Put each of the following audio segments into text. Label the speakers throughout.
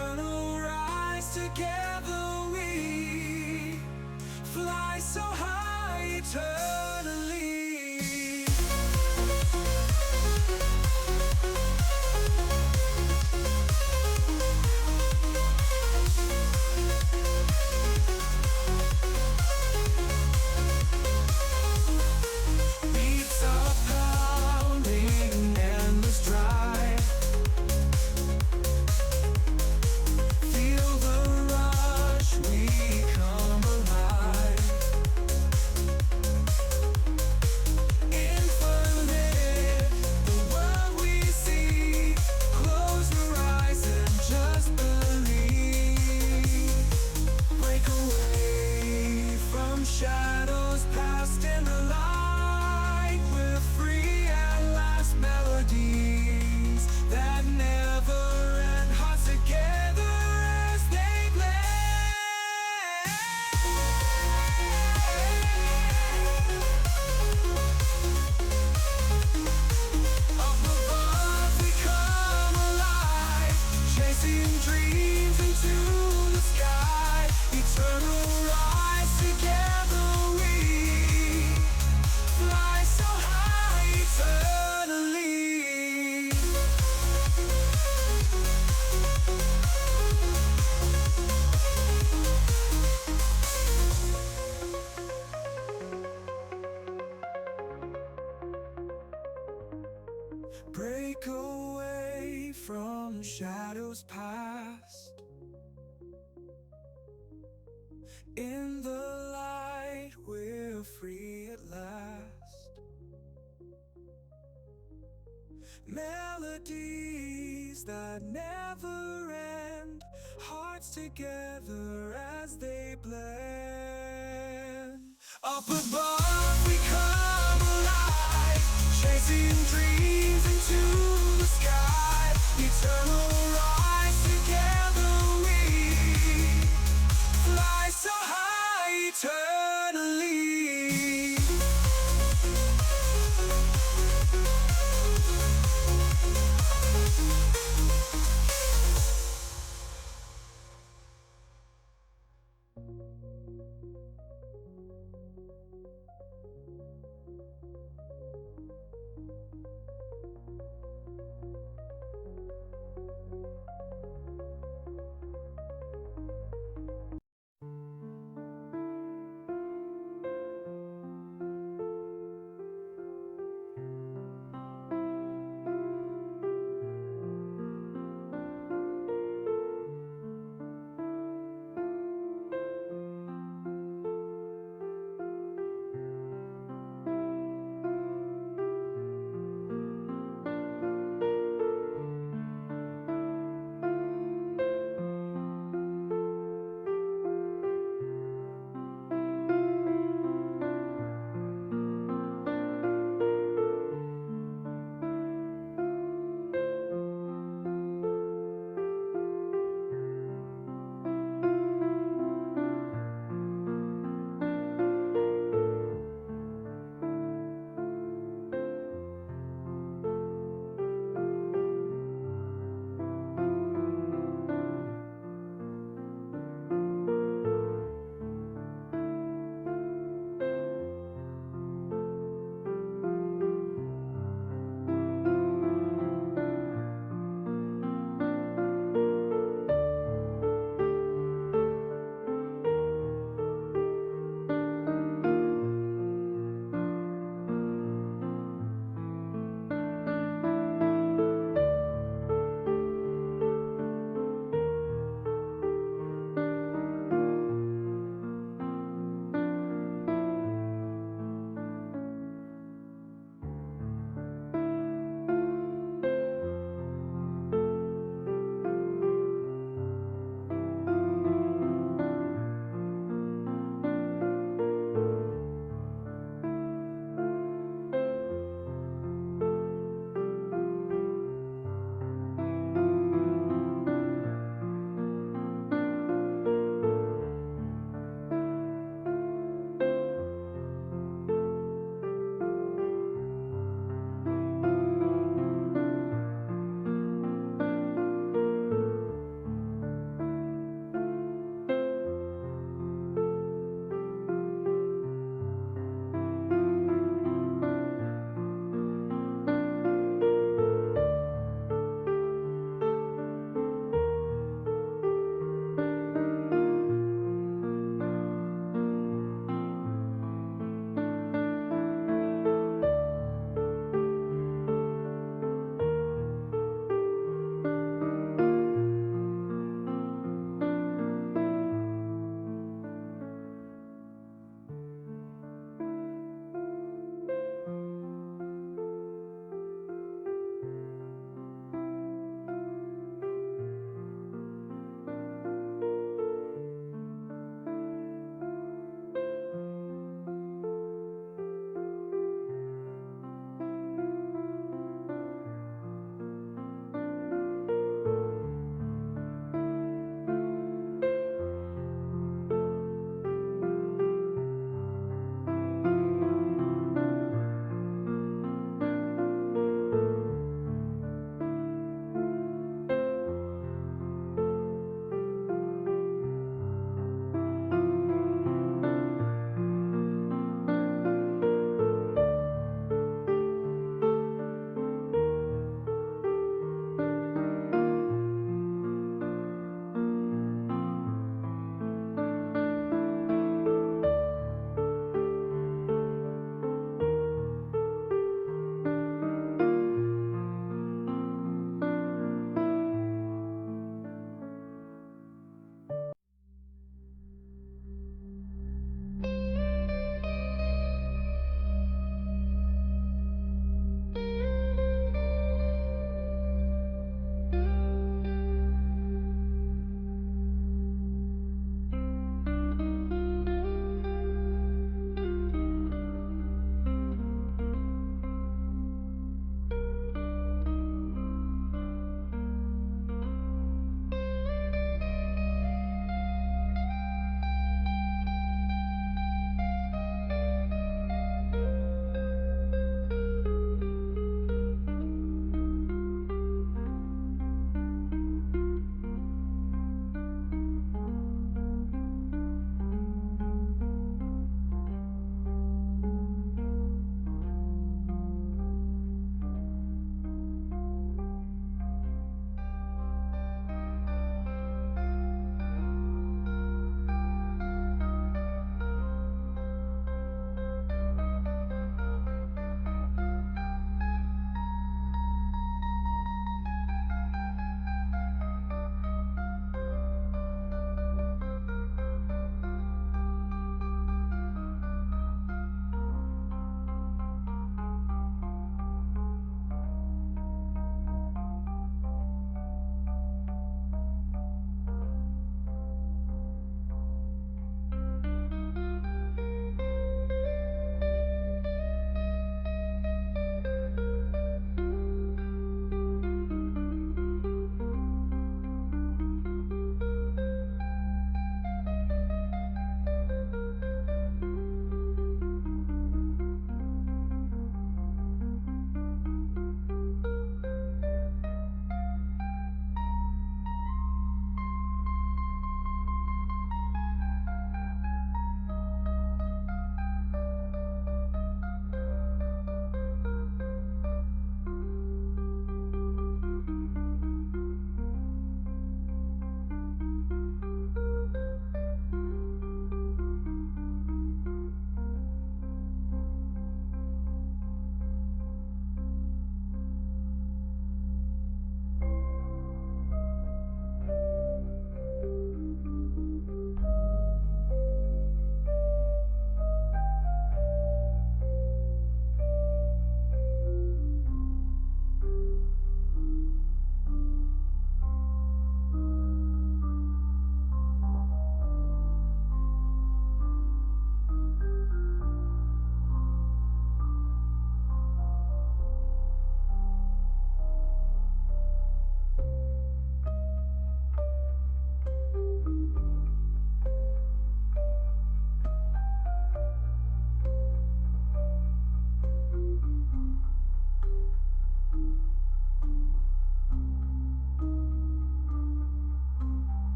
Speaker 1: eternal rise. Together we fly so high eternally. Beats are pounding, endless drive. Feel the rush, we come alive. Infinite, the world we see. Close your eyes and just believe. Break away from shadows past in the light. We're free at last, melodies that never end. Hearts together as they blend. Up above we come alive, chasing dreams into the sky. Eternal rise, together we fly so high eternally. Break away from shadows past. In the light we're free at last. Melodies that never end. Hearts together as they blend. Up above we come alive, chasing dreams into the sky. Eternal rise, together we fly so high eternally.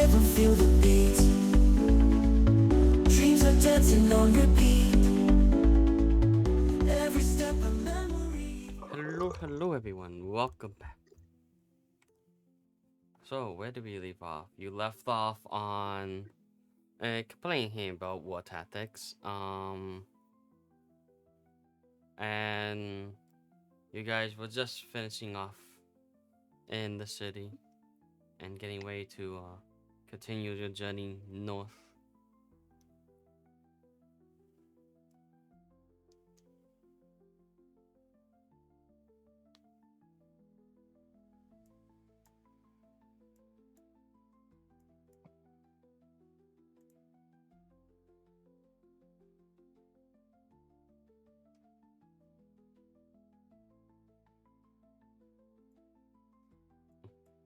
Speaker 1: river, feel the beat. Dreams are dancing on repeat. Every step a memory.
Speaker 2: Hello everyone, welcome back. So, where did we leave off? You left off on complaining here about war tactics. And you guys were just finishing off in the city and getting ready to continue your journey north.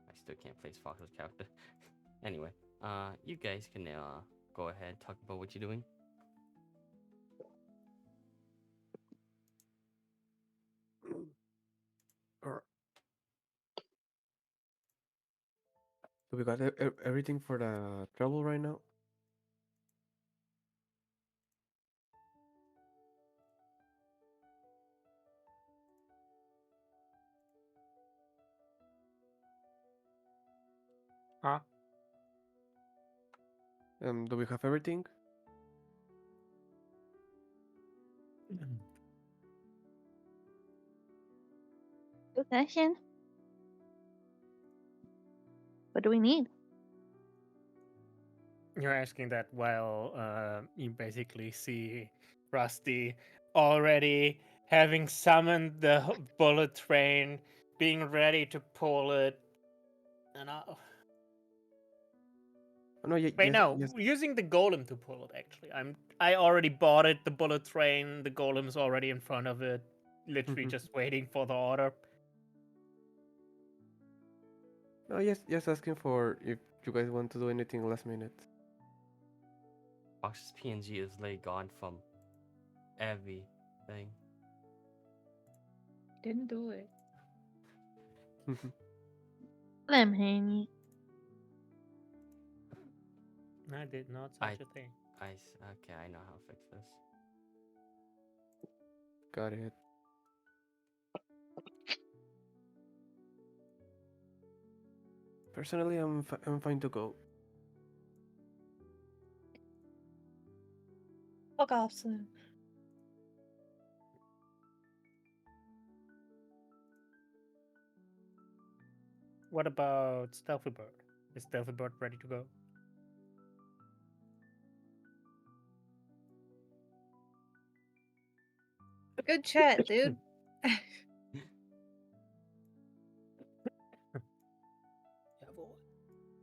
Speaker 2: I still can't place Fox's character. Anyway, you guys can go ahead talk about what you're doing.
Speaker 3: Or so we got everything for the travel right now.
Speaker 4: Huh?
Speaker 3: Do we have everything?
Speaker 5: Good question. What do we need?
Speaker 4: You're asking that while you basically see Rusty already having summoned the bullet train, being ready to pull it. And
Speaker 3: Oh, no,
Speaker 4: wait,
Speaker 3: yes,
Speaker 4: no,
Speaker 3: yes.
Speaker 4: using the golem to pull it. Actually, I already bought it. The bullet train. The golem's already in front of it, literally just waiting for the order.
Speaker 3: No, yes, just asking for if you guys want to do anything last minute.
Speaker 2: Fox's PNG is laid gone from everything.
Speaker 5: Didn't do it. Blame Haney.
Speaker 4: I did not
Speaker 2: I-
Speaker 4: such a thing.
Speaker 2: Okay, I know how to fix this.
Speaker 3: Got it. Personally, I'm fine to go.
Speaker 5: Fuck off, Slim.
Speaker 4: What about Stealthy Bird? Is Stealthy Bird ready to go?
Speaker 6: Good chat, dude.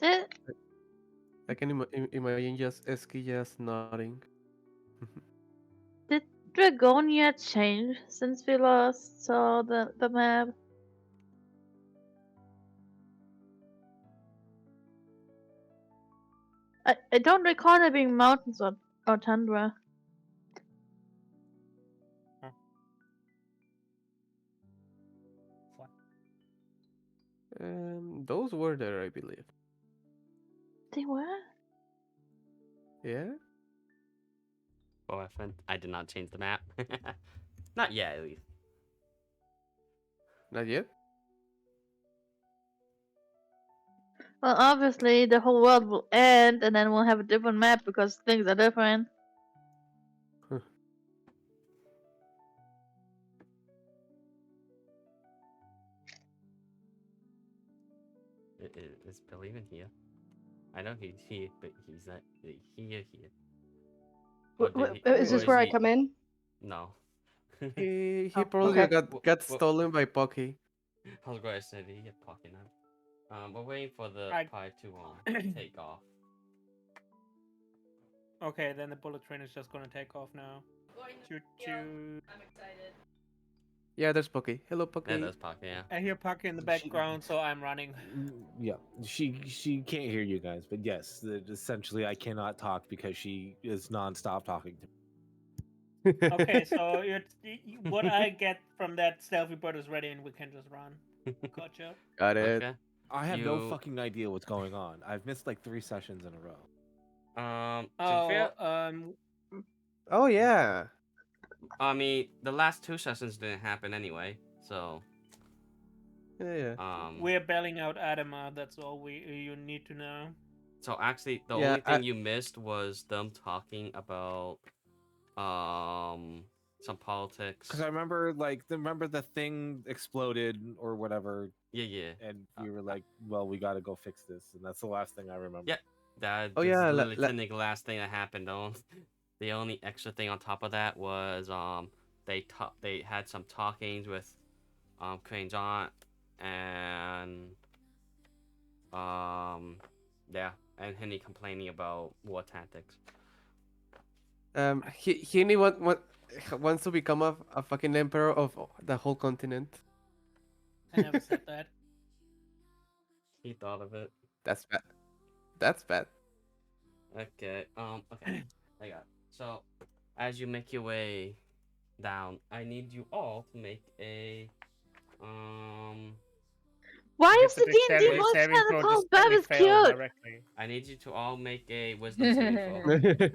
Speaker 5: Did
Speaker 3: I can imagine just Eski just nodding.
Speaker 5: did Dragonia change since we last saw the map? I don't recall there being mountains or tundra.
Speaker 3: Those were there, I believe.
Speaker 5: They were?
Speaker 3: Yeah.
Speaker 2: Well, I did not change the map. Not yet, at least.
Speaker 3: Not yet.
Speaker 5: Well, obviously the whole world will end, and then we'll have a different map because things are different.
Speaker 2: Is Bill even here? I know he's here, but he's not here. Or did
Speaker 6: Is
Speaker 2: or
Speaker 6: this where I
Speaker 2: he-
Speaker 6: come in?
Speaker 2: No.
Speaker 3: He
Speaker 4: Oh,
Speaker 3: probably
Speaker 6: okay.
Speaker 3: got
Speaker 2: Wh- wh-
Speaker 3: stolen by Pocky.
Speaker 2: I was going to say, did he get pocket now? We're waiting for the
Speaker 4: I-
Speaker 2: pilot to take off.
Speaker 4: Okay, then the bullet train is just gonna take off now. Choo choo.
Speaker 6: I'm excited.
Speaker 3: Yeah, there's Pocky. Hello, Pocky.
Speaker 2: Yeah, that's pocket. Yeah.
Speaker 4: I hear Pucky in the
Speaker 7: She-
Speaker 4: background, so I'm running.
Speaker 7: Yeah, she can't hear you guys, but yes, essentially I cannot talk because she is nonstop talking to me.
Speaker 4: Okay, so what I get from that Stealthy Bird is ready, and we can just run. Gotcha.
Speaker 3: Got it.
Speaker 2: Okay.
Speaker 7: I have no
Speaker 2: You-
Speaker 7: fucking idea what's going on. I've missed like 3 sessions in a row.
Speaker 2: To be fair,
Speaker 3: Oh yeah.
Speaker 2: I mean, the last 2 sessions didn't happen anyway, so
Speaker 3: Yeah.
Speaker 4: we're bailing out Adama. That's all you need to know.
Speaker 2: so actually the
Speaker 3: Yeah,
Speaker 2: only thing you missed was them talking about some politics.
Speaker 7: Because I remember the thing exploded or whatever,
Speaker 2: Yeah.
Speaker 7: and we were like, well, we got to go fix this, and that's the last thing I remember.
Speaker 2: Yeah. That
Speaker 3: Oh,
Speaker 2: is
Speaker 3: yeah,
Speaker 2: literally the last thing that happened. Though. The only extra thing on top of that was they had some talkings with Queen's aunt and yeah, and Henny complaining about war tactics.
Speaker 3: He wants to become a fucking emperor of the whole continent.
Speaker 4: I never said that.
Speaker 2: He thought of it.
Speaker 3: That's bad. That's bad.
Speaker 2: Okay. Okay. I got it. So, as you make your way down, I need you all to make a
Speaker 5: Why
Speaker 4: You
Speaker 5: is
Speaker 4: have
Speaker 5: the
Speaker 4: to
Speaker 5: D&D
Speaker 4: saving
Speaker 5: voice
Speaker 4: throw
Speaker 5: channel called
Speaker 4: just only
Speaker 5: Bab is
Speaker 4: fail
Speaker 5: Cute?
Speaker 4: directly.
Speaker 2: I need you to all make a wisdom saving throw.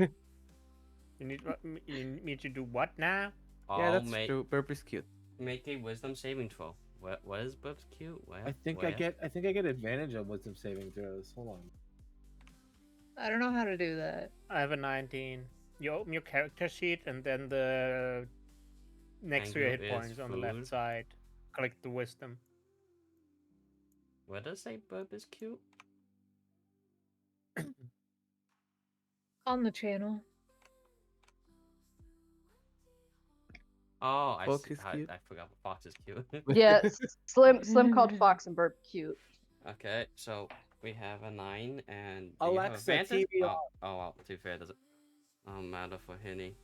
Speaker 4: You need to do what now?
Speaker 2: All
Speaker 3: Yeah, that's
Speaker 2: make
Speaker 3: true. Burp is cute.
Speaker 2: make a wisdom saving throw. What is Bub's cute? Where?
Speaker 7: I think I get advantage on wisdom saving throws. Hold on.
Speaker 6: I don't know how to do that.
Speaker 4: I have a 19. You open your character sheet and then the next to your hit
Speaker 2: Angle is
Speaker 4: points on the
Speaker 2: food.
Speaker 4: left side. Click the wisdom.
Speaker 2: What does say Bub is cute?
Speaker 6: On the channel.
Speaker 2: Oh, I
Speaker 3: Fox
Speaker 2: see.
Speaker 3: is cute.
Speaker 2: I forgot Fox is cute.
Speaker 8: Yeah, Slim called Fox and Burp cute.
Speaker 2: Okay, so we have a 9 and do
Speaker 7: Alexa,
Speaker 2: you have advantage?
Speaker 7: TV
Speaker 2: Oh, well, to be fair, does it matter for Henny?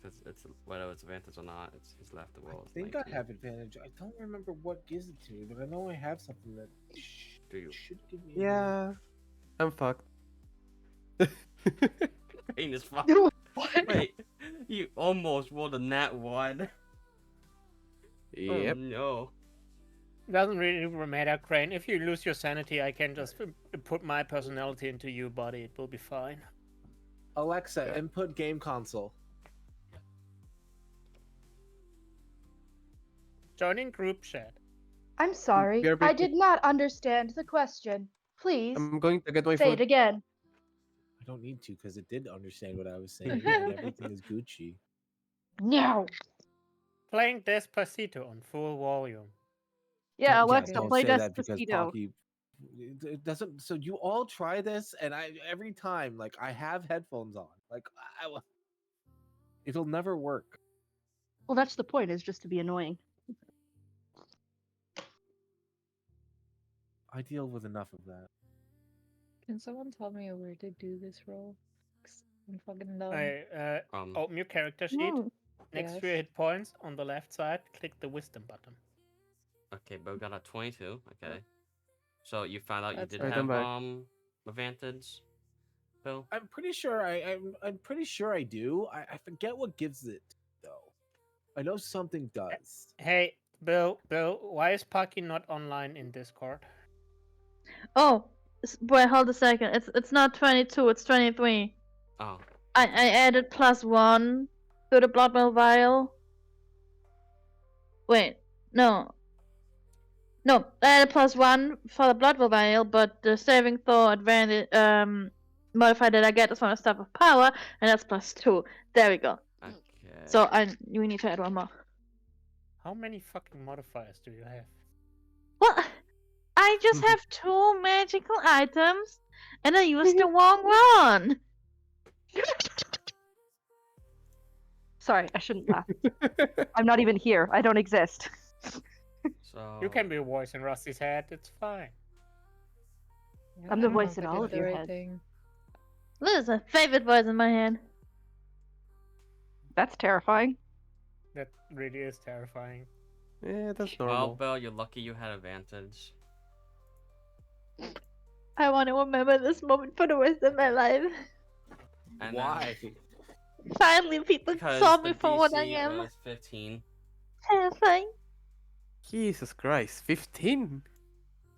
Speaker 2: Because it's whether it's advantage or not, it's left the world.
Speaker 7: I think I have advantage. I don't remember what gives it to me, but I know I have something that
Speaker 2: Do you?
Speaker 7: should give me.
Speaker 3: Yeah, I'm fucked.
Speaker 2: Pain is fuck.
Speaker 8: What?
Speaker 2: Wait, you almost rolled a nat 1.
Speaker 3: Yep.
Speaker 2: Oh, no.
Speaker 4: Doesn't really matter, Crane. If you lose your sanity, I can just put my personality into your body. It will be fine.
Speaker 7: Alexa,
Speaker 3: Yeah.
Speaker 7: input game console.
Speaker 4: Joining group chat.
Speaker 8: I'm sorry.
Speaker 3: BRB,
Speaker 8: I did not understand the question. Please
Speaker 3: I'm going to get my
Speaker 8: say it
Speaker 3: food.
Speaker 8: again.
Speaker 7: I don't need to because it did understand what I was saying, and everything is Gucci.
Speaker 8: No.
Speaker 4: Playing Despacito on full volume.
Speaker 8: Yeah,
Speaker 7: Don't-
Speaker 8: Alexa,
Speaker 7: don't
Speaker 8: play
Speaker 7: say that because
Speaker 8: Despacito.
Speaker 7: Pocky- it doesn't. So you all try this, and every time, like, I have headphones on, like, it'll never work.
Speaker 8: Well, that's the point, is just to be annoying.
Speaker 7: I deal with enough of that.
Speaker 6: Can someone tell me where to do this role? 'Cause I'm fucking dumb.
Speaker 4: Open your character sheet.
Speaker 5: Hmm.
Speaker 4: Next to
Speaker 6: Yes.
Speaker 4: your hit points on the left side, click the wisdom button.
Speaker 2: Okay, Bo got a 22. Okay. So you found out you
Speaker 6: That's
Speaker 2: did
Speaker 3: right.
Speaker 2: have
Speaker 3: Come back.
Speaker 2: advantage, Bill?
Speaker 7: I'm pretty sure I'm pretty sure I do. I forget what gives it though. I know something does.
Speaker 4: Hey, Bill, why is Paki not online in Discord?
Speaker 5: Oh, wait, hold a second. It's not 22, it's 23.
Speaker 2: Oh,
Speaker 5: I added +1 to the blood meal vial. Wait, no. No, I added +1 for the blood meal vial, but the saving throw advantage modifier that I get is from a staff of power, and that's +2. There we go.
Speaker 2: okay.
Speaker 5: So we need to add one more.
Speaker 4: How many fucking modifiers do you have?
Speaker 5: What? I just have 2 magical items, and I used the wrong one.
Speaker 8: Sorry, I shouldn't laugh. I'm not even here. I don't exist.
Speaker 2: So
Speaker 4: You can be a voice in Rusty's head. It's fine.
Speaker 6: Yeah,
Speaker 8: I'm
Speaker 6: I
Speaker 8: the
Speaker 6: don't know
Speaker 8: voice
Speaker 6: if
Speaker 8: in
Speaker 6: I
Speaker 8: all
Speaker 6: did
Speaker 8: of your
Speaker 6: the right
Speaker 8: heads.
Speaker 6: thing.
Speaker 5: This is a favorite voice in my head.
Speaker 8: That's terrifying.
Speaker 4: That really is terrifying.
Speaker 3: Yeah, that's
Speaker 2: well,
Speaker 3: normal.
Speaker 2: Bill, you're lucky you had advantage.
Speaker 5: I want to remember this moment for the rest of my life.
Speaker 2: And
Speaker 7: Why?
Speaker 5: Finally, people
Speaker 2: Because
Speaker 5: saw
Speaker 2: the
Speaker 5: me for what I
Speaker 2: DC
Speaker 5: am.
Speaker 2: was 15.
Speaker 5: Terrifying.
Speaker 3: Jesus Christ, 15.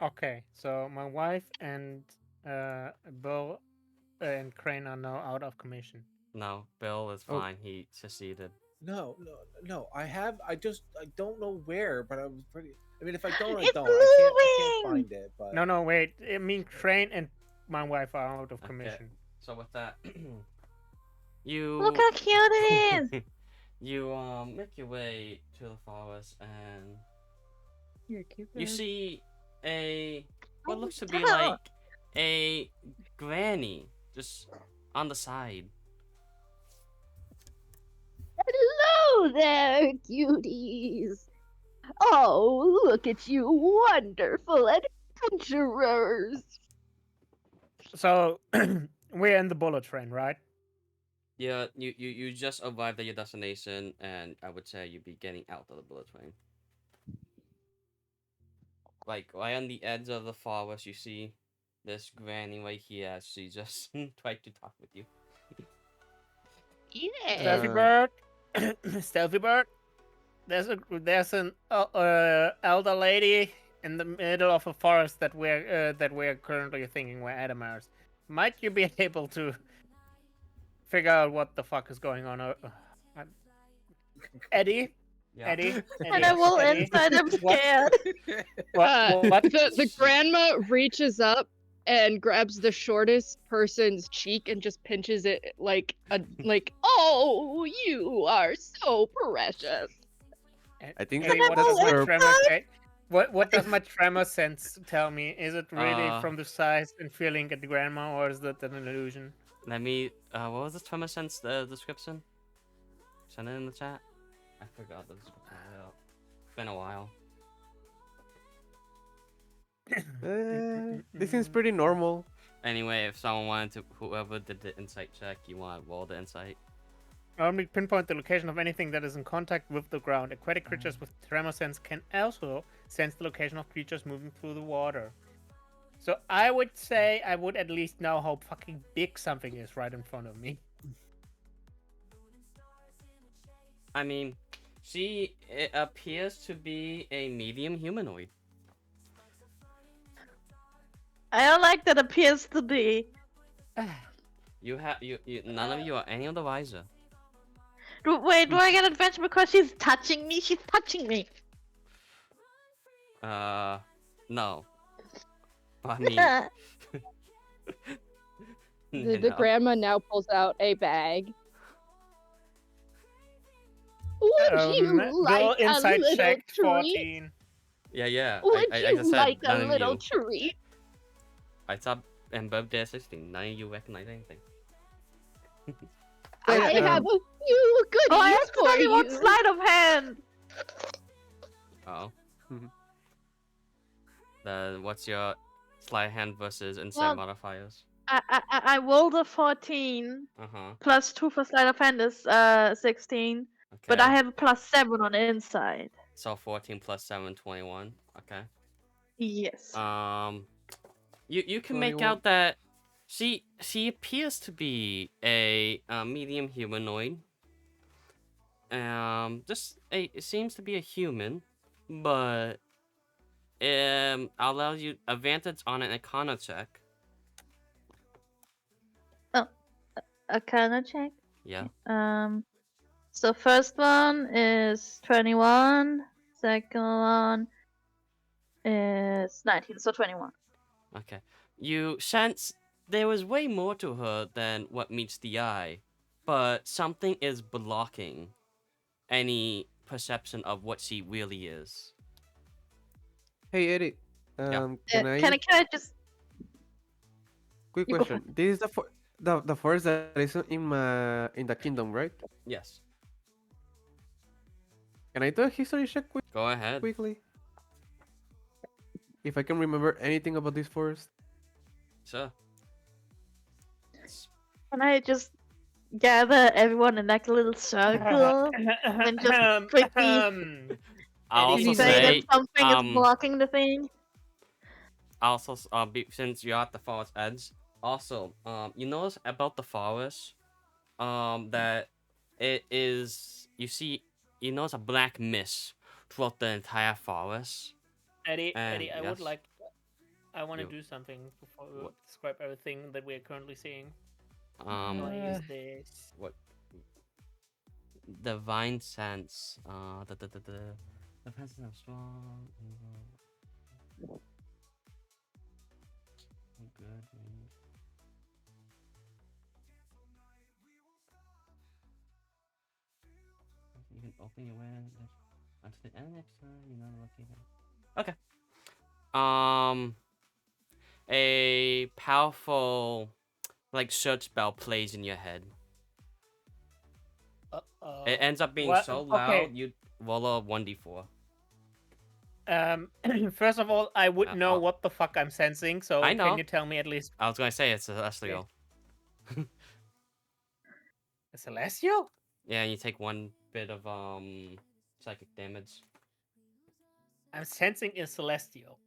Speaker 4: Okay, so my wife and Bill and Crane are now out of commission.
Speaker 2: No, Bill is
Speaker 3: Oh.
Speaker 2: fine. He seceded.
Speaker 7: No. I don't know where, but I was pretty. I mean, if I don't, I
Speaker 5: It's
Speaker 7: don't. I can't
Speaker 5: moving!
Speaker 7: find it. But
Speaker 4: No, wait. I mean, Crane and my wife are out of
Speaker 2: Okay.
Speaker 4: commission.
Speaker 2: So with that, you
Speaker 5: Look how cute it is!
Speaker 2: you make your way to the forest and
Speaker 6: You're a cute
Speaker 2: you
Speaker 6: bird.
Speaker 2: see a what
Speaker 5: Oh,
Speaker 2: looks to be
Speaker 5: stop.
Speaker 2: like a granny just on the side.
Speaker 8: Hello there, cuties. Oh, look at you, wonderful adventurers.
Speaker 4: So we're in the bullet train, right?
Speaker 2: Yeah, you just arrived at your destination, and I would say you'd be getting out of the bullet train. Like right on the edge of the forest, you see this granny right here. She just tried to talk with you.
Speaker 4: Stealthy
Speaker 3: Uh,
Speaker 4: bird. Stealthy bird. There's an elder lady in the middle of a forest that we're currently thinking we're Adamars. Might you be able to figure out what the fuck is going on? Eddie,
Speaker 2: Yeah.
Speaker 4: Eddie,
Speaker 5: And I will
Speaker 4: Eddie.
Speaker 5: inside, I'm
Speaker 4: What-
Speaker 5: scared.
Speaker 4: What?
Speaker 6: The grandma reaches up and grabs the shortest person's cheek and just pinches it like oh, you are so precious.
Speaker 3: I think
Speaker 4: Eddie,
Speaker 3: that
Speaker 4: what does my
Speaker 3: was
Speaker 4: tremor say? What does my tremor sense tell me? Is it really from the size and feeling at the grandma, or is that an illusion?
Speaker 2: Let me. What was the tremor sense description? Send it in the chat. I forgot the description. It's been a while.
Speaker 3: This seems pretty normal.
Speaker 2: Anyway, if someone wanted to, whoever did the insight check, you want to roll the insight.
Speaker 4: Only pinpoint the location of anything that is in contact with the ground. Aquatic creatures with tremor sense can also sense the location of creatures moving through the water. So I would say I would at least know how fucking big something is right in front of me.
Speaker 2: I mean, it appears to be a medium humanoid.
Speaker 5: I don't like that appears to be.
Speaker 2: You none of you are any of the wiser.
Speaker 5: Wait, do I get adventure because she's touching me? She's touching me.
Speaker 2: No. I mean,
Speaker 6: The
Speaker 2: no.
Speaker 6: grandma now pulls out a bag. Would you
Speaker 4: Bill
Speaker 6: like a
Speaker 4: insight
Speaker 6: little
Speaker 4: check
Speaker 6: treat?
Speaker 4: 14.
Speaker 2: Yeah.
Speaker 6: Would
Speaker 2: I
Speaker 6: you
Speaker 2: just said
Speaker 6: like
Speaker 2: none
Speaker 6: a
Speaker 2: of
Speaker 6: little
Speaker 2: you.
Speaker 6: treat?
Speaker 2: I saw and birthday 16. None of you recognize anything.
Speaker 6: I
Speaker 3: Yeah,
Speaker 6: have a few goodies
Speaker 5: Oh, I
Speaker 6: for
Speaker 5: accidentally want
Speaker 6: you.
Speaker 5: sleight of hand.
Speaker 2: Oh.
Speaker 3: Mhm.
Speaker 2: What's your sleight of hand versus insight
Speaker 5: Well-
Speaker 2: modifiers?
Speaker 5: I rolled a 14
Speaker 2: Uh-huh.
Speaker 5: plus 2 for sleight of hand is 16,
Speaker 2: Okay.
Speaker 5: but I have a plus 7 on the inside.
Speaker 2: So 14 plus 7, 21. Okay.
Speaker 5: Yes.
Speaker 2: You can make
Speaker 3: 21.
Speaker 2: out that she appears to be a medium humanoid. It seems to be a human, but allows you advantage on an Arcana check.
Speaker 5: Arcana check.
Speaker 2: Yeah.
Speaker 5: So first one is 21. Second one is 19. So 21.
Speaker 2: Okay. You sense there was way more to her than what meets the eye, but something is blocking any perception of what she really is.
Speaker 3: Hey Eddie,
Speaker 2: Yeah.
Speaker 3: can I?
Speaker 5: Can I just?
Speaker 3: Quick
Speaker 5: You go
Speaker 3: question. This is the forest that is in the kingdom, right?
Speaker 2: Yes.
Speaker 3: Can I do a history check
Speaker 2: Go ahead.
Speaker 3: quickly? If I can remember anything about this forest.
Speaker 2: Sure.
Speaker 5: Can I just gather everyone in like a little circle and just quickly
Speaker 2: I'll also
Speaker 5: say
Speaker 2: say,
Speaker 5: that something is blocking the thing?
Speaker 2: also, since you're at the forest edge, also, you notice about the forest, that it is, you notice a black mist throughout the entire forest.
Speaker 4: Eddie,
Speaker 2: And
Speaker 4: I would
Speaker 2: yes.
Speaker 4: like I want to
Speaker 2: You-
Speaker 4: do something before we
Speaker 2: What?
Speaker 4: describe everything that we are currently seeing.
Speaker 2: Um,
Speaker 4: How do I use this?
Speaker 2: what? Divine sense. The sense is strong. Oh, good. You can open your awareness until the end next time. You're not looking at. Okay. A powerful, like, search spell plays in your head. It ends up being
Speaker 4: What?
Speaker 2: so
Speaker 4: Okay.
Speaker 2: loud you roll a 1d4.
Speaker 4: First of all, I would know
Speaker 2: uh,
Speaker 4: what the fuck I'm sensing, so
Speaker 2: I know.
Speaker 4: can you tell me at least
Speaker 2: I was gonna say it's a celestial.
Speaker 4: a celestial?
Speaker 2: Yeah, you take 1 bit of psychic damage.
Speaker 4: I'm sensing a celestial.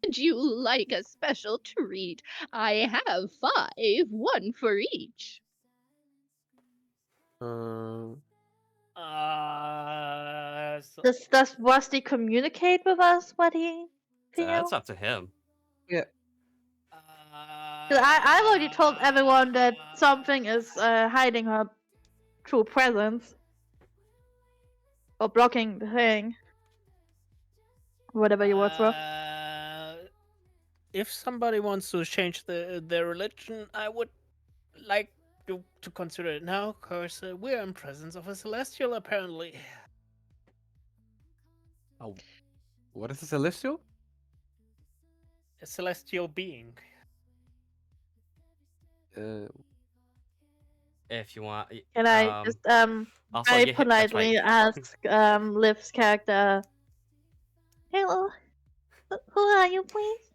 Speaker 6: Would you like a special treat? I have 5, 1 for each.
Speaker 3: Uh,
Speaker 4: So,
Speaker 5: Does Rusty communicate with us what he feels?
Speaker 2: That's up to him.
Speaker 3: yeah.
Speaker 5: 'Cause I've already told everyone that something is hiding her true presence. Or blocking the thing. Whatever you work for.
Speaker 4: If somebody wants to change their religion, I would like to consider it now, because we're in presence of a celestial, apparently.
Speaker 3: What is a celestial?
Speaker 4: A celestial being.
Speaker 2: If you want.
Speaker 5: Can I just
Speaker 2: Also,
Speaker 5: very
Speaker 2: you hit- that's
Speaker 5: politely
Speaker 2: right.
Speaker 5: ask Liv's character, hello, who are you, please?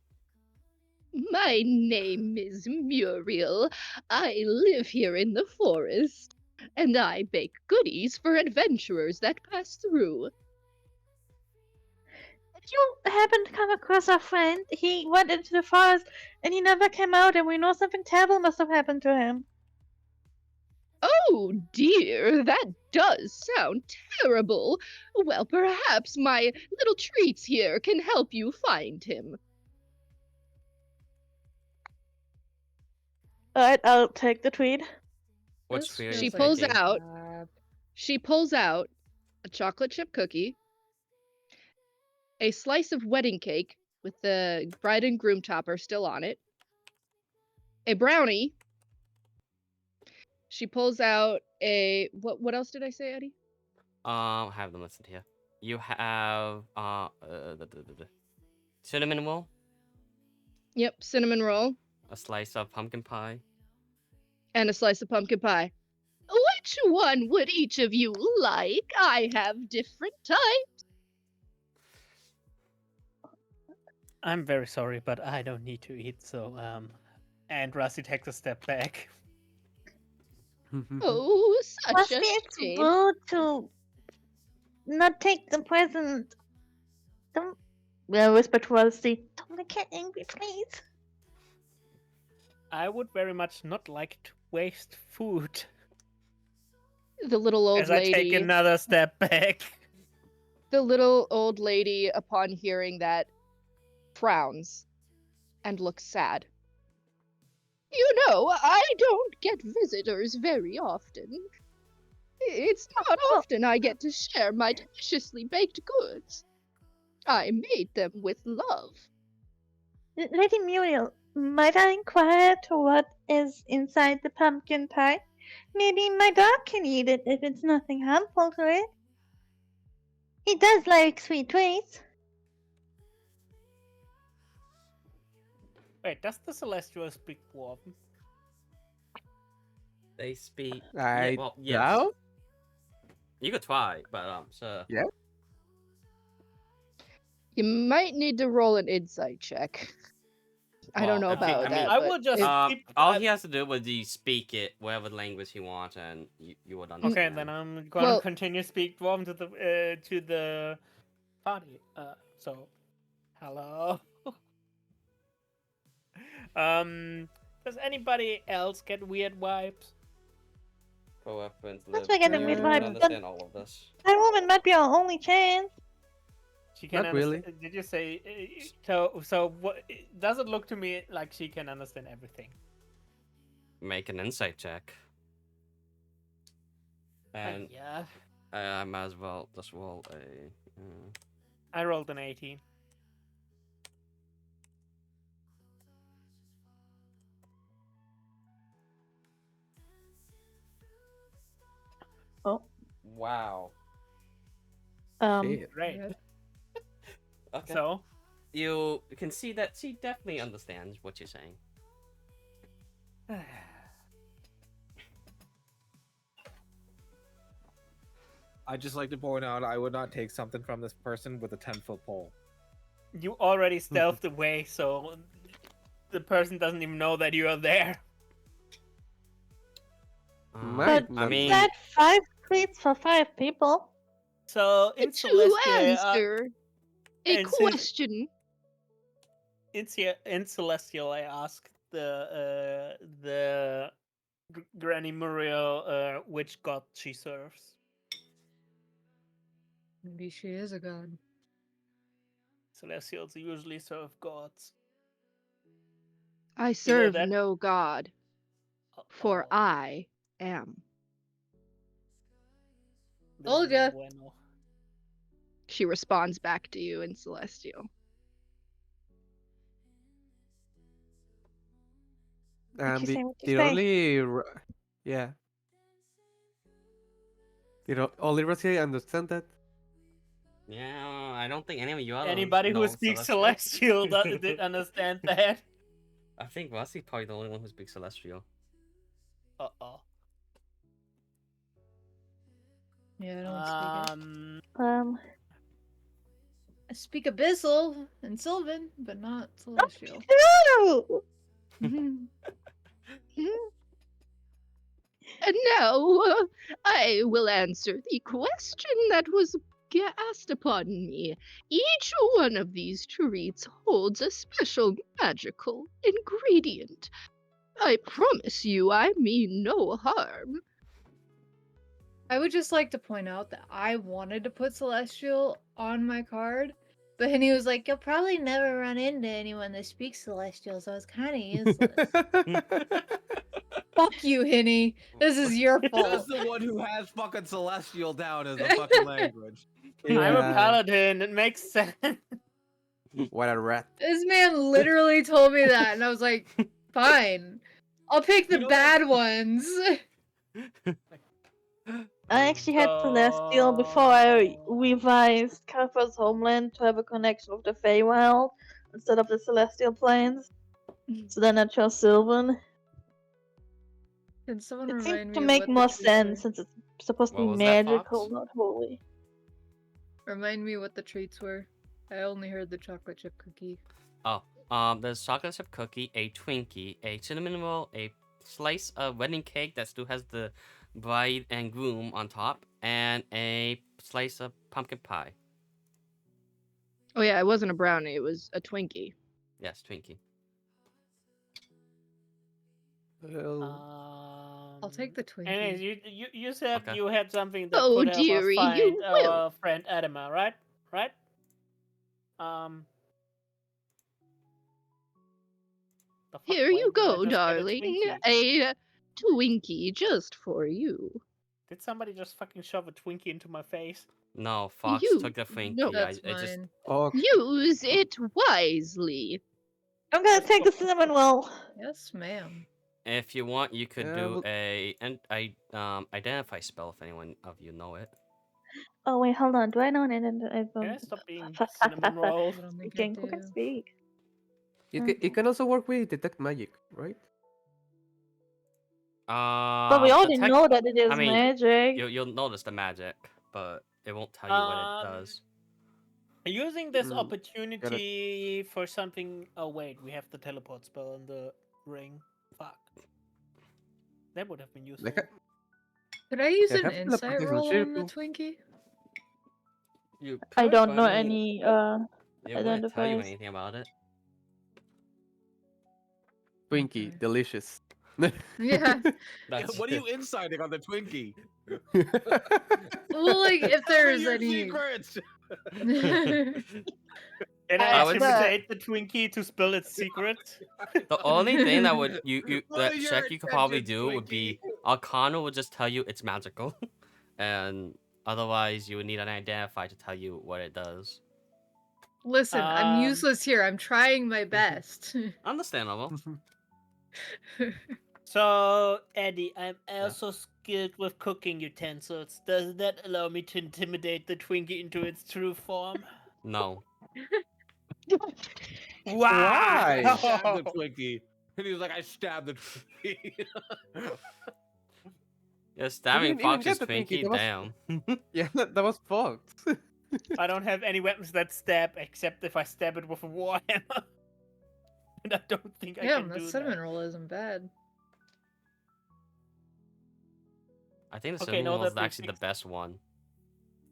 Speaker 6: My name is Muriel. I live here in the forest, and I bake goodies for adventurers that pass through.
Speaker 5: Did you happen to come across our friend? He went into the forest and he never came out, and we know something terrible must have happened to him.
Speaker 6: Oh dear, that does sound terrible. Well, perhaps my little treats here can help you find him.
Speaker 5: Alright, I'll take the tweet.
Speaker 2: What's
Speaker 8: This
Speaker 2: fear
Speaker 6: She
Speaker 2: is
Speaker 6: pulls
Speaker 2: taking?
Speaker 6: out She pulls out a chocolate chip cookie, a slice of wedding cake with the bride and groom topper still on it, a brownie. She pulls out a what else did I say, Eddie?
Speaker 2: Have them listed here. You have cinnamon roll,
Speaker 6: Yep, cinnamon roll
Speaker 2: a slice of pumpkin pie,
Speaker 6: and a slice of pumpkin pie. Which one would each of you like? I have different types.
Speaker 4: I'm very sorry, but I don't need to eat, so and Rusty takes a step back.
Speaker 6: Oh, such
Speaker 5: Rusty,
Speaker 6: a
Speaker 5: it's
Speaker 6: shame.
Speaker 5: rude to not take the present. Don't. Well, whisper to Rusty. Don't make her angry, please.
Speaker 4: I would very much not like to waste food.
Speaker 6: The little old
Speaker 4: As I take
Speaker 6: lady.
Speaker 4: another step back.
Speaker 6: The little old lady, upon hearing that, frowns and looks sad. You know, I don't get visitors very often. It's not often I get to share my deliciously baked goods. I made them with love.
Speaker 5: Lady Muriel, might I inquire to what is inside the pumpkin pie? Maybe my dog can eat it if it's nothing harmful to it. He does like sweet treats.
Speaker 4: Wait, does the Celestial speak Dwarven?
Speaker 2: They speak.
Speaker 3: I
Speaker 2: well, yes.
Speaker 3: doubt.
Speaker 2: You could try, but so
Speaker 6: You might need to roll an insight check. I don't know
Speaker 2: Well,
Speaker 6: about
Speaker 2: I mean,
Speaker 6: that.
Speaker 4: I
Speaker 6: but
Speaker 4: will just
Speaker 6: if-
Speaker 4: keep.
Speaker 2: all he has to do would be speak it, whatever language he wants, and you would understand.
Speaker 4: Okay, then I'm gonna
Speaker 6: Well-
Speaker 4: continue speak Dwarven to the party. So, hello. Does anybody else get weird vibes?
Speaker 2: For reference,
Speaker 5: That's
Speaker 2: Liv,
Speaker 5: why I get
Speaker 3: a
Speaker 2: you
Speaker 3: weird
Speaker 2: would
Speaker 3: vibe.
Speaker 2: understand all of this.
Speaker 5: That woman might be our only chance.
Speaker 4: She can
Speaker 3: Not really.
Speaker 4: understand. Did you say so? What? It doesn't look to me like she can understand everything.
Speaker 2: Make an insight check. And
Speaker 4: Yeah,
Speaker 2: I might as well just roll a.
Speaker 4: I rolled an 18.
Speaker 5: Oh,
Speaker 2: Wow.
Speaker 3: Shit.
Speaker 4: Great.
Speaker 2: Okay.
Speaker 4: So
Speaker 2: You can see that she definitely understands what you're saying.
Speaker 7: I'd just like to point out I would not take something from this person with a 10-foot pole.
Speaker 4: you already stealthed away, so the person doesn't even know that you are there.
Speaker 3: Might
Speaker 2: I
Speaker 3: not
Speaker 2: mean,
Speaker 3: be.
Speaker 5: that 5 treats for 5 people.
Speaker 4: So in
Speaker 6: To
Speaker 4: Celestia,
Speaker 6: answer a
Speaker 4: and since-
Speaker 6: question,
Speaker 4: in Celestial, I asked the Granny Muriel which god she serves.
Speaker 9: Maybe she is a god.
Speaker 4: Celestials usually serve gods.
Speaker 6: I serve
Speaker 4: that-
Speaker 6: no god, for
Speaker 4: Uh-oh.
Speaker 6: I am.
Speaker 4: This
Speaker 9: Told
Speaker 4: is no
Speaker 9: ya.
Speaker 4: bueno.
Speaker 6: She responds back to you in Celestial.
Speaker 5: you say what you
Speaker 3: Did
Speaker 5: say.
Speaker 3: only yeah. Did only Rosie understand that?
Speaker 2: yeah, I don't think any of you others
Speaker 4: Anybody who
Speaker 2: know
Speaker 4: speaks
Speaker 2: Celestial.
Speaker 4: Celestial did understand that.
Speaker 2: I think Rossi's probably the only one who speaks Celestial.
Speaker 4: Uh-oh.
Speaker 9: Yeah, I don't speak it. I speak Abyssal and Sylvan, but not Celestial.
Speaker 5: No!
Speaker 6: And now I will answer the question that was asked upon me. Each one of these treats holds a special magical ingredient. I promise you I mean no harm.
Speaker 9: I would just like to point out that I wanted to put Celestial on my card, but Henny was like, "You'll probably never run into anyone that speaks Celestial, so it's kind of useless." Fuck you, Henny. This is your
Speaker 7: That's
Speaker 9: fault.
Speaker 7: the one who has fucking Celestial down as a fucking language.
Speaker 4: I'm a
Speaker 3: Yeah.
Speaker 4: paladin. It makes sense.
Speaker 3: What a rat.
Speaker 9: This man literally told me that, and I was like, "Fine, I'll pick the
Speaker 7: You know
Speaker 9: bad ones."
Speaker 5: I actually had Celestial before I revised Kafir's Homeland to have a connection with the Feywild instead of the Celestial Plains. So then I chose Sylvan.
Speaker 9: Can someone
Speaker 5: It
Speaker 9: remind
Speaker 5: seemed
Speaker 9: me
Speaker 5: to
Speaker 9: of
Speaker 5: make
Speaker 9: what the
Speaker 5: more
Speaker 9: treats
Speaker 5: sense
Speaker 9: were?
Speaker 5: since it's supposed to
Speaker 2: What
Speaker 5: be
Speaker 2: was that,
Speaker 5: magical,
Speaker 2: Fox?
Speaker 5: not holy.
Speaker 9: Remind me what the treats were. I only heard the chocolate chip cookie.
Speaker 2: There's chocolate chip cookie, a Twinkie, a cinnamon roll, a slice of wedding cake that still has the bride and groom on top, and a slice of pumpkin pie.
Speaker 6: Oh yeah, it wasn't a brownie, it was a Twinkie.
Speaker 2: Yes, Twinkie.
Speaker 3: Well,
Speaker 9: I'll take the Twinkie.
Speaker 4: Anyways, you said
Speaker 2: Okay.
Speaker 4: you had something that
Speaker 6: Oh,
Speaker 4: could help us
Speaker 6: dearie,
Speaker 4: find
Speaker 6: you will.
Speaker 4: our friend Adama, right? Right? The fuck,
Speaker 6: Here
Speaker 4: why
Speaker 6: you
Speaker 4: did I
Speaker 6: go,
Speaker 4: just get a
Speaker 6: darling.
Speaker 4: Twinkie?
Speaker 6: A Twinkie just for you.
Speaker 4: Did somebody just fucking shove a Twinkie into my face?
Speaker 2: No, Fox
Speaker 6: You-
Speaker 2: took the Twinkie.
Speaker 6: no.
Speaker 9: That's
Speaker 2: I just
Speaker 9: mine.
Speaker 3: oh,
Speaker 6: Use it wisely.
Speaker 5: I'm gonna take the cinnamon roll.
Speaker 9: Yes, ma'am.
Speaker 2: if you want, you could
Speaker 3: Yeah,
Speaker 2: do
Speaker 3: well-
Speaker 2: identify spell if anyone of you know it.
Speaker 5: Oh wait, hold on. Do I know an
Speaker 4: Can I stop being cinnamon roll?
Speaker 9: I don't think I
Speaker 5: Speaking, who can
Speaker 9: do.
Speaker 5: speak?
Speaker 3: it can also work with detect magic, right?
Speaker 5: But we already
Speaker 2: detect-
Speaker 5: know that it is
Speaker 2: I mean,
Speaker 5: magic.
Speaker 2: You'll notice the magic, but it won't tell you what it does.
Speaker 4: Using this
Speaker 3: Mm,
Speaker 4: opportunity for something. Oh wait, we have the teleport spell in the ring. Fuck. That would have been useful.
Speaker 3: Like,
Speaker 9: Could I use
Speaker 3: Yeah,
Speaker 9: an
Speaker 3: have
Speaker 9: insight
Speaker 3: teleportation
Speaker 9: roll on the
Speaker 3: circle.
Speaker 9: Twinkie?
Speaker 2: You
Speaker 5: I
Speaker 2: could,
Speaker 5: don't
Speaker 2: but
Speaker 5: know
Speaker 2: I mean,
Speaker 5: any
Speaker 2: it wouldn't tell you
Speaker 5: identifiers.
Speaker 2: anything about it.
Speaker 3: Twinkie,
Speaker 9: Okay.
Speaker 3: delicious.
Speaker 9: Yeah.
Speaker 2: That's
Speaker 7: What are you inciting on the Twinkie?
Speaker 9: Well, like if
Speaker 7: Tell me
Speaker 9: there's
Speaker 7: your
Speaker 9: any.
Speaker 7: secrets.
Speaker 4: Can
Speaker 2: I
Speaker 4: I
Speaker 2: would
Speaker 4: intimidate the Twinkie to spill its secrets?
Speaker 2: The only thing that would
Speaker 7: What
Speaker 2: that
Speaker 7: are your
Speaker 2: check you could probably
Speaker 7: intentions,
Speaker 2: do would be
Speaker 7: Twinkie?
Speaker 2: Arcana would just tell you it's magical, and otherwise you would need an identifier to tell you what it does.
Speaker 9: Listen, I'm
Speaker 4: Um,
Speaker 9: useless here. I'm trying my best.
Speaker 2: Understandable.
Speaker 4: So, Eddie, I'm also skilled with cooking utensils. Does that allow me to intimidate the Twinkie into its true form?
Speaker 2: No.
Speaker 3: Why?
Speaker 7: I stabbed the Twinkie. And he was like, I stabbed the Twinkie.
Speaker 2: Yeah, stabbing
Speaker 3: didn't even
Speaker 2: Fox's
Speaker 3: get the Twinkie,
Speaker 2: Twinkie,
Speaker 3: that was-
Speaker 2: damn.
Speaker 3: Yeah, that was fucked.
Speaker 4: I don't have any weapons that stab except if I stab it with a warhammer. And I don't think I
Speaker 9: Yeah,
Speaker 4: can
Speaker 9: that
Speaker 4: do
Speaker 9: cinnamon
Speaker 4: that.
Speaker 9: roll isn't bad.
Speaker 2: I think the
Speaker 4: Okay,
Speaker 2: cinnamon
Speaker 4: no,
Speaker 2: roll is
Speaker 4: that we
Speaker 2: actually the
Speaker 4: fixed.
Speaker 2: best one.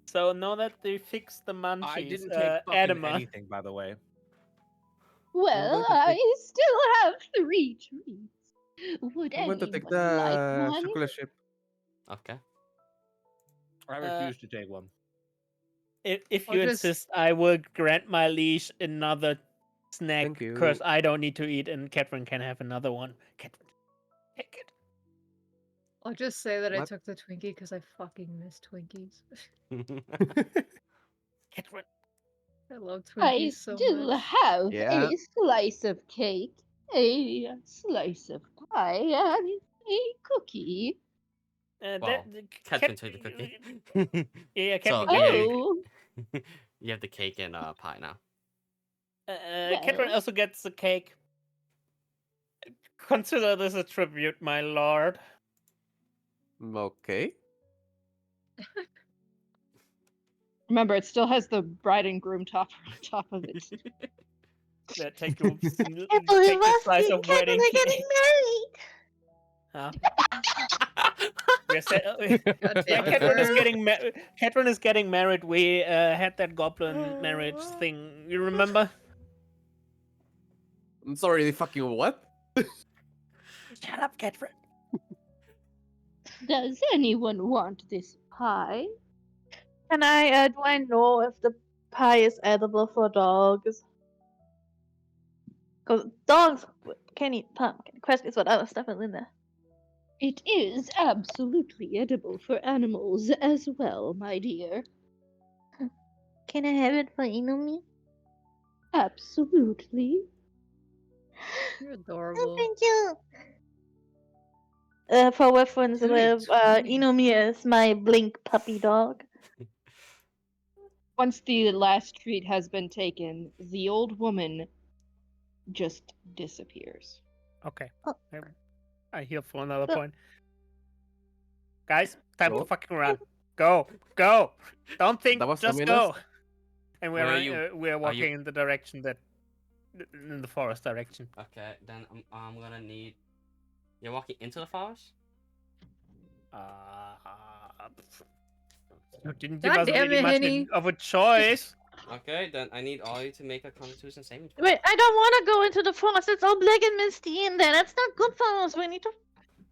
Speaker 4: So now that they fixed the munchies,
Speaker 7: I didn't take fucking
Speaker 4: Adama,
Speaker 7: anything, by the way.
Speaker 6: Well,
Speaker 3: going to
Speaker 6: I
Speaker 3: take-
Speaker 6: still have 3 treats. Would
Speaker 3: I'm going to
Speaker 6: anyone
Speaker 3: take
Speaker 6: like
Speaker 3: the
Speaker 6: one?
Speaker 3: chocolate chip.
Speaker 2: Okay.
Speaker 7: I refuse to take one.
Speaker 4: if
Speaker 9: I'll
Speaker 4: you
Speaker 9: just-
Speaker 4: insist, I will grant my liege another snack
Speaker 3: Thank
Speaker 4: because
Speaker 3: you.
Speaker 4: I don't need to eat, and Catherine can have another one. Catherine, take it.
Speaker 9: I'll just say that I
Speaker 3: What?
Speaker 9: took the Twinkie because I fucking miss Twinkies.
Speaker 4: Catherine,
Speaker 9: I love
Speaker 6: I
Speaker 9: Twinkies so
Speaker 6: still
Speaker 9: much.
Speaker 6: have
Speaker 3: Yeah.
Speaker 6: a slice of cake, a slice of pie, and a cookie.
Speaker 2: Well, Catherine took the cookie.
Speaker 4: Yeah,
Speaker 2: So,
Speaker 4: Catherine.
Speaker 2: yeah,
Speaker 4: can-
Speaker 6: Oh,
Speaker 2: you have the cake and pie now.
Speaker 4: Catherine
Speaker 6: Well.
Speaker 4: also gets the cake. Consider this a tribute, my lord.
Speaker 3: Okay.
Speaker 6: remember, it still has the bride and groom topper on top of it.
Speaker 4: Yeah, take the,
Speaker 5: Can't
Speaker 4: take
Speaker 5: believe
Speaker 4: the
Speaker 5: us
Speaker 4: slice
Speaker 5: being
Speaker 4: of wedding
Speaker 5: Catholic
Speaker 4: cake.
Speaker 5: getting married.
Speaker 4: Huh? We're
Speaker 9: God
Speaker 4: yeah,
Speaker 9: damn it,
Speaker 4: Catherine is
Speaker 9: Murph.
Speaker 4: getting Catherine is getting married. We had that goblin marriage thing. You remember?
Speaker 3: I'm sorry, fucking what?
Speaker 4: Shut up, Catherine.
Speaker 6: Does anyone want this pie?
Speaker 5: Can I, do I know if the pie is edible for dogs? Because dogs can eat pumpkin. Question is what other stuff is in there.
Speaker 6: It is absolutely edible for animals as well, my dear.
Speaker 5: Can I have it for Inumi?
Speaker 6: Absolutely.
Speaker 9: You're
Speaker 5: Oh,
Speaker 9: adorable.
Speaker 5: thank you. For reference,
Speaker 9: Dude,
Speaker 5: with Inumi is my blink puppy dog.
Speaker 6: Once the last treat has been taken, the old woman just disappears.
Speaker 4: Okay.
Speaker 5: Oh.
Speaker 4: I heal for another
Speaker 5: No.
Speaker 4: point. Guys, time
Speaker 3: Go.
Speaker 4: to fucking run. Go, go. Don't think,
Speaker 3: That was
Speaker 4: just
Speaker 3: Dominus?
Speaker 4: go. And
Speaker 2: Where are
Speaker 4: we're walking in the direction that, in the forest direction.
Speaker 2: Okay, then I'm gonna need. You're walking into the forest?
Speaker 4: You didn't give
Speaker 9: God
Speaker 4: us
Speaker 9: damn
Speaker 4: really
Speaker 9: it,
Speaker 4: much
Speaker 9: Henny.
Speaker 4: of a choice.
Speaker 2: Okay, then I need all you to make a Constitution saving throw.
Speaker 5: Wait, I don't want to go into the forest. It's all black and misty in there. That's not good for us. We need to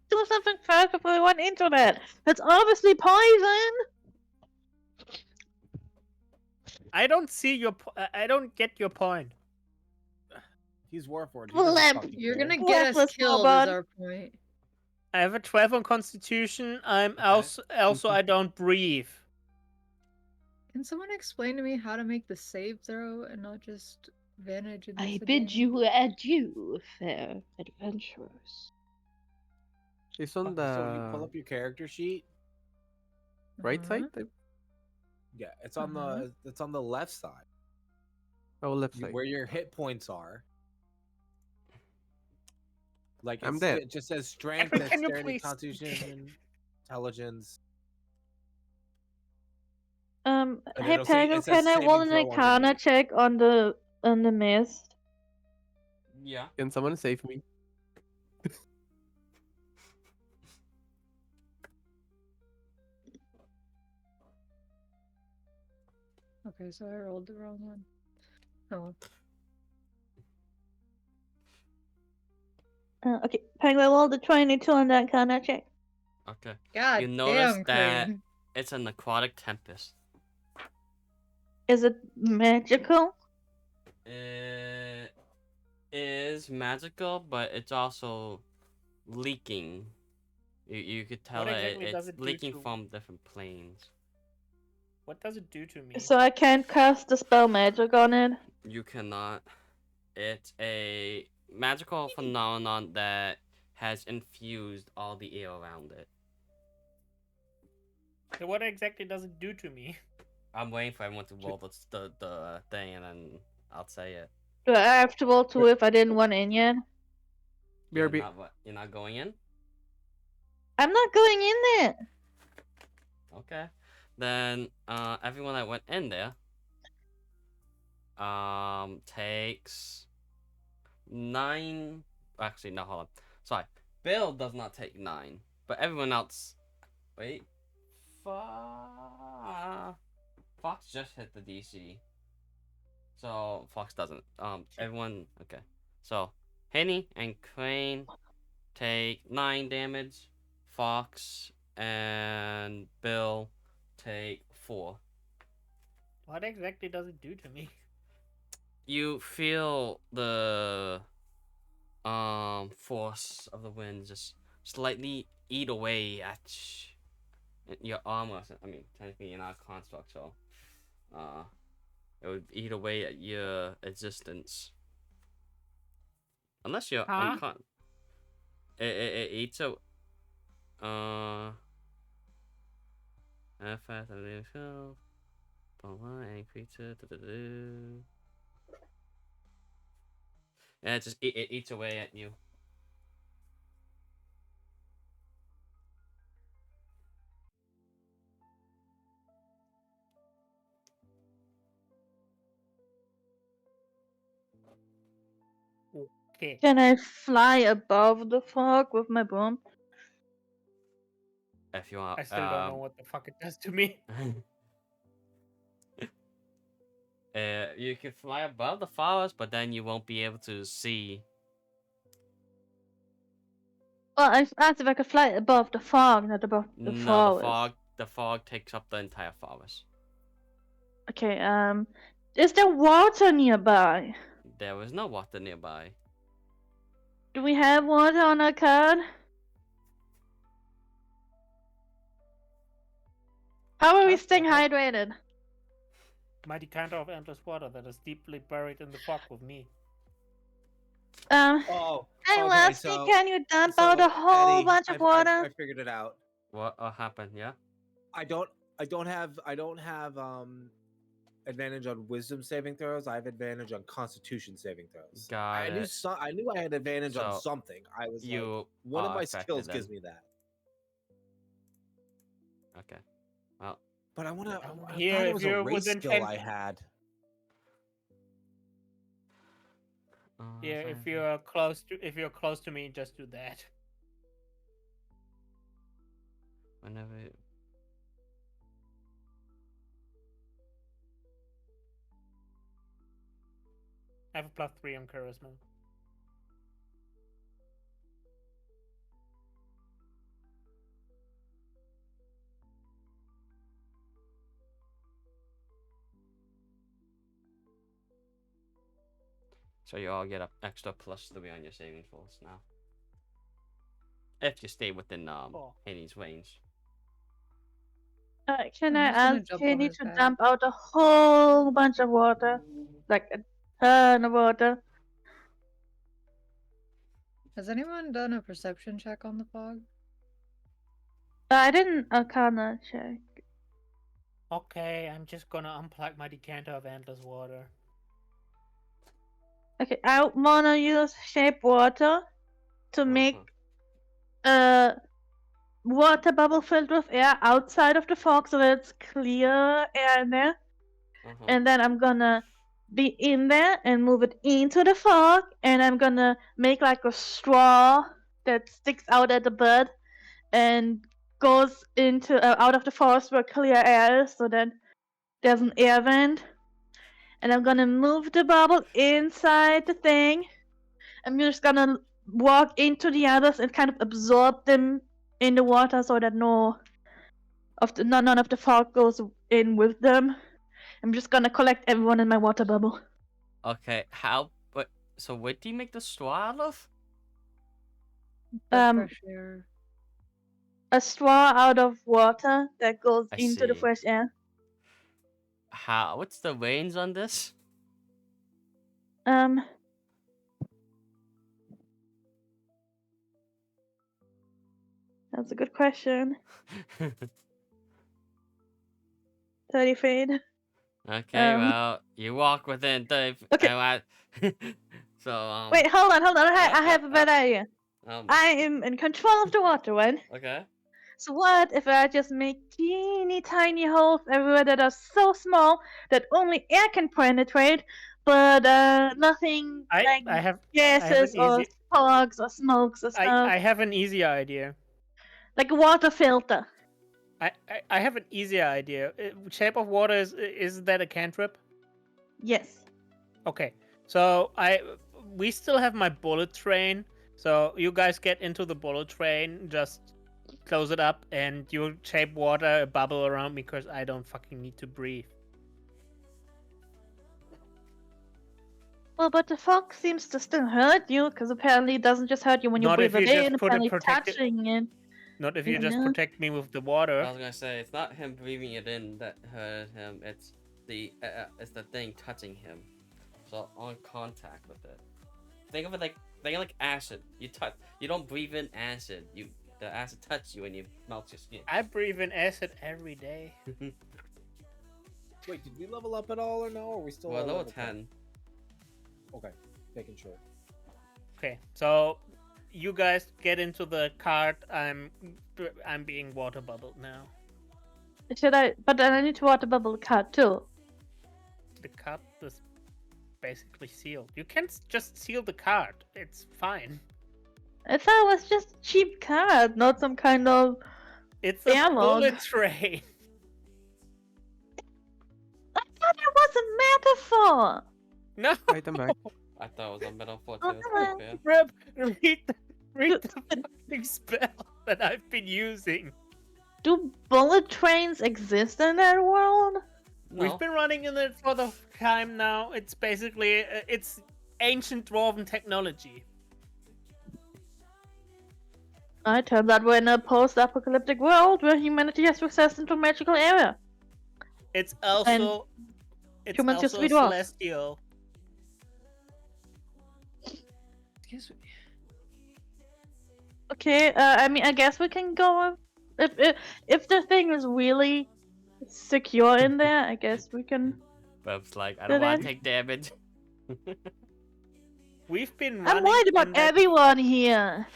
Speaker 5: do something first before we went into that. It's obviously poison.
Speaker 4: I don't see your. I don't get your point.
Speaker 7: He's Warforged. he
Speaker 5: Well,
Speaker 7: doesn't
Speaker 5: then,
Speaker 7: fucking
Speaker 9: You're
Speaker 7: care.
Speaker 9: gonna get us
Speaker 5: Worthless
Speaker 9: killed,
Speaker 5: robot.
Speaker 9: is our point.
Speaker 4: I have a 12 on Constitution. I'm
Speaker 2: Okay.
Speaker 4: also I don't breathe.
Speaker 9: Can someone explain to me how to make the save throw and not just advantage in
Speaker 6: I
Speaker 9: this
Speaker 6: bid
Speaker 9: again?
Speaker 6: you adieu, fair adventurers.
Speaker 3: It's on
Speaker 7: So you pull
Speaker 3: the
Speaker 7: up your character sheet.
Speaker 3: right side?
Speaker 7: Yeah, it's on the it's on the left side.
Speaker 3: Oh, left side.
Speaker 7: Where your hit points are. Like
Speaker 3: I'm
Speaker 7: it's,
Speaker 3: dead.
Speaker 7: it just says strength,
Speaker 4: Edward, can you
Speaker 7: dexterity,
Speaker 4: please-
Speaker 7: constitution, intelligence. And
Speaker 5: Hey
Speaker 7: it'll say-
Speaker 5: Pego,
Speaker 7: it says
Speaker 5: can I roll an
Speaker 7: saving throw
Speaker 5: Arcana
Speaker 7: underneath.
Speaker 5: check on the mist?
Speaker 2: Yeah.
Speaker 3: Can someone save me?
Speaker 9: Okay, so I rolled the wrong one. Oh.
Speaker 5: Okay, Penguin rolled a 22 on that Arcana check.
Speaker 2: Okay.
Speaker 9: God
Speaker 2: You notice
Speaker 9: damn,
Speaker 2: that
Speaker 9: Crane.
Speaker 2: it's a necrotic tempest.
Speaker 5: Is it magical?
Speaker 2: It is magical, but it's also leaking. You could tell
Speaker 4: What
Speaker 2: that
Speaker 4: exactly does
Speaker 2: it's
Speaker 4: it do
Speaker 2: leaking
Speaker 4: to-
Speaker 2: from different planes.
Speaker 4: What does it do to me?
Speaker 5: So I can't cast the spell magic on it.
Speaker 2: You cannot. It's a magical phenomenon that has infused all the air around it.
Speaker 4: So what exactly does it do to me?
Speaker 2: I'm waiting for everyone to roll the thing, and then I'll say it.
Speaker 5: Do I have to roll 2 if I didn't want in yet?
Speaker 3: BRB.
Speaker 2: You're not going in?
Speaker 5: I'm not going in there.
Speaker 2: Okay. Then everyone that went in there takes 9. Actually, no, hold on. Sorry. Bill does not take 9, but everyone else. Wait. Fox just hit the DC. So Fox doesn't. Everyone. Okay. So Henny and Crane take 9 damage. Fox and Bill take 4.
Speaker 4: What exactly does it do to me?
Speaker 2: You feel the force of the wind just slightly eat away at your armor. I mean, technically you're not a construct, so it would eat away at your existence. Unless you're uncon. It eats a fast and field. Any creature. Yeah, it eats away at you.
Speaker 4: Okay.
Speaker 5: Can I fly above the fog with my broom?
Speaker 2: If you want.
Speaker 4: I still don't know what the fuck it does to me.
Speaker 2: You can fly above the forest, but then you won't be able to see.
Speaker 5: Well, I asked if I could fly above the fog, not above the
Speaker 2: No,
Speaker 5: forest.
Speaker 2: the fog takes up the entire forest.
Speaker 5: Okay, is there water nearby?
Speaker 2: There is no water nearby.
Speaker 5: Do we have water on our card? How are we staying hydrated?
Speaker 4: Mighty Cantor of Endless Water that is deeply buried in the fog with me.
Speaker 7: Oh,
Speaker 5: Hey
Speaker 7: okay,
Speaker 5: Lasky,
Speaker 7: so-
Speaker 5: can you dump
Speaker 7: so,
Speaker 5: out a whole
Speaker 7: Eddie,
Speaker 5: bunch of water?
Speaker 7: I figured it out.
Speaker 2: What happened? Yeah.
Speaker 7: I don't have advantage on wisdom saving throws. I have advantage on constitution saving throws.
Speaker 2: Got
Speaker 7: I knew
Speaker 2: it.
Speaker 7: I knew I had advantage on
Speaker 2: So,
Speaker 7: something. I was like,
Speaker 2: You
Speaker 7: one of
Speaker 2: are
Speaker 7: my
Speaker 2: affected
Speaker 7: skills
Speaker 2: then.
Speaker 7: gives me that.
Speaker 2: Okay. Well,
Speaker 7: But I want to. I
Speaker 4: Here,
Speaker 7: thought it
Speaker 4: if
Speaker 7: was a
Speaker 4: you're
Speaker 7: race
Speaker 4: within
Speaker 7: skill
Speaker 4: 10
Speaker 7: I had.
Speaker 4: Yeah,
Speaker 2: sorry.
Speaker 4: if you're close to me, just do that.
Speaker 2: Whenever.
Speaker 4: I have a +3 on charisma.
Speaker 2: So you all get an extra +3 on your saving throws now. If you stay within
Speaker 4: Cool.
Speaker 2: Henny's range.
Speaker 5: Can
Speaker 9: I'm
Speaker 5: I
Speaker 9: just gonna
Speaker 5: ask
Speaker 9: jump on
Speaker 5: Kenny
Speaker 9: his
Speaker 5: to
Speaker 9: back.
Speaker 5: dump out a whole bunch of water? Like a ton of water.
Speaker 9: Has anyone done a perception check on the fog?
Speaker 5: I didn't Arcana check.
Speaker 4: Okay, I'm just gonna unplug my decanter of Endless Water.
Speaker 5: Okay, I wanna use shape water to make water bubble filled with air outside of the fog so that it's clear air in there. And then I'm gonna be in there and move it into the fog, and I'm gonna make like a straw that sticks out at the bud and goes into out of the forest where clear air is, so that there's an air vent. And I'm gonna move the bubble inside the thing. I'm just gonna walk into the others and kind of absorb them in the water so that none of the fog goes in with them. I'm just gonna collect everyone in my water bubble.
Speaker 2: Okay, so what do you make the straw out of?
Speaker 8: The
Speaker 5: Um,
Speaker 8: fresh air.
Speaker 5: A straw out of water that goes
Speaker 2: I
Speaker 5: into the
Speaker 2: see.
Speaker 5: fresh air.
Speaker 2: What's the range on this?
Speaker 5: Um, that's a good question. 30 feet.
Speaker 2: Okay,
Speaker 5: Um,
Speaker 2: well, you walk within 30
Speaker 5: Okay.
Speaker 2: so,
Speaker 5: Wait, hold on. I have a
Speaker 2: uh,
Speaker 5: better idea.
Speaker 2: um,
Speaker 5: I am in control of the water, right?
Speaker 2: okay.
Speaker 5: So what if I just make teeny tiny holes everywhere that are so small that only air can penetrate, but nothing like
Speaker 4: I have
Speaker 5: gases
Speaker 4: an
Speaker 5: or
Speaker 4: easy
Speaker 5: fogs or smokes or stuff.
Speaker 4: I have an easy idea.
Speaker 5: Like a water filter.
Speaker 4: I have an easier idea. Shape of water is that a cantrip?
Speaker 5: Yes.
Speaker 4: Okay, so we still have my bullet train. So you guys get into the bullet train, just close it up, and you shape water a bubble around me because I don't fucking need to breathe.
Speaker 5: Well, but the fog seems to still hurt you, because apparently it doesn't just hurt you when you
Speaker 4: Not if
Speaker 5: breathe
Speaker 4: you
Speaker 5: it
Speaker 4: just
Speaker 5: in,
Speaker 4: put a
Speaker 5: apparently
Speaker 4: protective-
Speaker 5: touching it.
Speaker 4: Not if you
Speaker 5: You
Speaker 4: just
Speaker 5: know?
Speaker 4: protect me with the water.
Speaker 2: I was gonna say, it's not him breathing it in that hurt him, it's the thing touching him. So, on contact with it. Think of it like acid. You don't breathe in acid. The acid touches you and you melt your skin.
Speaker 4: I breathe in acid every day.
Speaker 7: Wait, did we level up at all or no? Or are we still
Speaker 2: Well,
Speaker 7: at
Speaker 2: level
Speaker 7: level
Speaker 2: 10.
Speaker 7: Okay, making sure.
Speaker 4: Okay, so you guys get into the cart. I'm being water bubbled now.
Speaker 5: But then I need to water bubble the card too.
Speaker 4: The cart is basically sealed. You can't just seal the cart. It's fine.
Speaker 5: I thought it was just a cheap card, not some kind of...
Speaker 4: It's a
Speaker 5: Ammo.
Speaker 4: bullet train.
Speaker 5: I thought it was a metaphor!
Speaker 4: No,
Speaker 3: Right, I'm back.
Speaker 2: I thought it was a metaphor
Speaker 5: Oh,
Speaker 2: too.
Speaker 5: no.
Speaker 2: Okay.
Speaker 4: Reb, read the fucking spell that I've been using.
Speaker 5: Do bullet trains exist in that world?
Speaker 2: No.
Speaker 4: We've been running in it for the time now. It's basically it's ancient dwarven technology.
Speaker 5: I turned that we're in a post-apocalyptic world where humanity has recessed into a magical era.
Speaker 4: It's also
Speaker 5: humans used to be dwarves.
Speaker 4: celestial.
Speaker 9: Excuse me.
Speaker 5: Okay, I mean, I guess we can go... If the thing is really secure in there, I guess we can...
Speaker 2: Bub's like, I
Speaker 5: So
Speaker 2: don't want
Speaker 5: then-
Speaker 2: to take damage.
Speaker 4: We've been running.
Speaker 5: I'm worried about
Speaker 4: in that-
Speaker 5: everyone here.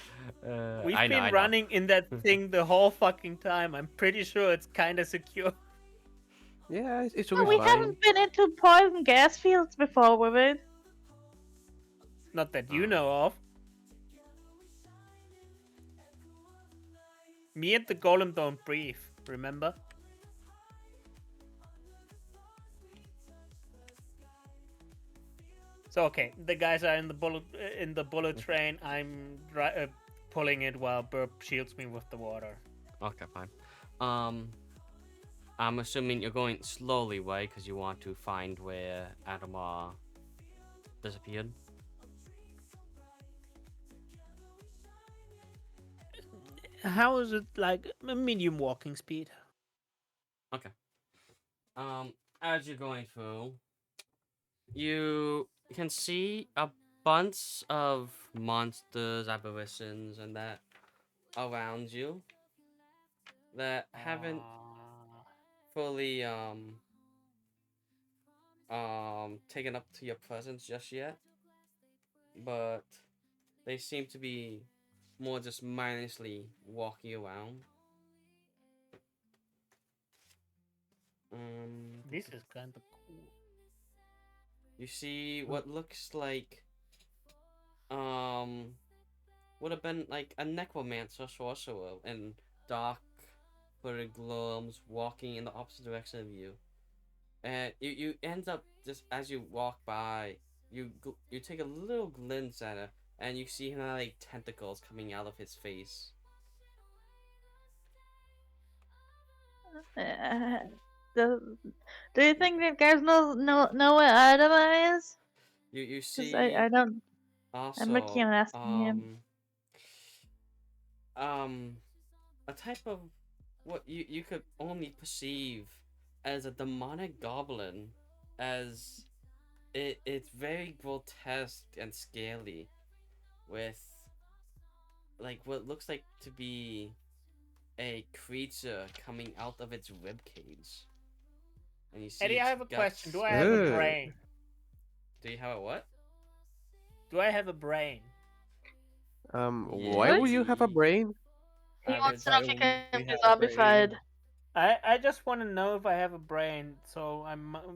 Speaker 4: We've
Speaker 2: I know,
Speaker 4: been
Speaker 2: I know.
Speaker 4: running in that thing the whole fucking time. I'm pretty sure it's kind of secure.
Speaker 3: Yeah, it should
Speaker 5: Oh,
Speaker 3: be
Speaker 5: we
Speaker 3: fine.
Speaker 5: haven't been into poison gas fields before with it.
Speaker 4: Not that you know of. Me and the golem don't breathe, remember? So okay, the guys are in the bullet train. I'm pulling it while Burp shields me with the water.
Speaker 2: Okay, fine. I'm assuming you're going slowly, right? Because you want to find where Adamar disappeared.
Speaker 4: How is it like a medium walking speed?
Speaker 2: Okay. As you're going through, you can see a bunch of monsters, apparitions, and that around you that haven't fully taken up to your presence just yet, but they seem to be more just mindlessly walking around.
Speaker 4: This is kind of cool.
Speaker 2: You see what looks like would have been like a necromancer sorcerer in dark hooded glooms walking in the opposite direction of you. And you end up just as you walk by, you take a little glimpse at and you see like tentacles coming out of his face.
Speaker 5: Do you think that guys know where Adama is?
Speaker 2: You
Speaker 5: 'Cause
Speaker 2: see
Speaker 5: I don't.
Speaker 2: also
Speaker 5: I'm looking and asking him.
Speaker 2: a type of what you could only perceive as a demonic goblin, as it's very grotesque and scaly, with like what looks like to be a creature coming out of its rib cage. And you see
Speaker 4: Eddie, I
Speaker 2: its
Speaker 4: have a question. Do I
Speaker 2: guts.
Speaker 4: have a
Speaker 3: Ugh.
Speaker 4: brain?
Speaker 2: Do you have a what?
Speaker 4: Do I have a brain?
Speaker 3: Why would you have a
Speaker 2: Yeah.
Speaker 3: brain?
Speaker 5: He
Speaker 2: I
Speaker 5: wants
Speaker 2: would
Speaker 5: to know if he
Speaker 2: say
Speaker 5: can
Speaker 7: we
Speaker 5: be
Speaker 7: have a brain.
Speaker 5: zombified.
Speaker 4: I just want to know if I have a brain. So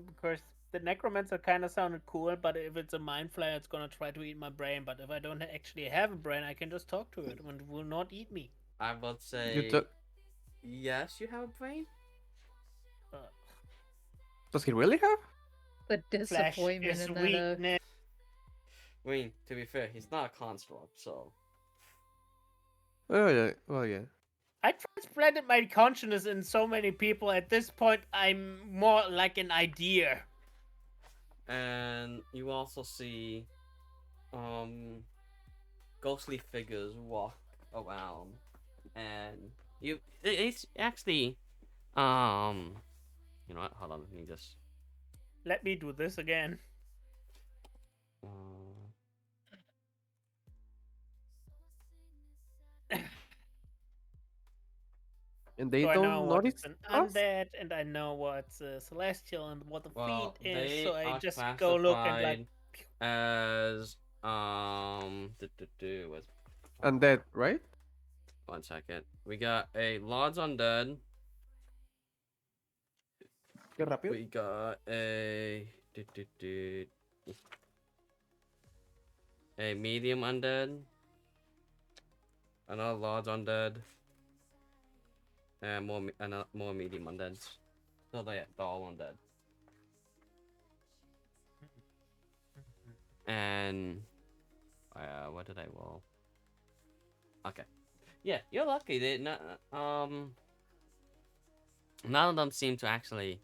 Speaker 4: because the necromancer kind of sounded cool, but if it's a mind flayer, it's gonna try to eat my brain. But if I don't actually have a brain, I can just talk to it and it will not eat me.
Speaker 2: I would
Speaker 3: You
Speaker 2: say
Speaker 3: took.
Speaker 2: yes, you have a brain.
Speaker 4: Uh,
Speaker 3: Does he really have?
Speaker 9: The
Speaker 4: flesh
Speaker 9: disappointment
Speaker 4: is
Speaker 9: in that.
Speaker 4: weakness.
Speaker 2: I mean, to be fair, he's not a construct, so
Speaker 3: Oh yeah. Well, yeah.
Speaker 4: I transplanted my consciousness in so many people. At this point, I'm more like an idea.
Speaker 2: and you also see ghostly figures walk around, and it's actually you know what, hold on, let me just
Speaker 4: Let me do this again.
Speaker 2: uh,
Speaker 3: And they
Speaker 4: So I know
Speaker 3: don't
Speaker 4: what
Speaker 3: notice
Speaker 4: it's an
Speaker 3: us?
Speaker 4: undead, and I know what's a celestial, and what the
Speaker 2: well,
Speaker 4: feet is.
Speaker 2: they
Speaker 4: So I
Speaker 2: are
Speaker 4: just go look and like.
Speaker 2: classified as what's
Speaker 3: Undead, right?
Speaker 2: 1 second. We got a Lords Undead.
Speaker 3: Qué rápido.
Speaker 2: We got a medium undead, another large undead, and more medium undeads. So they're all undead. And what did I roll? Okay, yeah, you're lucky. None of them seem to actually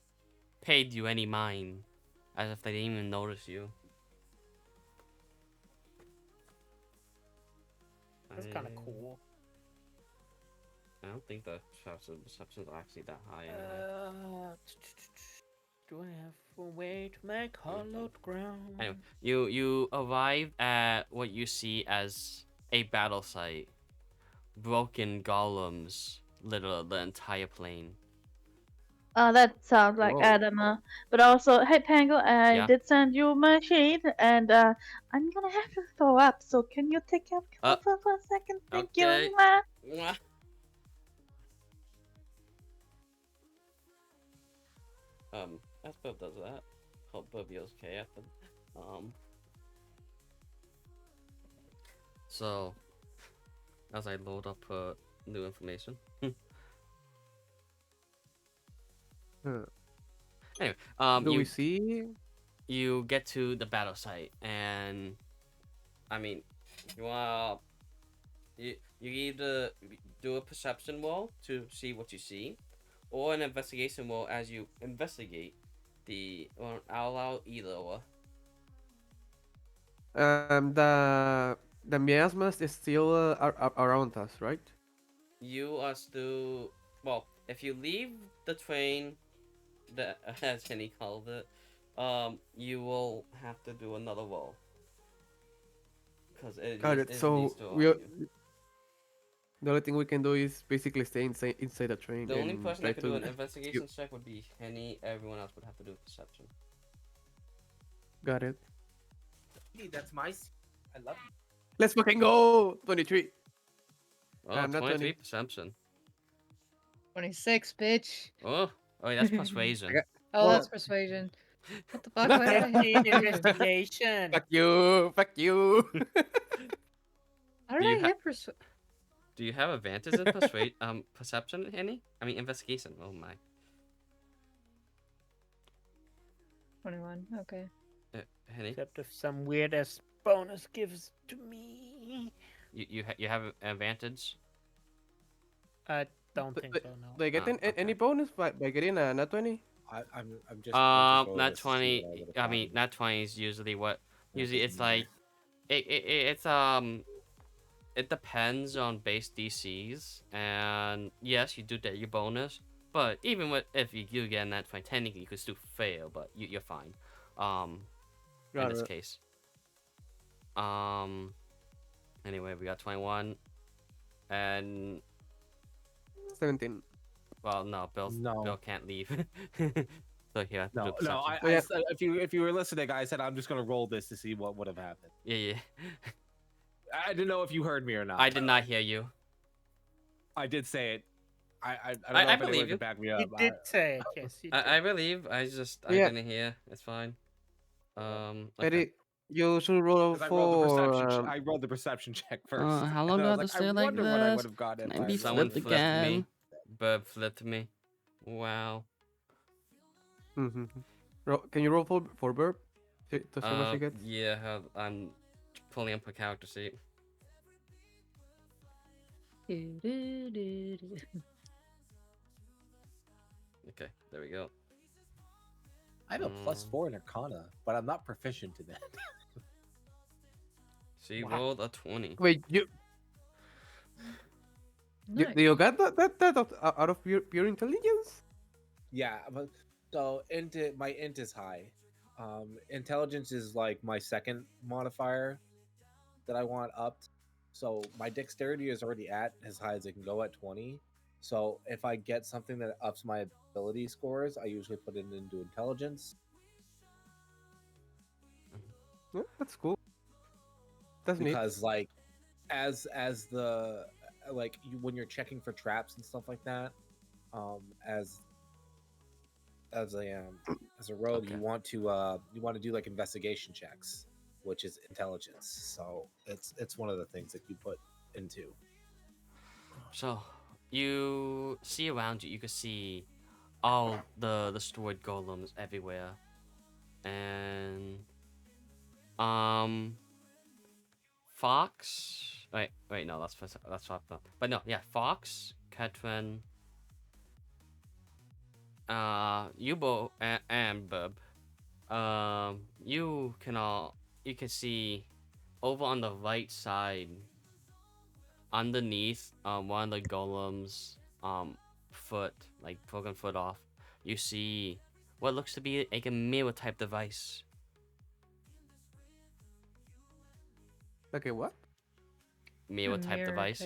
Speaker 2: paid you any mind, as if they didn't even notice you.
Speaker 4: That's kind of cool.
Speaker 2: I don't think the perceptions are actually that high anyway.
Speaker 4: Do I have a way to make hollowed ground?
Speaker 2: Anyway, you arrive at what you see as a battle site. Broken golems litter the entire plain.
Speaker 5: Oh, that sounds like
Speaker 3: Whoa.
Speaker 5: Adama. But also, hey Pango, I
Speaker 2: Yeah?
Speaker 5: did send you my sheet, and I'm gonna have to throw up. So can you take care of cover for a second? Thank
Speaker 2: okay.
Speaker 5: you. Mwah.
Speaker 2: Mwah. As Bub does that. Hope Bubby is okay after. So, as I load up new information.
Speaker 3: Huh.
Speaker 2: Anyway,
Speaker 3: Do
Speaker 2: you
Speaker 3: we see?
Speaker 2: you get to the battle site, and I mean, you either do a perception roll to see what you see, or an investigation roll as you investigate the. Or I'll allow either or.
Speaker 3: The miasmas is still around us, right?
Speaker 2: You are still if you leave the train, that as Kenny called it, you will have to do another roll. Because
Speaker 3: Got it. So the only thing we can do is basically stay inside the train.
Speaker 2: The only
Speaker 3: and
Speaker 2: person
Speaker 3: try
Speaker 2: that could do an
Speaker 3: to-
Speaker 2: investigation check would be Henny. Everyone else would have to do perception.
Speaker 3: Got it.
Speaker 7: That's my. I love it.
Speaker 3: Let's fucking go! 23.
Speaker 2: Oh,
Speaker 3: I'm not
Speaker 2: 23
Speaker 3: 20.
Speaker 2: perception.
Speaker 9: 26, bitch.
Speaker 2: Oh, that's persuasion.
Speaker 3: got-
Speaker 9: Oh,
Speaker 3: Well-
Speaker 9: that's persuasion. What the fuck? Why did I hit you?
Speaker 4: Investigation.
Speaker 3: Fuck you! Fuck you!
Speaker 9: How
Speaker 2: Do
Speaker 9: did
Speaker 2: you
Speaker 9: I
Speaker 2: ha-
Speaker 9: hit persuasion?
Speaker 2: Do you have advantage in perception, Henny? I mean, investigation. Oh my.
Speaker 9: 21. Okay.
Speaker 2: Henny?
Speaker 4: Except if some weird ass bonus gives to me.
Speaker 2: You have an advantage.
Speaker 4: I don't
Speaker 3: Do-
Speaker 4: think
Speaker 3: do-
Speaker 4: so. No.
Speaker 3: Do I get
Speaker 2: Ah,
Speaker 3: any bonus by getting a nat 20?
Speaker 7: I'm just going to roll
Speaker 2: Nat
Speaker 7: this to see
Speaker 2: 20.
Speaker 7: what I would've
Speaker 2: I mean,
Speaker 7: gotten.
Speaker 2: nat 20 is usually what.
Speaker 7: That
Speaker 2: Usually
Speaker 7: doesn't
Speaker 2: it's
Speaker 7: matter.
Speaker 2: like it's it depends on base DCs, and yes, you do get your bonus. But even if you do get a nat 20, technically you could still fail, but you're fine. In
Speaker 3: Got
Speaker 2: this
Speaker 3: it.
Speaker 2: case. Anyway, we got 21, and
Speaker 3: 17.
Speaker 2: well, no, Bill
Speaker 7: No.
Speaker 2: can't leave. So here, I have to do
Speaker 7: No,
Speaker 2: perception.
Speaker 7: I,
Speaker 3: Oh, yeah.
Speaker 7: said, if you were listening, I said I'm just gonna roll this to see what would have happened.
Speaker 2: Yeah.
Speaker 7: I didn't know if you heard me or not.
Speaker 2: I did not hear you.
Speaker 7: I did say it. I don't know
Speaker 2: I
Speaker 7: if anyone
Speaker 2: believe
Speaker 7: could
Speaker 2: you.
Speaker 7: back me
Speaker 4: You
Speaker 7: up.
Speaker 4: did say it. Yes, you did.
Speaker 2: I believe. I
Speaker 3: Yeah.
Speaker 2: didn't hear. It's fine. Okay.
Speaker 3: Eddie, you should roll
Speaker 7: 'Cause I rolled the
Speaker 3: for.
Speaker 7: perception. I rolled the perception check first.
Speaker 10: how
Speaker 7: and
Speaker 10: long
Speaker 7: I
Speaker 10: do I
Speaker 7: was
Speaker 10: have to
Speaker 7: like,
Speaker 10: stay
Speaker 7: I
Speaker 10: like
Speaker 7: wonder what I
Speaker 10: this?
Speaker 7: would have gotten
Speaker 10: Can
Speaker 7: if
Speaker 10: I be
Speaker 7: I
Speaker 2: Someone
Speaker 10: flipped
Speaker 2: flipped me.
Speaker 10: again?
Speaker 2: Burb flipped me. Wow.
Speaker 3: Can you roll for Burp? To see what she gets?
Speaker 2: Yeah, I'm pulling up a character sheet. Okay, there we go.
Speaker 7: I have a +4 in Arcana, but I'm not proficient in that.
Speaker 2: She
Speaker 4: Wow.
Speaker 2: rolled a 20.
Speaker 3: Wait, you you got that out of pure intelligence?
Speaker 7: Yeah, but so my int is high. Intelligence is like my second modifier that I want upped. So my dexterity is already at as high as it can go at 20. So if I get something that ups my ability scores, I usually put it into intelligence.
Speaker 3: Yeah, that's cool. That's neat.
Speaker 7: Because like as the like when you're checking for traps and stuff like that, as a rogue,
Speaker 2: Okay.
Speaker 7: you want to do like investigation checks, which is intelligence. So it's one of the things that you put into.
Speaker 2: So, you see around you, you can see all the destroyed golems everywhere. And Fox. Wait, no, that's but no, yeah, Fox, Ketrin, Yubo, and Bub. You can see over on the right side, underneath one of the golems foot, like broken foot off, you see what looks to be like a mirror type device.
Speaker 3: Okay, what?
Speaker 2: Mirror type device.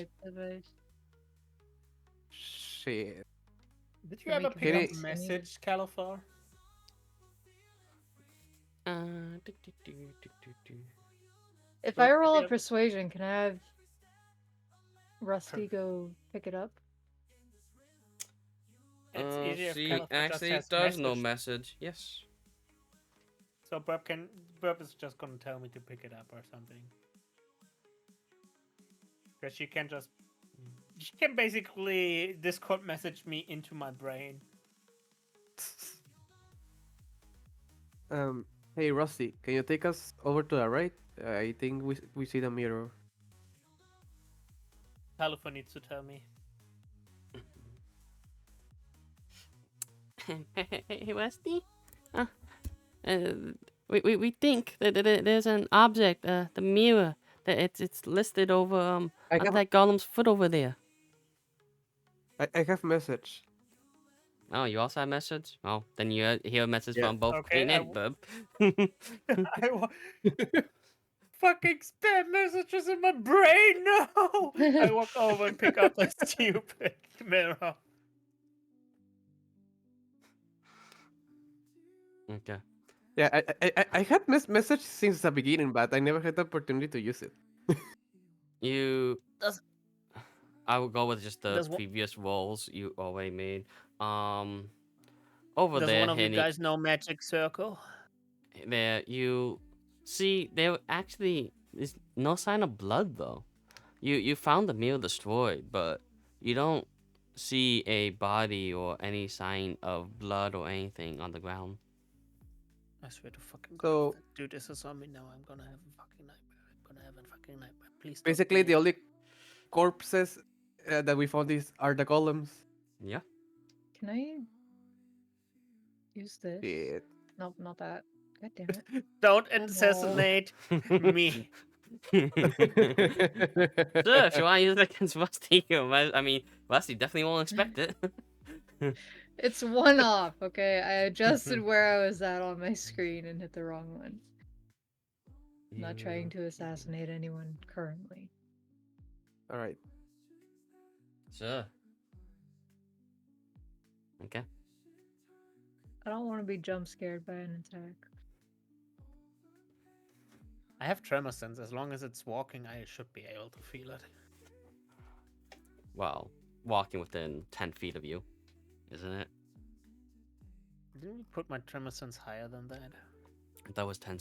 Speaker 3: Shit.
Speaker 4: Did you
Speaker 9: Can
Speaker 4: ever
Speaker 9: we
Speaker 4: pick up
Speaker 3: convince
Speaker 4: a
Speaker 9: any-
Speaker 4: message, Califar?
Speaker 9: If
Speaker 4: Well,
Speaker 9: I roll a
Speaker 4: yeah.
Speaker 9: persuasion, can I have Rusty go pick it up?
Speaker 4: It's easier if
Speaker 2: She
Speaker 4: Califar just
Speaker 2: actually
Speaker 4: has
Speaker 2: does no
Speaker 4: message.
Speaker 2: message. Yes.
Speaker 4: So Burp is just gonna tell me to pick it up or something. Because she can basically Discord message me into my brain.
Speaker 3: Hey Rusty, can you take us over to the right? I think we see the mirror.
Speaker 4: Califar needs to tell me.
Speaker 10: Hey, Westy? We think that there's an object, the mirror, that it's listed over
Speaker 3: I
Speaker 10: on
Speaker 3: have
Speaker 10: that golem's foot over there.
Speaker 3: I have message.
Speaker 2: Oh, you also have message? Oh, then you hear a message
Speaker 3: Yeah.
Speaker 2: from both
Speaker 4: Okay,
Speaker 2: Queen
Speaker 4: I
Speaker 2: and Bub.
Speaker 4: Fucking spam messages in my brain. No, I walk over and pick up the stupid mirror.
Speaker 2: Okay.
Speaker 3: Yeah, I had message since the beginning, but I never had the opportunity to use it.
Speaker 2: I will go with just the
Speaker 4: Does one-
Speaker 2: previous rolls you already made. Over
Speaker 4: Does
Speaker 2: there,
Speaker 4: one of you
Speaker 2: Henny,
Speaker 4: guys know Magic Circle?
Speaker 2: there you see there actually is no sign of blood though. You found the mirror destroyed, but you don't see a body or any sign of blood or anything on the ground.
Speaker 4: I swear to fucking
Speaker 3: So-
Speaker 4: God, if I do this to zombie now, I'm gonna have a fucking nightmare. than fucking nightmare. Please. Don't
Speaker 3: Basically,
Speaker 4: do
Speaker 3: the
Speaker 4: it.
Speaker 3: only corpses that we found are the golems.
Speaker 2: Yeah.
Speaker 9: Can I use this?
Speaker 3: Shit.
Speaker 9: Nope, not that. God damn it.
Speaker 4: Don't
Speaker 9: no.
Speaker 4: assassinate me.
Speaker 2: Sure, if you want to use it against Rusty, I mean, Rusty definitely won't expect it.
Speaker 9: It's one off, okay? I adjusted where I was at on my screen and hit the wrong one. I'm not trying to assassinate anyone currently.
Speaker 3: All right.
Speaker 2: Sure. Okay.
Speaker 9: I don't want to be jump scared by an attack.
Speaker 4: I have tremor sense. As long as it's walking, I should be able to feel it.
Speaker 2: Well, walking within 10 feet of you, isn't it?
Speaker 4: Didn't we put my tremor sense higher than that?
Speaker 2: That was 10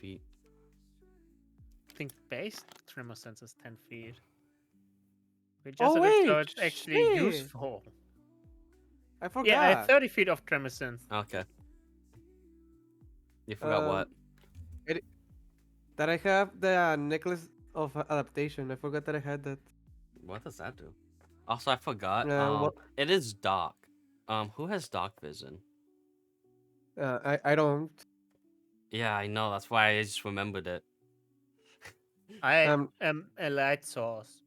Speaker 2: feet.
Speaker 4: I think base tremor sense is 10 feet. We just
Speaker 3: Oh,
Speaker 4: so it's
Speaker 3: wait,
Speaker 4: actually
Speaker 3: shit.
Speaker 4: useful.
Speaker 3: I forgot.
Speaker 4: Yeah, I have 30 feet of tremor sense.
Speaker 2: Okay. You forgot what?
Speaker 3: That I have the necklace of adaptation. I forgot that I had that.
Speaker 2: What does that do? Also, I forgot.
Speaker 3: what-
Speaker 2: It is dark. Who has dark vision?
Speaker 3: I don't.
Speaker 2: Yeah, I know. That's why I just remembered it.
Speaker 4: I
Speaker 3: Um,
Speaker 4: am a light source.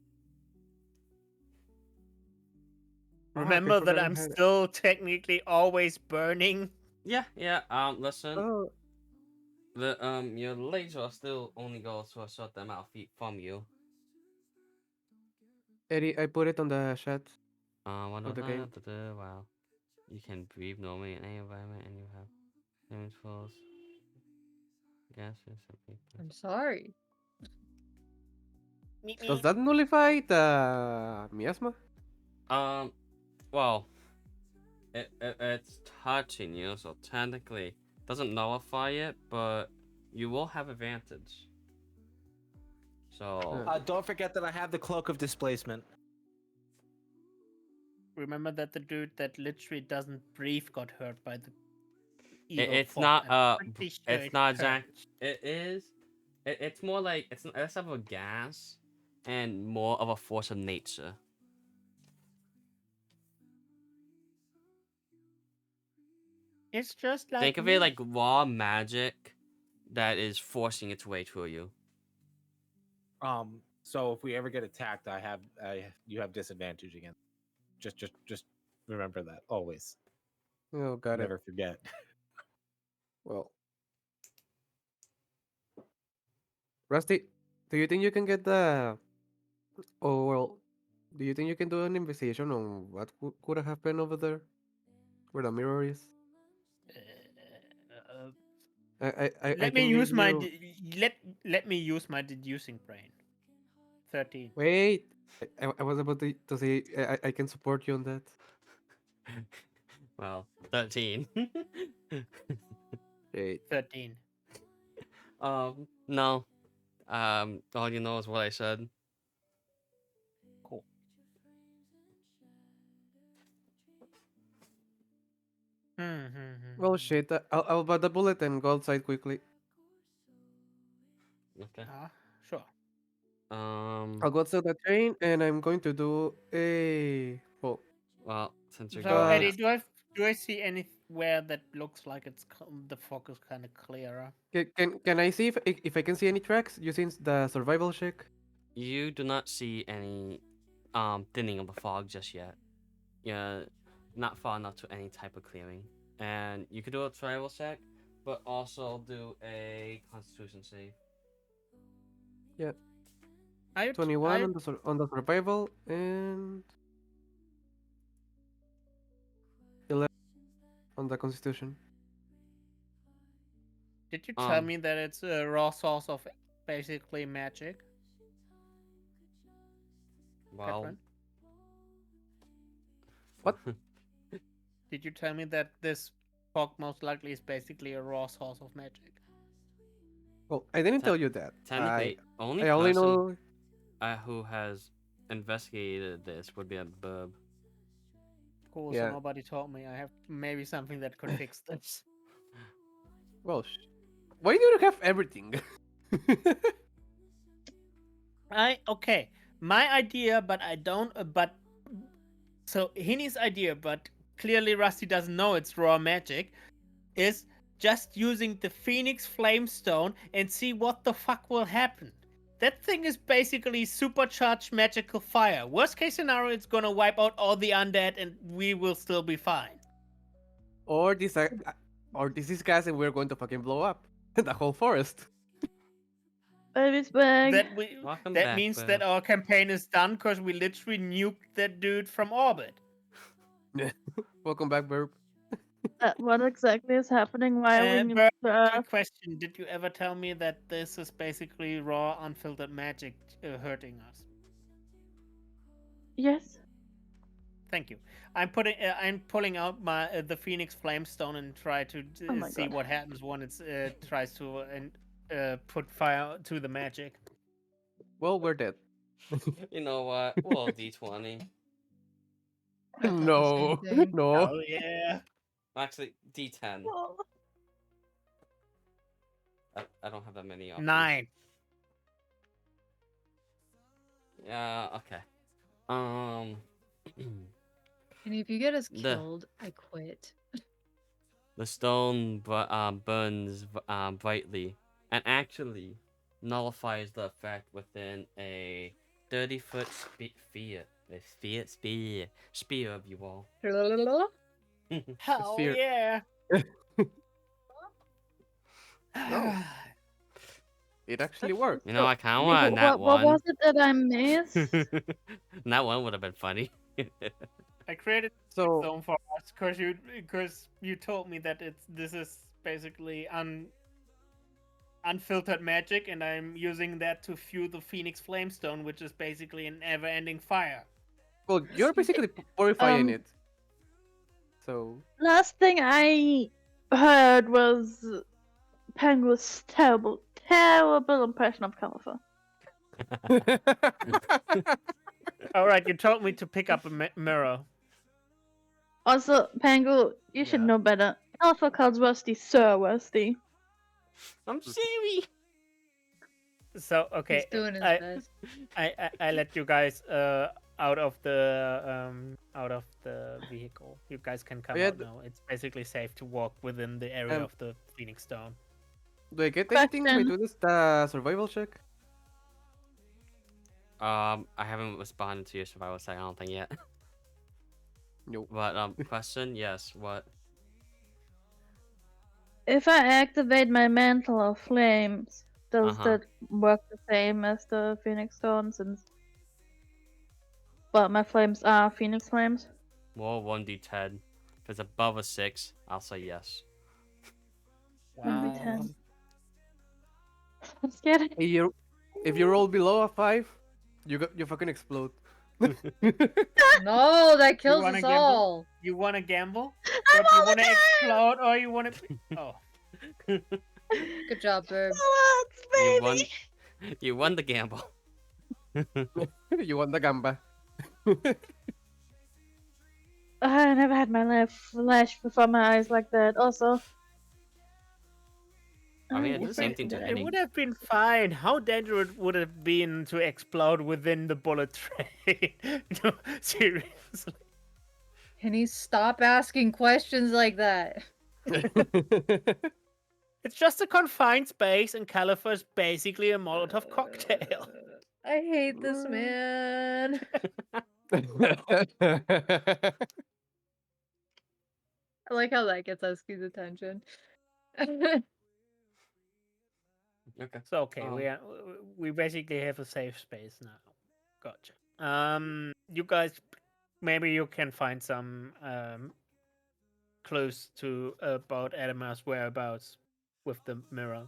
Speaker 3: Oh, I
Speaker 4: Remember that
Speaker 3: forgot I
Speaker 4: I'm
Speaker 3: had it.
Speaker 4: still technically always burning.
Speaker 2: Yeah. Listen.
Speaker 3: Oh,
Speaker 2: Your laser still only goes to a certain amount of feet from you.
Speaker 3: Eddie, I put it on the chat.
Speaker 2: What
Speaker 3: Of the game.
Speaker 2: Wow. You can breathe normally in any environment, and you have chemicals, gases, and people.
Speaker 9: I'm sorry.
Speaker 3: Does that nullify the miasma?
Speaker 2: Well, it's touching you, so technically doesn't nullify it, but you will have advantage. So
Speaker 7: Don't forget that I have the cloak of displacement.
Speaker 4: Remember that the dude that literally doesn't breathe got hurt by the evil
Speaker 2: it's
Speaker 4: fog.
Speaker 2: not
Speaker 4: I'm pretty sure
Speaker 2: it's
Speaker 4: it
Speaker 2: not
Speaker 4: hurt.
Speaker 2: exact. It is. It's more like it's less of a gas and more of a force of nature.
Speaker 4: It's just like
Speaker 2: Think of
Speaker 4: me.
Speaker 2: it like raw magic that is forcing its way through you.
Speaker 7: So if we ever get attacked, you have disadvantage again. Just remember that always.
Speaker 3: Oh, got
Speaker 7: Never
Speaker 3: it.
Speaker 7: forget.
Speaker 3: Well, Rusty, do you think you can get the? Oh well, do you think you can do an investigation on what could have happened over there, where the mirror is? I
Speaker 4: Let me
Speaker 3: can
Speaker 4: use
Speaker 3: give
Speaker 4: my
Speaker 3: you.
Speaker 4: let me use my deducing brain. 13.
Speaker 3: Wait, I was about to say I can support you on that.
Speaker 2: Well, 13.
Speaker 3: Wait.
Speaker 4: 13.
Speaker 2: No. All you know is what I said.
Speaker 4: Cool.
Speaker 3: Well, shit. I'll buy the bullet and go outside quickly.
Speaker 2: Okay.
Speaker 4: Sure.
Speaker 3: I'll go outside the train and I'm going to do a.
Speaker 2: Well, since you're
Speaker 4: So
Speaker 2: going,
Speaker 4: Eddie, do I see anywhere that looks like it's the fog is kind of clearer?
Speaker 3: Can I see if I can see any tracks using the survival check?
Speaker 2: you do not see any thinning of the fog just yet. You're not far enough to any type of clearing, and you could do a survival check, but also do a Constitution save.
Speaker 3: Yeah.
Speaker 4: 21
Speaker 3: on the survival and 11 on the Constitution.
Speaker 4: Did you tell me that it's a raw source of basically magic?
Speaker 2: Well,
Speaker 4: Catherine?
Speaker 3: What?
Speaker 4: Did you tell me that this fog most likely is basically a raw source of magic?
Speaker 3: Well, I didn't tell you that.
Speaker 2: Technically, only
Speaker 3: I only
Speaker 2: person
Speaker 3: know.
Speaker 2: who has investigated this would be a Burb.
Speaker 4: Cool,
Speaker 3: Yeah.
Speaker 4: so nobody told me. I have maybe something that could fix this.
Speaker 3: Well, why do you have everything?
Speaker 4: Okay. My idea, but I don't. But so Hini's idea, but clearly Rusty doesn't know it's raw magic, is just using the Phoenix Flamestone and see what the fuck will happen. That thing is basically supercharged magical fire. Worst case scenario, it's gonna wipe out all the undead and we will still be fine.
Speaker 3: Or this is gas and we're going to fucking blow up the whole forest.
Speaker 5: Baby's back.
Speaker 2: Welcome
Speaker 4: That
Speaker 2: back,
Speaker 4: means
Speaker 2: Bev.
Speaker 4: that our campaign is done because we literally nuked that dude from orbit.
Speaker 3: Welcome back, Burp.
Speaker 5: What exactly is happening? Why are we need
Speaker 4: Bert,
Speaker 5: to
Speaker 4: quick question: did you ever tell me that this is basically raw, unfiltered magic hurting us?
Speaker 5: Yes.
Speaker 4: Thank you. I'm pulling out my the Phoenix Flamestone and try to
Speaker 5: Oh my
Speaker 4: see
Speaker 5: God.
Speaker 4: what happens when it tries to put fire to the magic.
Speaker 3: Well, we're dead.
Speaker 2: You know what? Well, D20.
Speaker 9: I thought the same
Speaker 3: No,
Speaker 9: thing.
Speaker 3: no.
Speaker 4: Oh yeah.
Speaker 2: Actually, D10.
Speaker 5: Oh.
Speaker 2: I don't have that many options.
Speaker 4: 9.
Speaker 2: Yeah. Okay. Um.
Speaker 9: And if you get us
Speaker 2: The-
Speaker 9: killed, I quit.
Speaker 2: The stone burns brightly and actually nullifies the effect within a 30-foot spear of you all.
Speaker 4: Hell
Speaker 3: Sphere.
Speaker 4: yeah.
Speaker 3: Oh. It actually worked.
Speaker 2: You know, I kind of
Speaker 5: What,
Speaker 2: wanted that
Speaker 5: what
Speaker 2: one.
Speaker 5: was it that I missed?
Speaker 2: That one would have been funny.
Speaker 4: I created
Speaker 3: So
Speaker 4: zone for us because you told me that this is basically unfiltered magic, and I'm using that to fuel the Phoenix Flamestone, which is basically an ever-ending fire.
Speaker 3: well, you're basically purifying
Speaker 5: Um,
Speaker 3: it. So
Speaker 5: Last thing I heard was Penguin's terrible impression of Califa.
Speaker 4: All right, you told me to pick up a mirror.
Speaker 5: Also, Pangu, you should
Speaker 4: Yeah.
Speaker 5: know better. Califa calls Rusty Sir Rusty.
Speaker 2: I'm Siri.
Speaker 4: So okay,
Speaker 9: He's doing his
Speaker 4: I,
Speaker 9: best.
Speaker 4: I let you guys out of the vehicle. You guys can come
Speaker 3: yeah,
Speaker 4: out now. It's basically safe to walk within the area of the Phoenix Stone.
Speaker 3: do I get anything by
Speaker 5: Question.
Speaker 3: doing this survival check?
Speaker 2: I haven't responded to your survival check. I don't think yet.
Speaker 3: Nope.
Speaker 2: But question, yes. What?
Speaker 5: If I activate my Mantle of Flames, does
Speaker 2: Uh-huh.
Speaker 5: that work the same as the Phoenix Stone? Since, well, my flames are Phoenix Flames.
Speaker 2: Roll 1d10. If it's above a 6, I'll say yes.
Speaker 5: 1d10. I'm scared.
Speaker 3: If you roll below a 5, you fucking explode.
Speaker 9: No, that kills
Speaker 4: wanna
Speaker 9: us
Speaker 4: gamble?
Speaker 9: all.
Speaker 4: You want to gamble?
Speaker 5: I'm
Speaker 4: But you
Speaker 5: all
Speaker 4: want to
Speaker 5: the time!
Speaker 4: explode, or you want to? Oh,
Speaker 9: Good job, Burb.
Speaker 5: Relax,
Speaker 2: You won.
Speaker 5: baby.
Speaker 2: You won the gamble.
Speaker 3: You want the gamba.
Speaker 5: I never had my life flash before my eyes like that. Also,
Speaker 2: I mean, I did the same thing to
Speaker 5: It
Speaker 4: it
Speaker 2: Henny.
Speaker 4: would have been fine. How dangerous would it have been to explode within the bullet train? No, seriously.
Speaker 9: Can you stop asking questions like that?
Speaker 4: It's just a confined space, and Califer is basically a Molotov cocktail.
Speaker 9: I hate this man. I like how that gets Husky's attention.
Speaker 2: Okay.
Speaker 4: So okay, we basically have a safe space now. Gotcha. You guys, maybe you can find some clues to about Adamar's whereabouts with the mirror.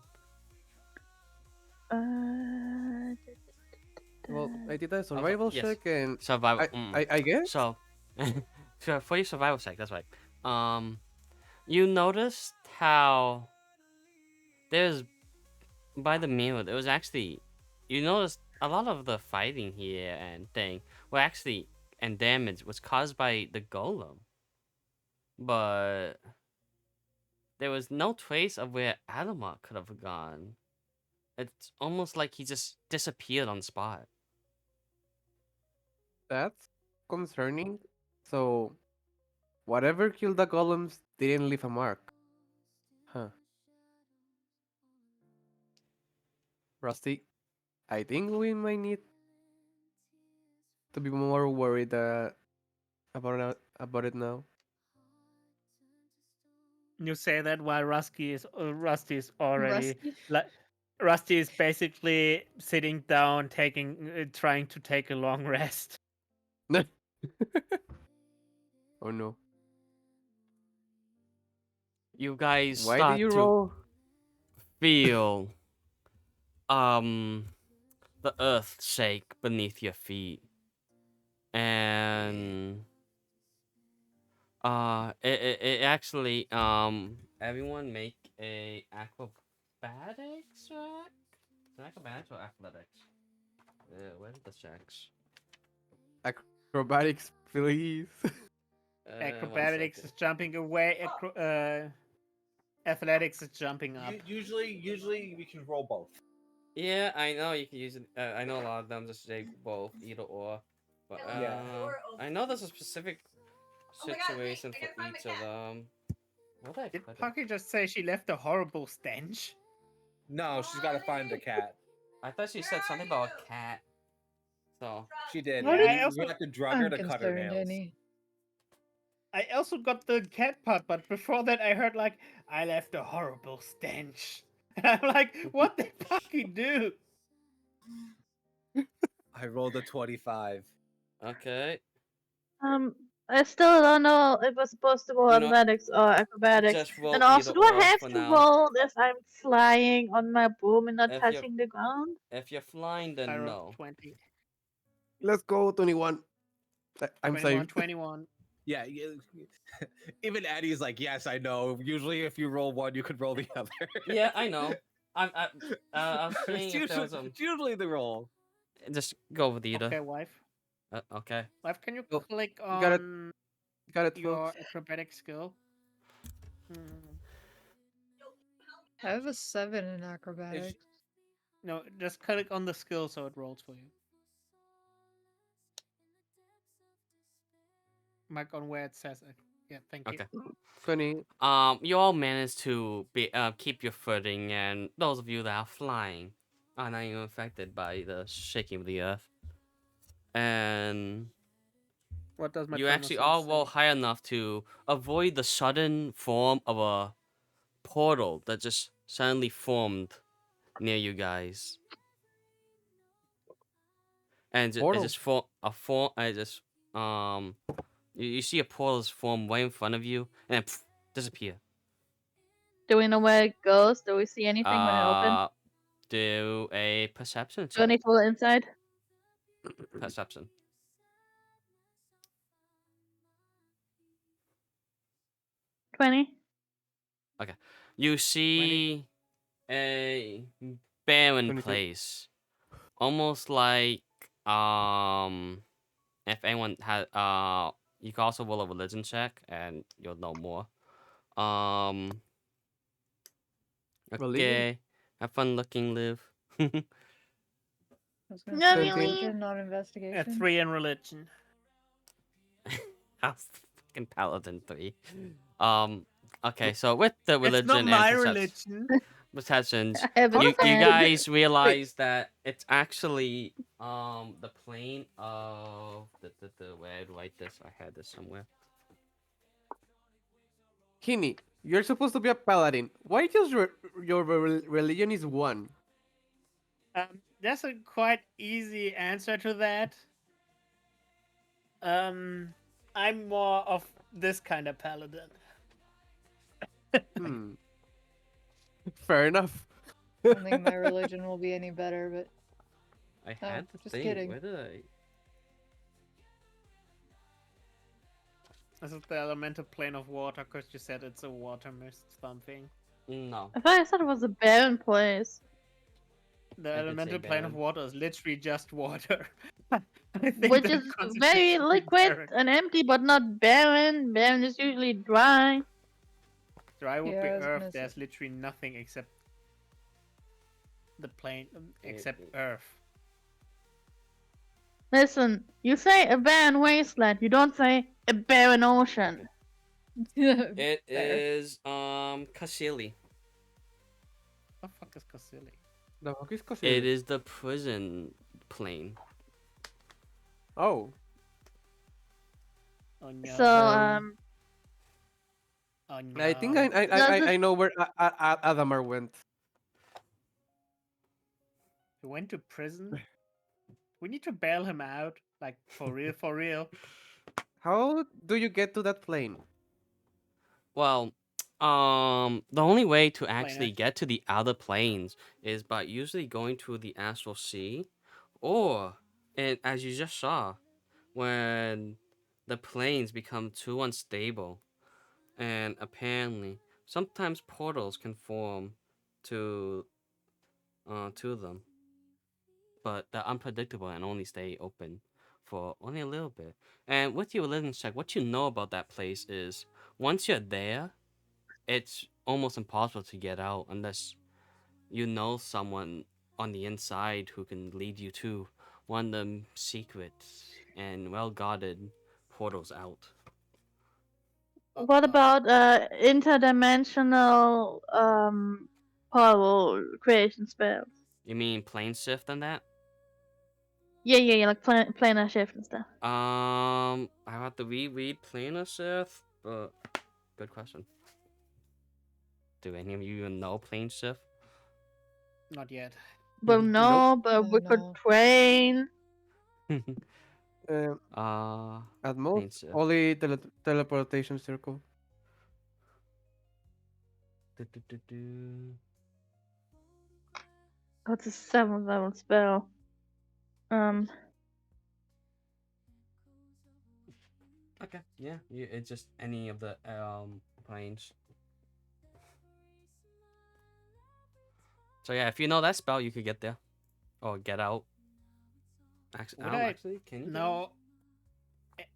Speaker 3: Well, I did a survival
Speaker 2: yes.
Speaker 3: check and
Speaker 2: Survival.
Speaker 3: I guess.
Speaker 2: So, so for your survival check, that's right. You noticed how there's by the mirror. There was actually, you noticed a lot of the fighting here and thing were actually and damage was caused by the golem, but there was no trace of where Adamar could have gone. It's almost like he just disappeared on the spot.
Speaker 3: That's concerning. So, whatever killed the golems didn't leave a mark. Huh. Rusty, I think we might need to be more worried about it now.
Speaker 4: You say that while Rusty is already
Speaker 6: Rusty?
Speaker 4: like Rusty is basically sitting down, trying to take a long rest.
Speaker 3: Oh no.
Speaker 2: You guys
Speaker 3: Why do
Speaker 2: start
Speaker 3: you
Speaker 2: to
Speaker 3: roll?
Speaker 2: feel the earth shake beneath your feet, and it actually everyone make a acrobatics check. Is it acrobatics or athletics? Where's the checks?
Speaker 3: Acrobatics, please.
Speaker 2: 1
Speaker 4: Acrobatics
Speaker 2: second.
Speaker 4: is jumping away. Athletics is jumping up.
Speaker 7: Usually we can roll both.
Speaker 2: Yeah, I know you can use it. I know a lot of them just say both, either or. But
Speaker 7: Yeah.
Speaker 2: I know there's a specific situation for each of them. What did I
Speaker 4: Did
Speaker 2: put it?
Speaker 4: Pocky just say she left a horrible stench?
Speaker 7: No, she's got to find the cat.
Speaker 2: I thought she said something about a cat. So
Speaker 7: She did.
Speaker 6: How
Speaker 7: We,
Speaker 6: did-
Speaker 7: we have to drug her
Speaker 6: I'm
Speaker 7: to cut her
Speaker 6: concerned,
Speaker 7: nails.
Speaker 6: Annie.
Speaker 4: I also got the cat part, but before that I heard like, I left a horrible stench. And I'm like, what did Pocky do?
Speaker 7: I rolled a 25.
Speaker 2: okay,
Speaker 5: I still don't know if we're supposed to roll
Speaker 2: You know,
Speaker 5: athletics or acrobatics.
Speaker 2: just roll
Speaker 5: And also,
Speaker 2: either
Speaker 5: do I
Speaker 2: or
Speaker 5: have
Speaker 2: for
Speaker 5: to
Speaker 2: now.
Speaker 5: roll if I'm flying on my broom and not
Speaker 2: If you're-
Speaker 5: touching the ground?
Speaker 2: If you're flying, then
Speaker 4: I rolled
Speaker 2: no.
Speaker 4: 20.
Speaker 3: Let's go, 21. I'm
Speaker 4: 21,
Speaker 3: safe.
Speaker 4: 21.
Speaker 7: Yeah, even Eddie's like, yes, I know. Usually, if you roll one, you could roll the other.
Speaker 2: Yeah, I know. I was
Speaker 7: It's
Speaker 2: seeing if there was
Speaker 7: it's usually the roll.
Speaker 2: just go with either.
Speaker 4: Okay, wife.
Speaker 2: Okay.
Speaker 4: Wife, can you
Speaker 3: Oh,
Speaker 4: click
Speaker 3: got it.
Speaker 4: on
Speaker 3: Got it,
Speaker 4: your
Speaker 3: folks.
Speaker 4: acrobatic skill? Hmm.
Speaker 9: I have a 7 in acrobatics.
Speaker 4: No, just click on the skill so it rolls for you. Mark on where it says it. Yeah, thank you.
Speaker 2: Okay.
Speaker 3: 20.
Speaker 2: You all managed to keep your footing, and those of you that are flying are not even affected by the shaking of the earth. And
Speaker 4: What does my
Speaker 2: you actually all
Speaker 4: chromosomes
Speaker 2: roll
Speaker 4: say?
Speaker 2: high enough to avoid the sudden form of a portal that just suddenly formed near you guys. And it
Speaker 3: Portal?
Speaker 2: just you see a portal just form right in front of you and then disappear.
Speaker 5: Do we know where it goes? Do we see anything when it opens?
Speaker 2: Do a perception
Speaker 5: Do I
Speaker 2: check.
Speaker 5: need to roll inside?
Speaker 2: Perception.
Speaker 5: 20.
Speaker 2: You see a barren
Speaker 3: 22.
Speaker 2: place, almost like if anyone had you can also roll a religion check and you'll know more.
Speaker 3: Religion?
Speaker 2: Okay, have fun looking, Liv.
Speaker 9: I was gonna
Speaker 5: No,
Speaker 9: say
Speaker 5: really?
Speaker 9: religion, not
Speaker 4: A
Speaker 9: investigation.
Speaker 4: 3 in religion.
Speaker 2: How's fucking paladin 3? Okay, so with the
Speaker 4: It's
Speaker 2: religion
Speaker 4: not
Speaker 2: and
Speaker 4: my religion.
Speaker 2: perceptions,
Speaker 5: I have a
Speaker 2: you
Speaker 5: 10.
Speaker 2: guys realize that it's actually the plane of the where do I write this? I had this somewhere.
Speaker 3: Kini, you're supposed to be a paladin. Why just your religion is 1?
Speaker 4: There's a quite easy answer to that. I'm more of this kind of paladin.
Speaker 3: Hmm. Fair enough.
Speaker 9: I don't think my religion will be any better, but
Speaker 2: I
Speaker 9: Oh,
Speaker 2: had the
Speaker 9: just
Speaker 2: thing.
Speaker 9: kidding.
Speaker 2: Where did I?
Speaker 4: This is the elemental plane of water, because you said it's a water mist something.
Speaker 2: No.
Speaker 5: I thought I said it was a barren place.
Speaker 4: The
Speaker 2: I did say
Speaker 4: elemental plane of
Speaker 2: barren.
Speaker 4: water is literally just water. I think
Speaker 5: Which
Speaker 4: that
Speaker 5: is
Speaker 4: constitutes
Speaker 5: very
Speaker 4: to be
Speaker 5: liquid
Speaker 4: barren.
Speaker 5: and empty, but not barren. Barren is usually dry.
Speaker 4: Dry would
Speaker 9: Yeah,
Speaker 4: be
Speaker 9: I was
Speaker 4: earth.
Speaker 9: gonna say-
Speaker 4: There's literally nothing except the plane, except
Speaker 2: Mm.
Speaker 4: earth.
Speaker 5: Listen, you say a barren wasteland. You don't say a barren ocean.
Speaker 2: It
Speaker 9: Fair.
Speaker 2: is Cassili.
Speaker 4: What the fuck is Cassili?
Speaker 3: The fuck is
Speaker 2: It
Speaker 3: Cassili?
Speaker 2: is the prison plane.
Speaker 3: Oh,
Speaker 4: Oh no.
Speaker 5: So
Speaker 4: Oh no.
Speaker 3: I think I
Speaker 5: Does it-
Speaker 3: know where Adamar went.
Speaker 4: He went to prison. We need to bail him out. Like for real, for real.
Speaker 3: How do you get to that plane?
Speaker 2: Well, the only way to actually
Speaker 4: Planet.
Speaker 2: get to the outer planes is by usually going to the astral sea, or, and as you just saw, when the planes become too unstable, and apparently sometimes portals can form to them, but they're unpredictable and only stay open for only a little bit. And with your religion check, what you know about that place is once you're there, it's almost impossible to get out unless you know someone on the inside who can lead you to one of the secret and well guarded portals out.
Speaker 5: what about interdimensional portal creation spells?
Speaker 2: You mean plane shift and that?
Speaker 5: Yeah, like planar shift and stuff.
Speaker 2: I have to reread planar shift, but good question. Do any of you even know plane shift?
Speaker 4: Not yet.
Speaker 5: But no, but we could
Speaker 9: No.
Speaker 5: train.
Speaker 3: At most,
Speaker 2: plane shift.
Speaker 3: only teleportation circle.
Speaker 2: Do-do-do-do.
Speaker 5: What's a 7th level spell?
Speaker 2: Okay, yeah, it's just any of the planes. So yeah, if you know that spell, you could get there, or get out. Actually,
Speaker 4: Would I
Speaker 2: actually, can you?
Speaker 4: know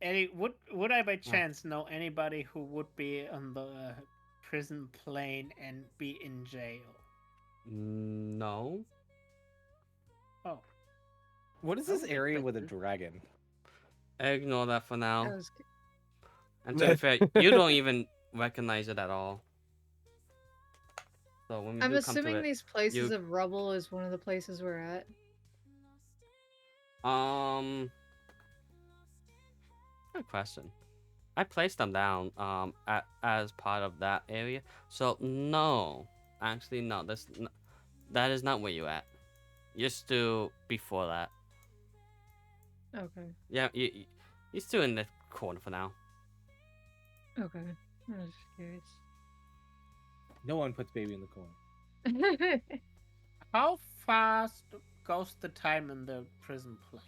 Speaker 4: any? Would I by chance know anybody who would be on the prison plane and be in jail?
Speaker 2: No.
Speaker 4: Oh,
Speaker 7: What is this area with a dragon?
Speaker 2: Ignore that for now.
Speaker 9: I was-
Speaker 2: And to be fair, you don't even recognize it at all. So when we
Speaker 9: I'm
Speaker 2: do come to
Speaker 9: assuming
Speaker 2: it,
Speaker 9: these places
Speaker 2: you-
Speaker 9: of rubble is one of the places we're at.
Speaker 2: Good question. I placed them down as part of that area. So no, actually no. That is not where you're at. You're still before that.
Speaker 9: Okay.
Speaker 2: Yeah, you're still in the corner for now.
Speaker 9: Okay. I was just curious.
Speaker 7: No one puts baby in the corner.
Speaker 4: how fast goes the time in the prison plane?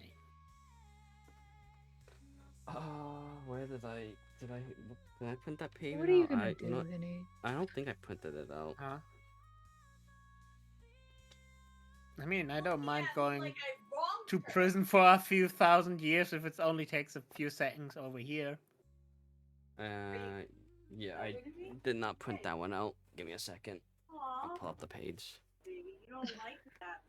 Speaker 2: Where did I print that page?
Speaker 9: What are you
Speaker 2: out?
Speaker 9: gonna
Speaker 2: You
Speaker 9: do,
Speaker 2: know what?
Speaker 9: Vinny?
Speaker 2: I don't think I printed it out.
Speaker 4: Huh? I mean, I don't mind going to prison for a few thousand years if it only takes a few seconds over here.
Speaker 2: Yeah, I did not print that one out. Give me a second. I'll pull up the page.
Speaker 11: You don't like that.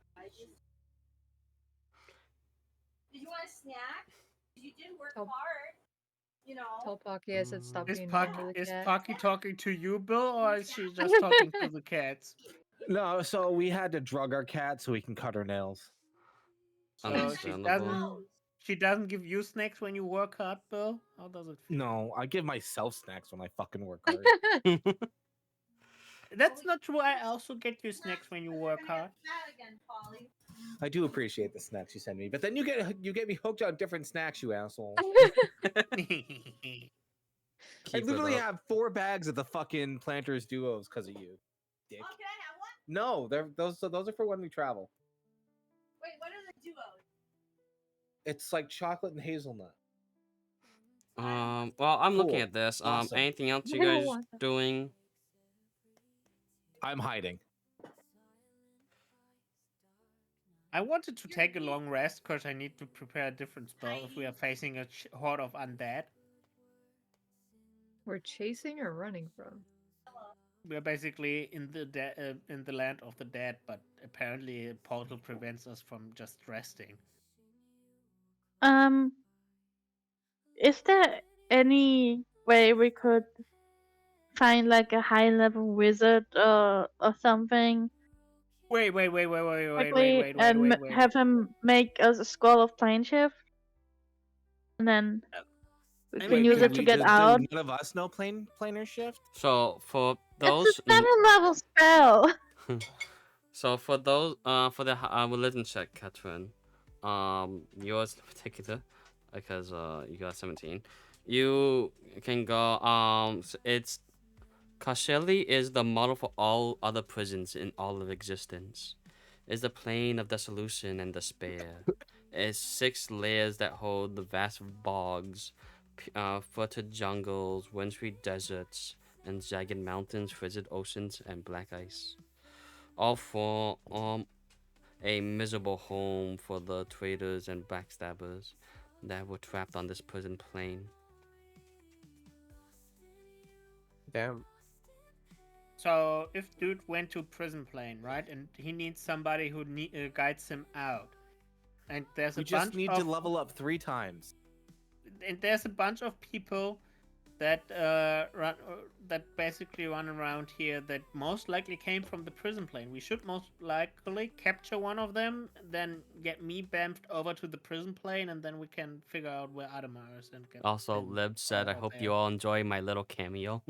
Speaker 11: Did you want a snack? You did work
Speaker 9: Oh.
Speaker 11: hard. You know.
Speaker 9: Tell Pocky I said stop
Speaker 4: Is
Speaker 9: being
Speaker 4: Pocky,
Speaker 9: mean to the
Speaker 4: is
Speaker 9: cat.
Speaker 4: Pocky talking to you, Bill, or is she just talking to the cats?
Speaker 7: No, so we had to drug our cat so we can cut her nails.
Speaker 4: So
Speaker 2: Understandable.
Speaker 4: she doesn't give you snacks when you work hard, Bill? How does it feel?
Speaker 7: No, I give myself snacks when I fucking work hard.
Speaker 4: That's not true. I also get you snacks when you work hard.
Speaker 11: That again, Polly.
Speaker 7: I do appreciate the snacks you send me, but then you get me hooked on different snacks, you asshole. I
Speaker 2: Keep it
Speaker 7: literally
Speaker 2: up.
Speaker 7: have 4 bags of the fucking Planters Duos because of you, dick.
Speaker 11: Oh, can I have one?
Speaker 7: No, those are for when we travel.
Speaker 11: Wait, what are the duos?
Speaker 7: It's like chocolate and hazelnut.
Speaker 2: Well, I'm looking
Speaker 7: Cool.
Speaker 2: at this.
Speaker 7: Awesome.
Speaker 2: Anything else you
Speaker 9: I don't
Speaker 2: guys
Speaker 9: want that.
Speaker 2: doing?
Speaker 7: I'm hiding.
Speaker 4: I wanted to take a long rest because I need to prepare a different spell if we are facing a horde of undead.
Speaker 9: We're chasing or running from?
Speaker 4: We are basically in the land of the dead, but apparently a portal prevents us from just resting.
Speaker 5: Um, is there any way we could find like a high level wizard or something
Speaker 4: Wait.
Speaker 5: quickly and have him make us a scroll of plane shift, and then we
Speaker 4: I
Speaker 5: can
Speaker 4: mean,
Speaker 5: use
Speaker 4: can
Speaker 5: it to get
Speaker 12: do
Speaker 5: out?
Speaker 12: none of us know planar shift?
Speaker 2: So for
Speaker 5: It's a
Speaker 2: those
Speaker 5: 7-level spell.
Speaker 2: So for for the religion check, Catherine, yours in particular, because you got 17, you can go. It's Kashyli is the model for all other prisons in all of existence. It's the plane of dissolution and despair. It's 6 layers that hold the vast bogs, fertile jungles, wintry deserts, and jagged mountains, frigid oceans, and black ice. All for a miserable home for the traitors and backstabbers that were trapped on this prison plane.
Speaker 3: Damn.
Speaker 4: So if dude went to prison plane, right, and he needs somebody who guides him out, and there's a
Speaker 12: You just
Speaker 4: bunch
Speaker 12: need
Speaker 4: of
Speaker 12: to level up 3 times.
Speaker 4: and there's a bunch of people that that basically run around here that most likely came from the prison plane. We should most likely capture one of them, then get me bamfed over to the prison plane, and then we can figure out where Adamar is and get.
Speaker 2: Also,
Speaker 4: and
Speaker 2: Lib said,
Speaker 4: go
Speaker 2: I
Speaker 4: out
Speaker 2: hope
Speaker 4: there.
Speaker 2: you all enjoy my little cameo.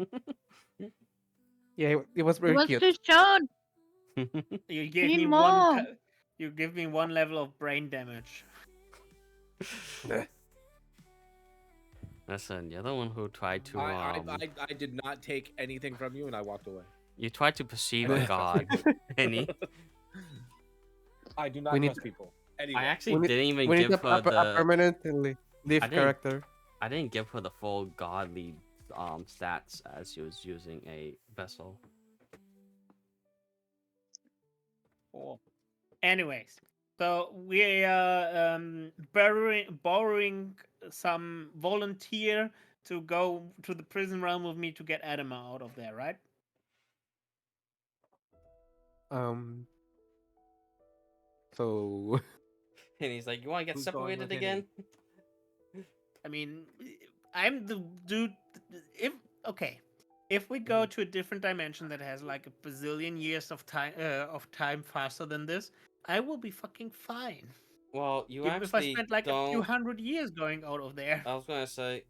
Speaker 3: Yeah, it was very
Speaker 5: What's
Speaker 3: cute.
Speaker 5: too shown?
Speaker 4: You give
Speaker 5: Need
Speaker 4: me
Speaker 5: more.
Speaker 4: You give me 1 level of brain damage.
Speaker 2: Listen, you're the one who tried to
Speaker 7: I did not take anything from you, and I walked away.
Speaker 2: you tried to perceive a god, Penny.
Speaker 7: I do not
Speaker 3: We need
Speaker 7: trust people. Anyway,
Speaker 2: I actually
Speaker 3: we need,
Speaker 2: didn't even
Speaker 3: we need
Speaker 2: give
Speaker 3: a,
Speaker 2: her
Speaker 3: a
Speaker 2: the
Speaker 3: permanently live
Speaker 2: I didn't-
Speaker 3: character.
Speaker 2: I didn't give her the full godly stats as she was using a vessel.
Speaker 4: Anyways, so we are borrowing some volunteer to go to the prison realm with me to get Adama out of there, right?
Speaker 3: So
Speaker 2: And he's like, you want to get
Speaker 12: Who's going
Speaker 2: separated
Speaker 12: with
Speaker 2: again?
Speaker 4: I mean, I'm the dude. If we go to a different dimension that has like a bazillion years of time faster than this, I will be fucking fine.
Speaker 2: Well, you
Speaker 4: Even if I
Speaker 2: actually
Speaker 4: spent like a few
Speaker 2: don't.
Speaker 4: hundred years going out of there.
Speaker 2: I was gonna say,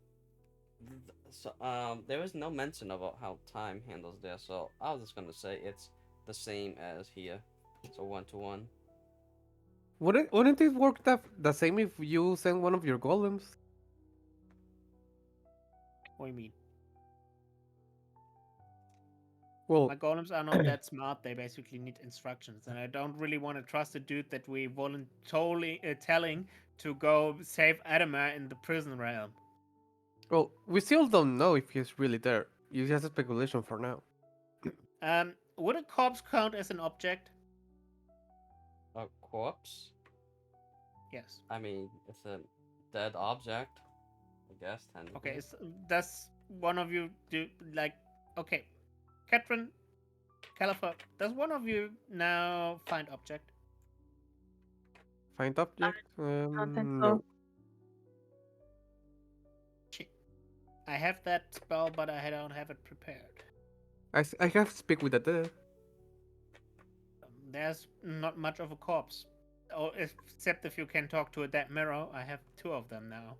Speaker 2: so, there was no mention about how time handles there, so I was just gonna say it's the same as here, so 1-to-1.
Speaker 3: wouldn't it work the same if you send one of your golems?
Speaker 4: What do you mean?
Speaker 3: Well,
Speaker 4: My golems are not that smart. They basically need instructions, and I don't really want to trust a dude that we voluntarily telling to go save Adama in the prison realm.
Speaker 3: well, we still don't know if he's really there. It's just a speculation for now.
Speaker 4: Would a corpse count as an object?
Speaker 2: A corpse?
Speaker 4: Yes.
Speaker 2: I mean, it's a dead object, I guess.
Speaker 4: Okay, does one of you do like? Okay, Catherine, Califer, does one of you now find object?
Speaker 3: Find object?
Speaker 5: don't think
Speaker 3: No.
Speaker 5: so.
Speaker 4: I have that spell, but I don't have it prepared.
Speaker 3: I have speak with the dead.
Speaker 4: There's not much of a corpse. Oh, except if you can talk to a dead mirror. I have 2 of them now.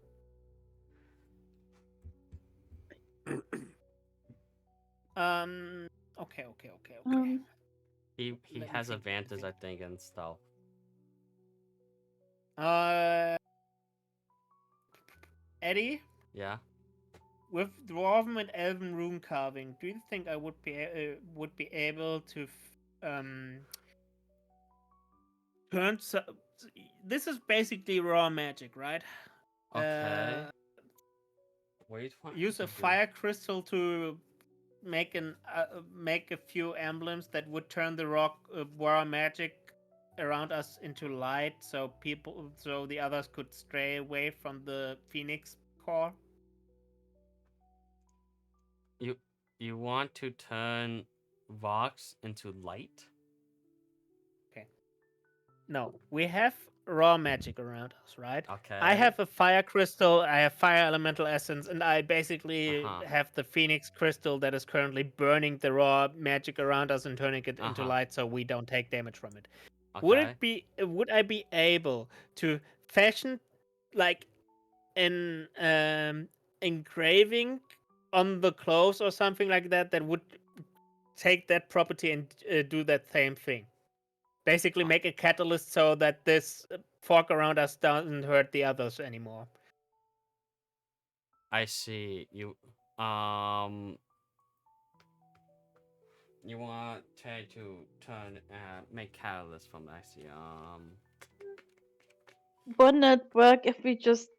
Speaker 4: Okay.
Speaker 2: He
Speaker 4: Let me
Speaker 2: has
Speaker 4: think,
Speaker 2: advantage, I think, in stealth.
Speaker 4: Eddie,
Speaker 2: Yeah.
Speaker 4: with dwarven and elven rune carving, do you think I would be able to turn? This is basically raw magic, right?
Speaker 2: Okay. Wait.
Speaker 4: Use a fire crystal to make a few emblems that would turn the raw magic around us into light, so the others could stray away from the Phoenix core.
Speaker 2: You want to turn Vox into light?
Speaker 4: Okay. No, we have raw magic around us, right?
Speaker 2: Okay.
Speaker 4: I have a fire crystal, I have fire elemental essence, and I basically
Speaker 2: Uh-huh.
Speaker 4: have the phoenix crystal that is currently burning the raw magic around us and turning it into
Speaker 2: Uh-huh.
Speaker 4: light so we don't take damage from it.
Speaker 2: Okay.
Speaker 4: Would I be able to fashion like an engraving on the clothes or something like that that would take that property and do that same thing? Basically, make a catalyst so that this fog around us doesn't hurt the others anymore.
Speaker 2: I see. You want Ted to turn make catalyst from I see.
Speaker 5: Wouldn't it work if we just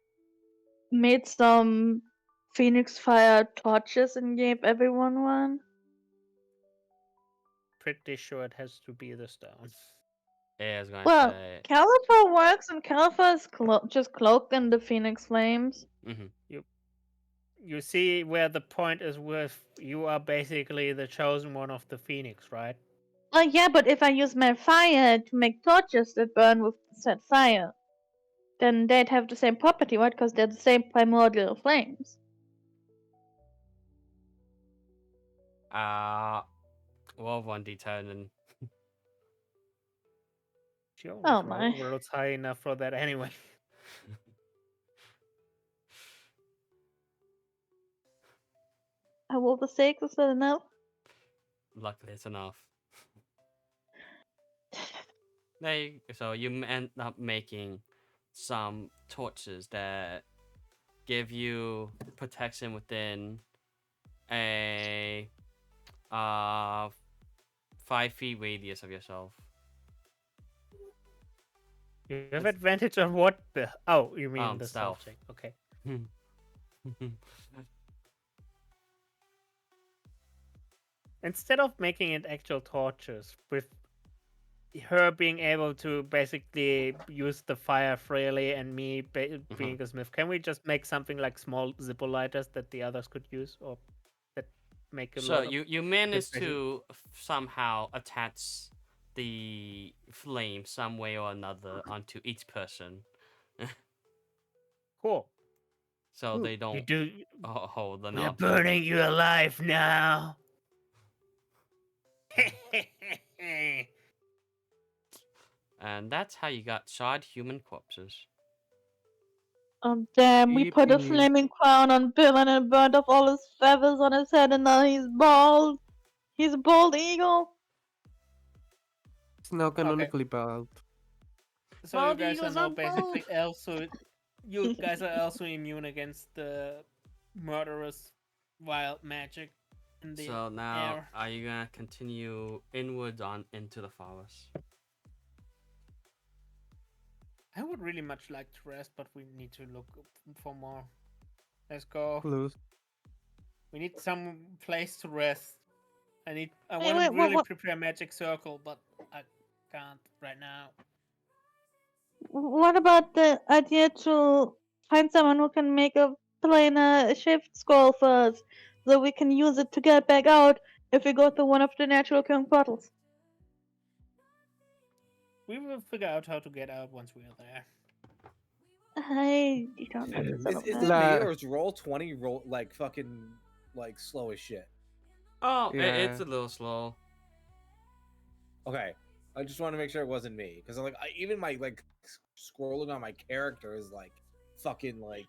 Speaker 5: made some Phoenix Fire torches and gave everyone one?
Speaker 4: Pretty sure it has to be the stone.
Speaker 2: Yeah, I was gonna
Speaker 5: Well,
Speaker 2: say.
Speaker 5: Califer works, and Califer is just cloaked in the Phoenix Flames.
Speaker 4: You see where the point is with you are basically the chosen one of the Phoenix, right?
Speaker 5: Oh yeah, but if I use my fire to make torches that burn with said fire, then they'd have the same property, right? Because they're the same primordial flames.
Speaker 2: Well, 1d10 and
Speaker 4: Sure.
Speaker 5: Oh my.
Speaker 4: Rolls high enough for that anyway.
Speaker 5: I rolled a 6, is that enough?
Speaker 2: luckily it's enough. So you end up making some torches that give you protection within a 5 feet radius of yourself.
Speaker 4: You have advantage on what? Oh, you mean the stealth
Speaker 2: stealth.
Speaker 4: check? Okay. Instead of making it actual torches, with her being able to basically use the fire freely and me being a smith, can we just make something like small Zippo lighters that the others could use, or that make a
Speaker 2: So
Speaker 4: lot of...
Speaker 2: you managed to somehow attach the flame some way or another onto each person.
Speaker 4: Cool.
Speaker 2: So they don't
Speaker 4: You do.
Speaker 2: hold the
Speaker 4: We're
Speaker 2: knot.
Speaker 4: burning you alive now.
Speaker 2: And that's how you got charred human corpses.
Speaker 5: Oh damn, we put a
Speaker 3: Yippee.
Speaker 5: flaming crown on Bill and it burned off all his feathers on his head and now he's bald. He's a bald eagle.
Speaker 3: It's now canonically bald.
Speaker 4: So
Speaker 2: Bald
Speaker 4: you guys are
Speaker 2: eagles
Speaker 4: now
Speaker 2: are
Speaker 4: basically also... You guys are also immune against the murderous wild magic in the
Speaker 2: So now,
Speaker 4: air.
Speaker 2: are you gonna continue inwards on into the forest?
Speaker 4: I would really much like to rest, but we need to look for more. Let's go.
Speaker 3: Clues.
Speaker 4: We need some place to rest. I
Speaker 5: Hey,
Speaker 4: want to
Speaker 5: wait,
Speaker 4: really
Speaker 5: what-
Speaker 4: prepare magic circle, but I can't right now.
Speaker 5: What about the idea to find someone who can make a planar shift scroll for us, so we can use it to get back out if we go through one of the natural occurring portals?
Speaker 4: We will figure out how to get out once we are there.
Speaker 5: I don't know.
Speaker 7: Is
Speaker 5: Son of
Speaker 7: it
Speaker 5: a-
Speaker 7: me
Speaker 3: La-
Speaker 7: or is roll 20 roll like fucking like slow as shit?
Speaker 2: Oh,
Speaker 3: Yeah.
Speaker 2: it's a little slow.
Speaker 7: Okay, I just want to make sure it wasn't me because I'm like even my like scrolling on my character is like fucking like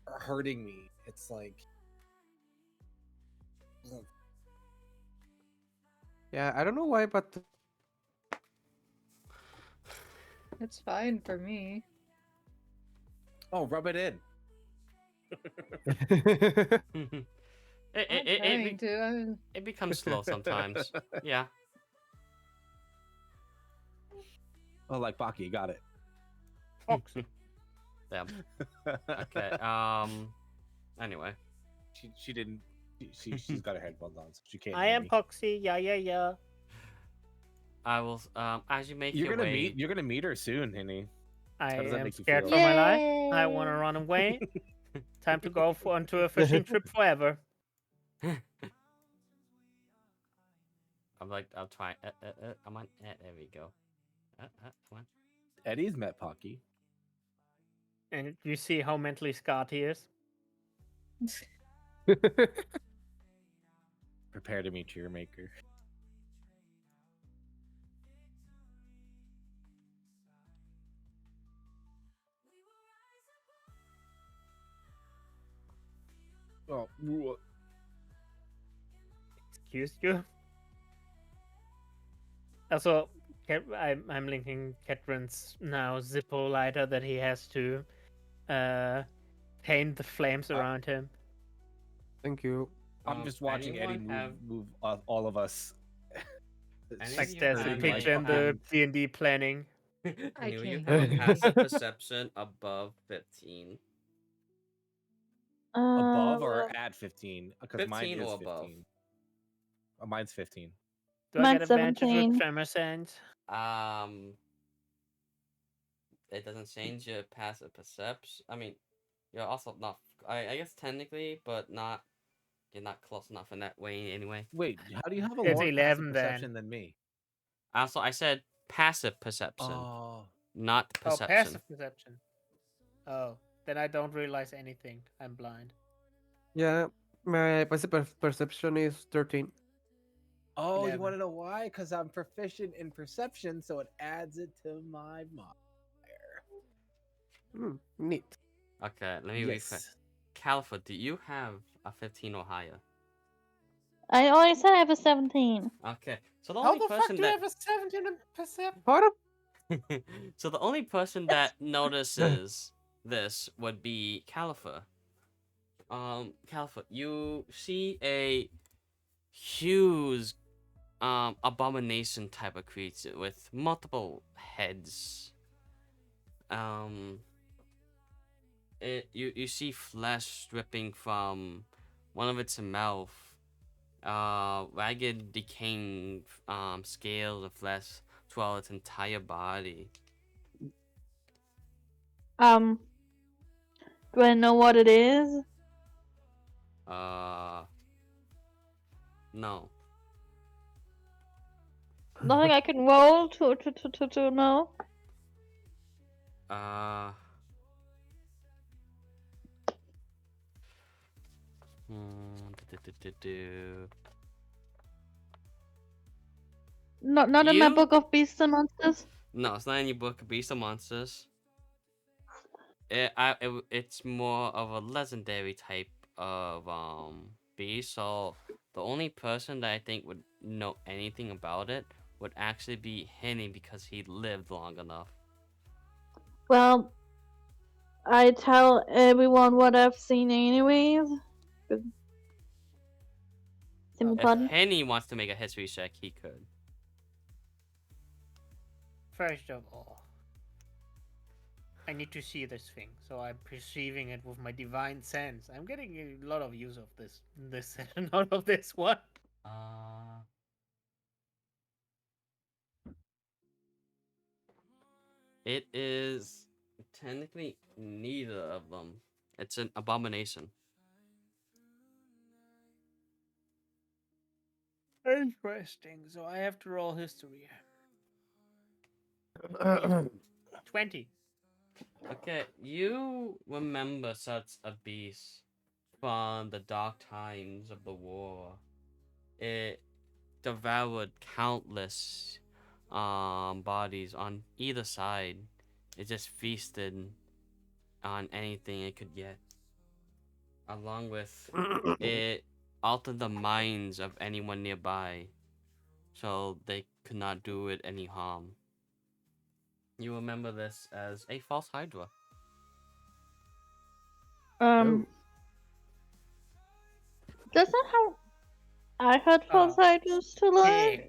Speaker 7: hurting me. It's like
Speaker 3: Yeah, I don't know why, but
Speaker 9: It's fine for me.
Speaker 7: oh, rub it in.
Speaker 2: It becomes slow sometimes. Yeah.
Speaker 12: Oh, like Baki, got it.
Speaker 2: Damn. Okay. Anyway.
Speaker 7: She didn't. She's got her headphones on, so she can't.
Speaker 4: I
Speaker 7: hear
Speaker 4: am
Speaker 7: me.
Speaker 4: Poxy. Yeah.
Speaker 2: I will. As you make
Speaker 12: You're
Speaker 2: your
Speaker 12: gonna
Speaker 2: way.
Speaker 12: You're gonna meet her soon, Henny.
Speaker 4: I
Speaker 12: How does that
Speaker 4: am
Speaker 12: make you
Speaker 4: scared
Speaker 12: feel?
Speaker 4: for my life. I want to run away. Time to go onto a fishing trip forever.
Speaker 2: I'm trying. I'm on. There we go. Come on.
Speaker 12: Eddie's met Pocky.
Speaker 4: And you see how mentally scarred he is.
Speaker 12: Prepare to meet your maker. Oh,
Speaker 4: Excuse you. Also, I'm linking Ketrin's now Zippo lighter that he has to paint the flames around him.
Speaker 3: Thank you.
Speaker 12: I'm just watching Eddie move all of us.
Speaker 4: Like there's a picture in the D&D planning.
Speaker 9: I
Speaker 2: Can you
Speaker 9: can't
Speaker 2: have a
Speaker 9: hear
Speaker 2: passive perception above 15?
Speaker 12: Above or
Speaker 5: well,
Speaker 12: at 15? Because mine
Speaker 2: 15
Speaker 12: is
Speaker 2: or
Speaker 12: 15.
Speaker 2: above.
Speaker 12: Mine's 15.
Speaker 4: Do I
Speaker 5: Mine's
Speaker 4: get advantage
Speaker 5: 17.
Speaker 4: with Tremor Sense?
Speaker 2: It doesn't change your passive perception. I mean, you're also not. I guess technically, but not. You're not close enough in that way anyway.
Speaker 12: Wait, how do you have a
Speaker 4: It's
Speaker 12: lower
Speaker 4: 11
Speaker 12: passive
Speaker 4: then.
Speaker 12: perception than me?
Speaker 2: Also, I said passive perception,
Speaker 12: Oh,
Speaker 2: not
Speaker 4: Oh,
Speaker 2: perception.
Speaker 4: passive perception. Oh, then I don't realize anything. I'm blind.
Speaker 3: Yeah, my passive perception is 13.
Speaker 12: oh, you
Speaker 4: 11.
Speaker 12: want to know why? Because I'm proficient in perception, so it adds it to my modifier.
Speaker 3: Neat.
Speaker 2: Okay, let me refresh. Calfa, do you have a 15 or higher?
Speaker 5: I always said I have a 17.
Speaker 2: Okay, so the
Speaker 4: How
Speaker 2: only
Speaker 4: the fuck
Speaker 2: person
Speaker 4: do you
Speaker 2: that
Speaker 4: have a 17 in perception?
Speaker 3: What up?
Speaker 2: so the only person that notices this would be Califer. Califer, you see a huge abomination type of creature with multiple heads. You see flesh dripping from one of its mouth. Ragged, decaying scales of flesh throughout its entire body.
Speaker 5: Do I know what it is?
Speaker 2: No.
Speaker 5: Nothing I can roll to know. Not in my
Speaker 2: You-
Speaker 5: book of beasts and monsters.
Speaker 2: No, it's not in your book of Beasts and Monsters. It's more of a legendary type of beast. So the only person that I think would know anything about it would actually be Henny because he lived long enough.
Speaker 5: Well, I tell everyone what I've seen anyways. Simple
Speaker 2: If
Speaker 5: pardon.
Speaker 2: Henny wants to make a history check, he could.
Speaker 4: First of all, I need to see this thing, so I'm perceiving it with my divine sense. I'm getting a lot of use of this session out of this one.
Speaker 2: It is technically neither of them. It's an abomination.
Speaker 4: Interesting. So I have to roll history. 20.
Speaker 2: Okay, you remember such a beast from the dark times of the war. It devoured countless bodies on either side. It just feasted on anything it could get. Along with it altered the minds of anyone nearby, so they could not do it any harm. You remember this as a false hydra.
Speaker 5: That's not how I heard false hydras to learn.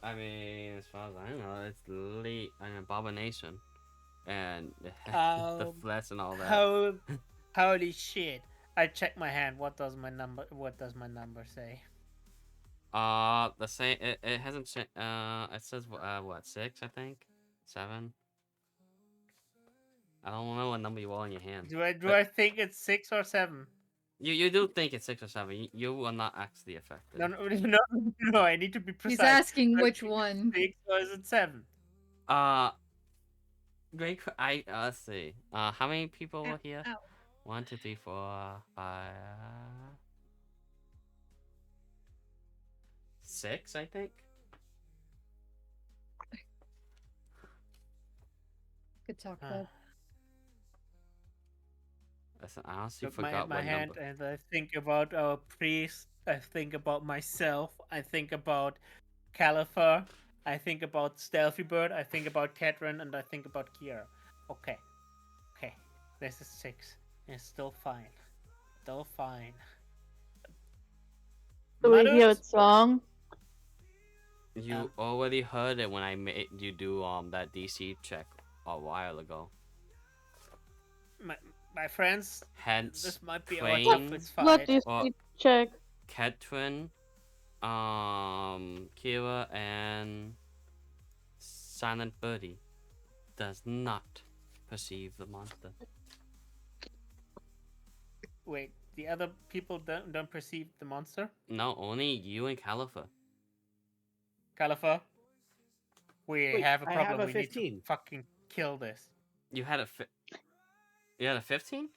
Speaker 2: I mean, as far as I know, it's literally an abomination, and the flesh and all that.
Speaker 4: Holy shit! I checked my hand. What does my number say?
Speaker 2: The same. It hasn't changed. It says what 6? I think 7. I don't know what number you roll in your hand.
Speaker 4: Do I think it's 6 or 7?
Speaker 2: You do think it's 6 or 7. You will not actually affected.
Speaker 4: No. I need to be precise.
Speaker 9: He's asking which one.
Speaker 4: 6 or is it 7?
Speaker 2: Great. Let's see. How many people
Speaker 9: Ow,
Speaker 2: were here?
Speaker 9: ow.
Speaker 2: 1, 2, 3, 4, 5, 6, I think.
Speaker 9: Good talk,
Speaker 4: Ah.
Speaker 9: bud.
Speaker 2: Listen, I honestly
Speaker 4: Took my
Speaker 2: forgot what
Speaker 4: hand
Speaker 2: number.
Speaker 4: and I think about our priest. I think about myself. I think about Califer. I think about Stealthy Bird. I think about Catherine, and I think about Kira. Okay, okay, this is 6. It's still fine. Still fine.
Speaker 5: Do we hear
Speaker 4: Mutters?
Speaker 5: it song?
Speaker 2: You already heard it when I made you do that DC check a while ago.
Speaker 4: My friends,
Speaker 2: Hence,
Speaker 4: this might be our
Speaker 2: Crane
Speaker 4: toughest
Speaker 5: What
Speaker 4: fight.
Speaker 5: do you
Speaker 2: or
Speaker 5: check?
Speaker 2: Catherine, Kira, and Silent Birdie does not perceive the monster.
Speaker 4: Wait, the other people don't perceive the monster?
Speaker 2: No, only you and Califer.
Speaker 4: Califer, we
Speaker 7: Wait,
Speaker 4: have a
Speaker 7: I
Speaker 4: problem.
Speaker 7: have a
Speaker 4: We need to
Speaker 7: 15.
Speaker 4: fucking kill this.
Speaker 2: You had a you had a 15?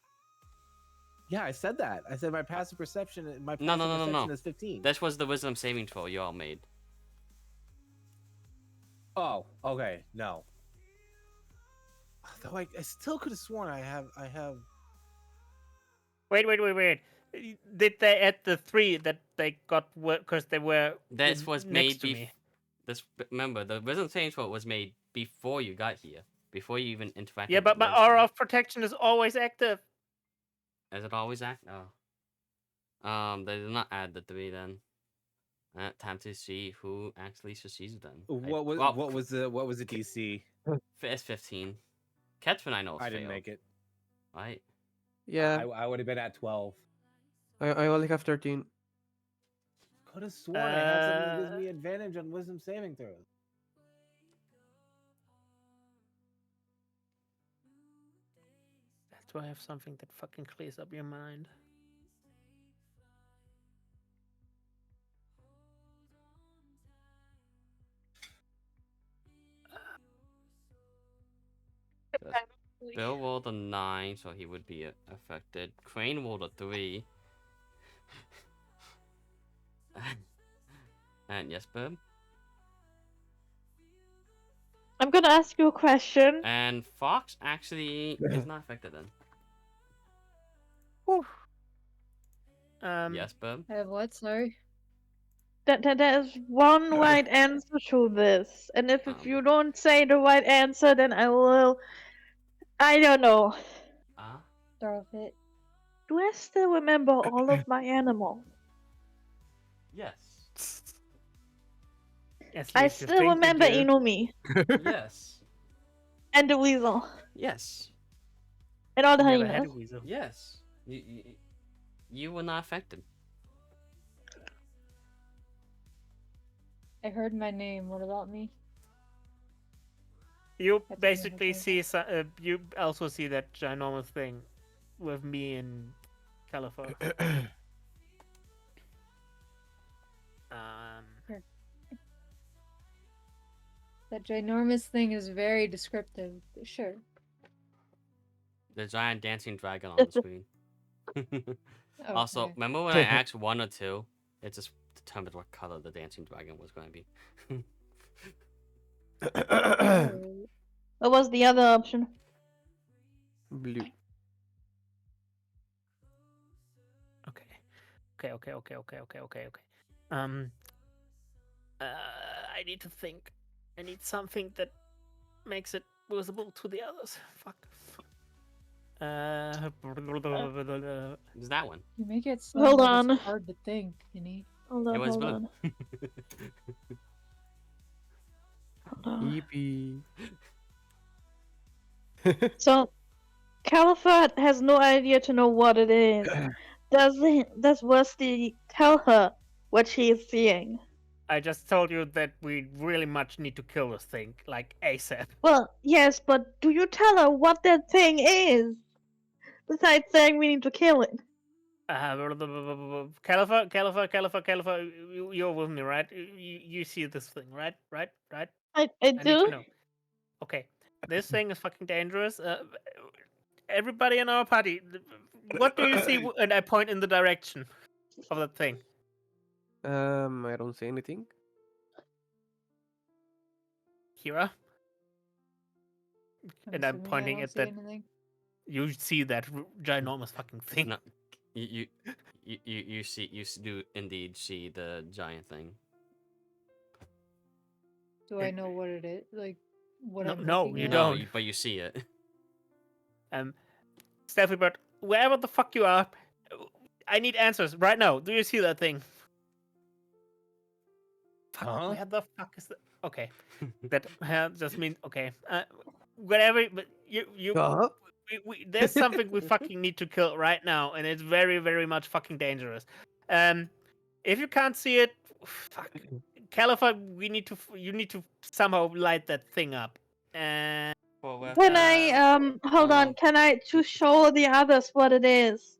Speaker 7: Yeah, I said that. I said my passive perception. My passive
Speaker 2: No.
Speaker 7: perception is 15.
Speaker 2: This was the wisdom saving throw you all made.
Speaker 7: Oh, okay. No. Though I still could have sworn I have.
Speaker 4: Wait. Did they add the 3 that they got because they were
Speaker 2: This was
Speaker 4: next
Speaker 2: made
Speaker 4: to me?
Speaker 2: remember, the wisdom saving throw was made before you got here, before you even interacted.
Speaker 4: Yeah, but
Speaker 2: with
Speaker 4: my
Speaker 2: wisdom.
Speaker 4: aura of protection is always active.
Speaker 2: Is it always act? Oh. They did not add the 3 then. Time to see who actually succeeds then.
Speaker 7: What was the DC?
Speaker 2: It's 15. Catherine, I know.
Speaker 7: I didn't make it.
Speaker 2: Right.
Speaker 3: Yeah,
Speaker 7: I would have been at 12.
Speaker 3: I only have 13.
Speaker 7: Could have sworn I had something that gives me advantage on wisdom saving throws.
Speaker 4: Do I have something that fucking clears up your mind?
Speaker 2: Bill rolled a 9, so he would be affected. Crane rolled a 3. And yes, Bib.
Speaker 5: I'm gonna ask you a question.
Speaker 2: And Fox actually is not affected then. Yes, Bib.
Speaker 9: I have what? Sorry.
Speaker 5: There's one right answer to this, and if you don't say the right answer, then I will. I don't know.
Speaker 9: Start off it.
Speaker 5: Do I still remember all of my animals?
Speaker 2: Yes.
Speaker 5: I still remember Inumi
Speaker 2: Yes.
Speaker 5: and the weasel
Speaker 2: Yes.
Speaker 5: and all the
Speaker 4: Never had a
Speaker 5: hyenas.
Speaker 4: weasel.
Speaker 2: Yes. You were not affected.
Speaker 9: I heard my name. What about me?
Speaker 4: You
Speaker 9: That's
Speaker 4: basically
Speaker 9: amazing.
Speaker 4: see you also see that ginormous thing with me and Califer.
Speaker 9: That ginormous thing is very descriptive. But sure.
Speaker 2: The giant dancing dragon on the screen. Also,
Speaker 9: Okay.
Speaker 2: remember when I asked 1 or 2? It just determined what color the dancing dragon was going to be.
Speaker 5: What was the other option?
Speaker 3: Blue.
Speaker 4: Okay. I need to think. I need something that makes it visible to the others. Fuck.
Speaker 2: Is that one?
Speaker 9: You make it sound
Speaker 5: Hold
Speaker 9: like
Speaker 5: on.
Speaker 9: it's hard to think, Kenny.
Speaker 5: Hold
Speaker 2: It
Speaker 5: on,
Speaker 2: was
Speaker 5: hold
Speaker 2: blue.
Speaker 5: on. Hold on.
Speaker 3: Yippee.
Speaker 5: So, Caliphate has no idea to know what it is. Does Rusty tell her what she is seeing?
Speaker 4: I just told you that we really much need to kill this thing, like ASAP.
Speaker 5: Well, yes, but do you tell her what that thing is? Besides saying we need to kill it.
Speaker 4: Califer, you're with me, right? You see this thing, right?
Speaker 5: I
Speaker 4: I need to
Speaker 5: do.
Speaker 4: know. Okay. This thing is fucking dangerous. Everybody in our party, what do you see? And I point in the direction of that thing.
Speaker 3: I don't see anything.
Speaker 4: Kira, and I'm
Speaker 9: Assuming I
Speaker 4: pointing
Speaker 9: don't
Speaker 4: at
Speaker 9: see
Speaker 4: that.
Speaker 9: anything.
Speaker 4: You see that ginormous fucking thing?
Speaker 2: No, you do indeed see the giant thing.
Speaker 9: Do I know what it is? Like, what
Speaker 4: No,
Speaker 9: I'm
Speaker 4: no,
Speaker 9: looking
Speaker 4: you
Speaker 9: at?
Speaker 4: don't.
Speaker 2: But you see it.
Speaker 4: Steffi, but wherever the fuck you are, I need answers right now. Do you see that thing? Fuck,
Speaker 12: Huh?
Speaker 4: where the fuck is that? Okay, that just means okay. Whatever, but you
Speaker 3: Huh?
Speaker 4: there's something we fucking need to kill right now, and it's very, very much fucking dangerous. If you can't see it, fuck, Califa, you need to somehow light that thing up. And
Speaker 5: Can I hold on? Can I to show the others what it is?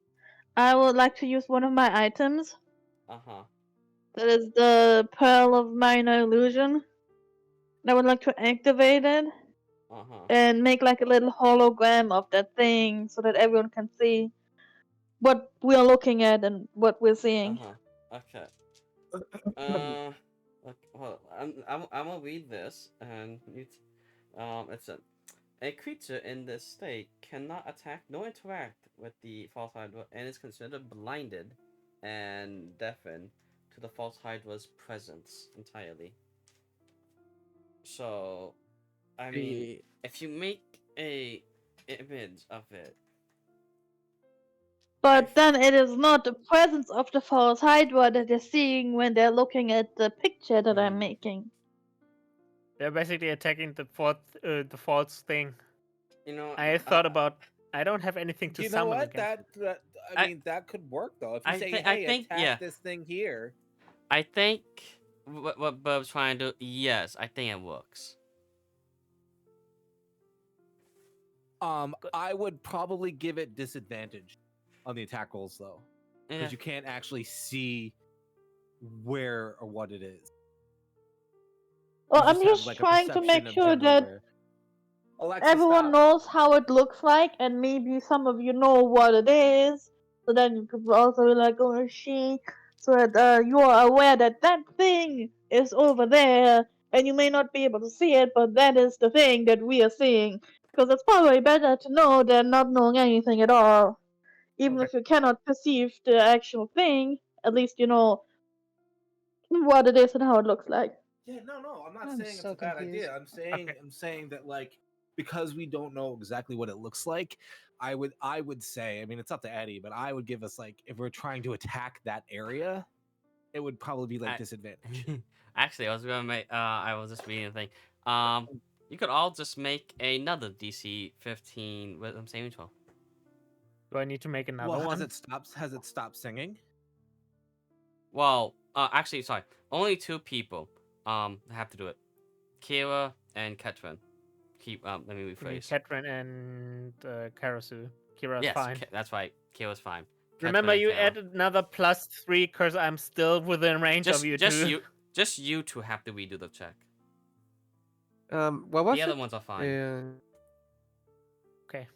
Speaker 5: I would like to use one of my items.
Speaker 2: Uh-huh.
Speaker 5: That is the Pearl of Minor Illusion. I would like to activate it
Speaker 2: Uh-huh.
Speaker 5: and make like a little hologram of that thing so that everyone can see what we are looking at and what we're seeing.
Speaker 2: Okay. Well, I'm gonna read this, and it's a creature in this state cannot attack nor interact with the false hydra and is considered blinded and deafened to the false hydra's presence entirely. So, I mean, if you make a image of it,
Speaker 5: But then it is not the presence of the false hydra that they're seeing when they're looking at the picture that I'm making.
Speaker 4: they're basically attacking the false thing.
Speaker 2: you know,
Speaker 4: I thought about. I don't have anything to
Speaker 7: You know
Speaker 4: summon
Speaker 7: what?
Speaker 4: against it.
Speaker 7: I mean, that could work though. If you
Speaker 2: I
Speaker 7: say,
Speaker 2: thi- I
Speaker 7: "Hey,
Speaker 2: think-
Speaker 7: attack
Speaker 2: yeah.
Speaker 7: this thing here,"
Speaker 2: I think what Bub's trying to do, yes, I think it works.
Speaker 7: I would probably give it disadvantage on the attack rolls though, because
Speaker 2: Yeah.
Speaker 7: you can't actually see where or what it is.
Speaker 5: Well,
Speaker 7: You
Speaker 5: I'm
Speaker 7: just have,
Speaker 5: just
Speaker 7: like, a
Speaker 5: trying to
Speaker 7: perception
Speaker 5: make
Speaker 7: of
Speaker 5: sure
Speaker 7: general
Speaker 5: that
Speaker 7: where- Alexa,
Speaker 5: everyone
Speaker 7: stop.
Speaker 5: knows how it looks like, and maybe some of you know what it is. So then you could also be like, oh, she, so that you are aware that that thing is over there, and you may not be able to see it, but that is the thing that we are seeing. Because it's probably better to know than not knowing anything at all. Even if you cannot perceive the actual thing, at least you know what it is and how it looks like.
Speaker 7: Yeah, no, I'm not
Speaker 9: I'm
Speaker 7: saying it's
Speaker 9: so
Speaker 7: a bad
Speaker 9: confused.
Speaker 7: idea. I'm saying that like because we don't know exactly what it looks like, I would say, I mean it's up to Eddie, but I would give us like if we're trying to attack that area, it would probably be like disadvantage.
Speaker 2: Actually, I was gonna make. I was just reading a thing. You could all just make another DC 15 with saving throw.
Speaker 4: Do I need to make another
Speaker 7: Well,
Speaker 4: one?
Speaker 7: has it stopped singing?
Speaker 2: Well, actually, sorry. Only 2 people have to do it. Kira and Ketrin. Let me
Speaker 4: You mean
Speaker 2: rephrase.
Speaker 4: Ketrin and Karasu. Kira's
Speaker 2: Yes,
Speaker 4: fine.
Speaker 2: that's right. Kira's fine.
Speaker 4: Remember,
Speaker 2: Ketrin and
Speaker 4: you
Speaker 2: Kira.
Speaker 4: added another +3 because I'm still within range of you two.
Speaker 2: Just you two have to redo the check.
Speaker 3: What was
Speaker 2: The
Speaker 3: it?
Speaker 2: other ones are fine.
Speaker 4: Okay.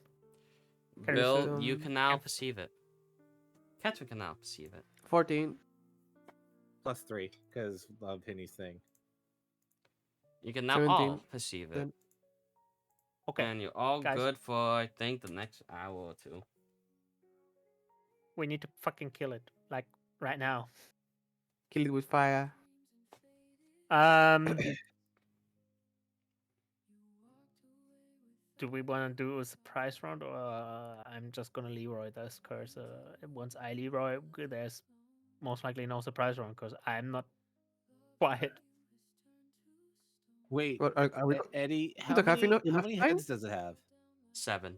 Speaker 2: Bill, you
Speaker 3: Um,
Speaker 2: can now perceive it. Ketrin can now perceive it.
Speaker 3: 14.
Speaker 7: +3 because of Penny's thing.
Speaker 2: You can now
Speaker 3: 17.
Speaker 2: all perceive it.
Speaker 3: Then-
Speaker 4: Okay.
Speaker 2: And you're all
Speaker 4: Guys.
Speaker 2: good for, I think, the next hour or 2.
Speaker 4: We need to fucking kill it, like right now.
Speaker 3: Kill it with fire.
Speaker 4: Do we want to do a surprise round, or I'm just gonna Leroy this? Cause once I Leroy, there's most likely no surprise round, cause I'm not quiet.
Speaker 7: Wait,
Speaker 3: What, are we?
Speaker 7: Eddie,
Speaker 3: Does it have enough
Speaker 7: many
Speaker 3: time?
Speaker 7: heads does it have?
Speaker 2: 7.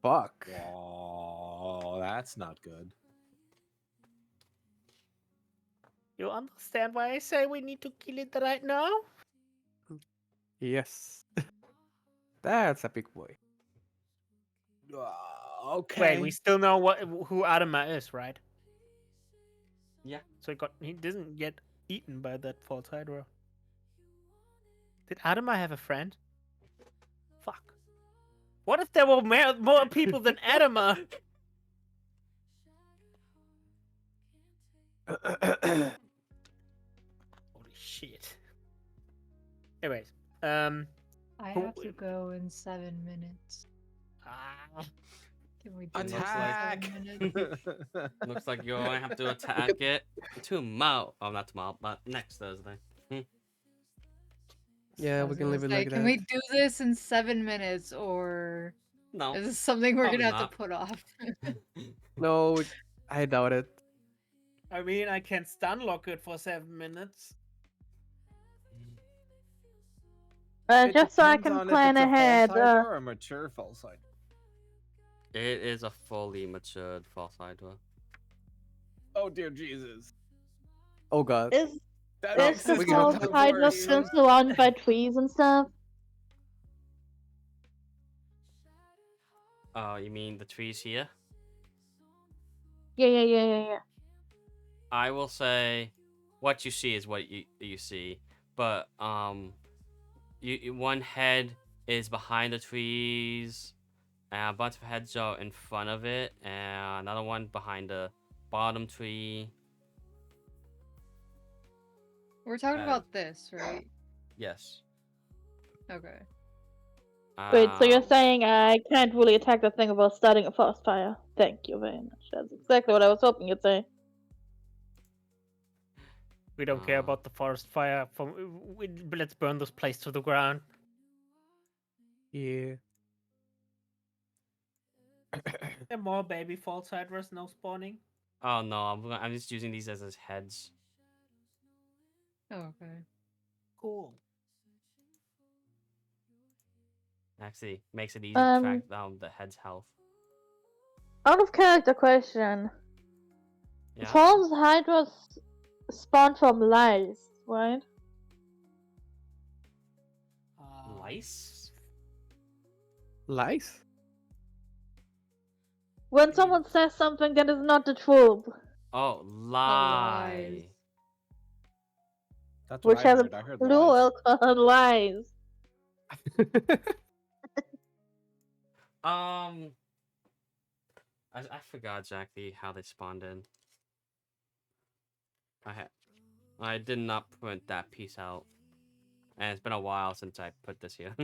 Speaker 3: Fuck.
Speaker 7: Oh, that's not good.
Speaker 4: You understand why I say we need to kill it right now?
Speaker 3: Yes. That's a big boy.
Speaker 7: Okay.
Speaker 4: Wait, we still know who Adama is, right?
Speaker 2: Yeah.
Speaker 4: So he doesn't get eaten by that false hydra. Did Adama have a friend? Fuck. What if there were more people than Adama? Holy shit. Anyways,
Speaker 9: I
Speaker 4: Who-
Speaker 9: have to go in 7 minutes.
Speaker 4: ah,
Speaker 9: Can we do this in
Speaker 7: Attack!
Speaker 9: 7 minutes?
Speaker 2: Looks like you're gonna have to attack it tomorrow. Oh, not tomorrow, but next Thursday.
Speaker 3: Yeah,
Speaker 9: I
Speaker 3: we
Speaker 9: was
Speaker 3: can
Speaker 9: gonna
Speaker 3: leave it
Speaker 9: say,
Speaker 3: like
Speaker 9: can
Speaker 3: that.
Speaker 9: we do this in 7 minutes, or
Speaker 2: No.
Speaker 9: is this something we're
Speaker 2: Probably
Speaker 9: gonna have
Speaker 2: not.
Speaker 9: to put off?
Speaker 3: No, I doubt it.
Speaker 4: I mean, I can stun lock it for 7 minutes.
Speaker 12: It
Speaker 5: Just so I
Speaker 12: depends
Speaker 5: can
Speaker 12: on if
Speaker 5: plan
Speaker 12: it's a
Speaker 5: ahead.
Speaker 12: false hydra or a mature false hydra.
Speaker 2: It is a fully matured false hydra.
Speaker 12: Oh dear Jesus.
Speaker 3: Oh god.
Speaker 5: Is
Speaker 12: That
Speaker 3: No,
Speaker 12: makes
Speaker 5: the
Speaker 3: we
Speaker 12: this
Speaker 3: can
Speaker 5: false
Speaker 3: attack
Speaker 5: hydra
Speaker 12: worse.
Speaker 5: still surrounded by trees and stuff?
Speaker 2: Oh, you mean the trees here?
Speaker 5: Yeah.
Speaker 2: I will say, what you see is what you see, but one head is behind the trees, and a bunch of heads are in front of it, and another one behind the bottom tree.
Speaker 9: We're talking
Speaker 2: Uh,
Speaker 9: about this, right?
Speaker 2: Yes.
Speaker 9: Okay.
Speaker 5: Wait, so you're
Speaker 2: Um,
Speaker 5: saying I can't really attack the thing without starting a forest fire? Thank you very much. That's exactly what I was hoping you'd say.
Speaker 4: We don't care
Speaker 2: Uh.
Speaker 4: about the forest fire. Let's burn this place to the ground.
Speaker 3: Yeah.
Speaker 4: There are more baby false hydras now spawning.
Speaker 2: Oh no, I'm just using these as his heads.
Speaker 9: Oh, okay.
Speaker 4: Cool.
Speaker 2: Actually, makes it easy to
Speaker 5: Um,
Speaker 2: track down the head's health.
Speaker 5: Out of character question.
Speaker 2: Yeah.
Speaker 5: False hydras spawn from lice, right?
Speaker 2: Lice?
Speaker 3: Lice?
Speaker 5: When someone says something that is not the truth,
Speaker 2: Oh, lie.
Speaker 12: That's what
Speaker 5: which
Speaker 12: I
Speaker 5: has
Speaker 12: heard.
Speaker 5: a
Speaker 12: I heard lies.
Speaker 5: plural called lies.
Speaker 2: I forgot exactly how they spawned in. I did not print that piece out, and it's been a while since I put this here.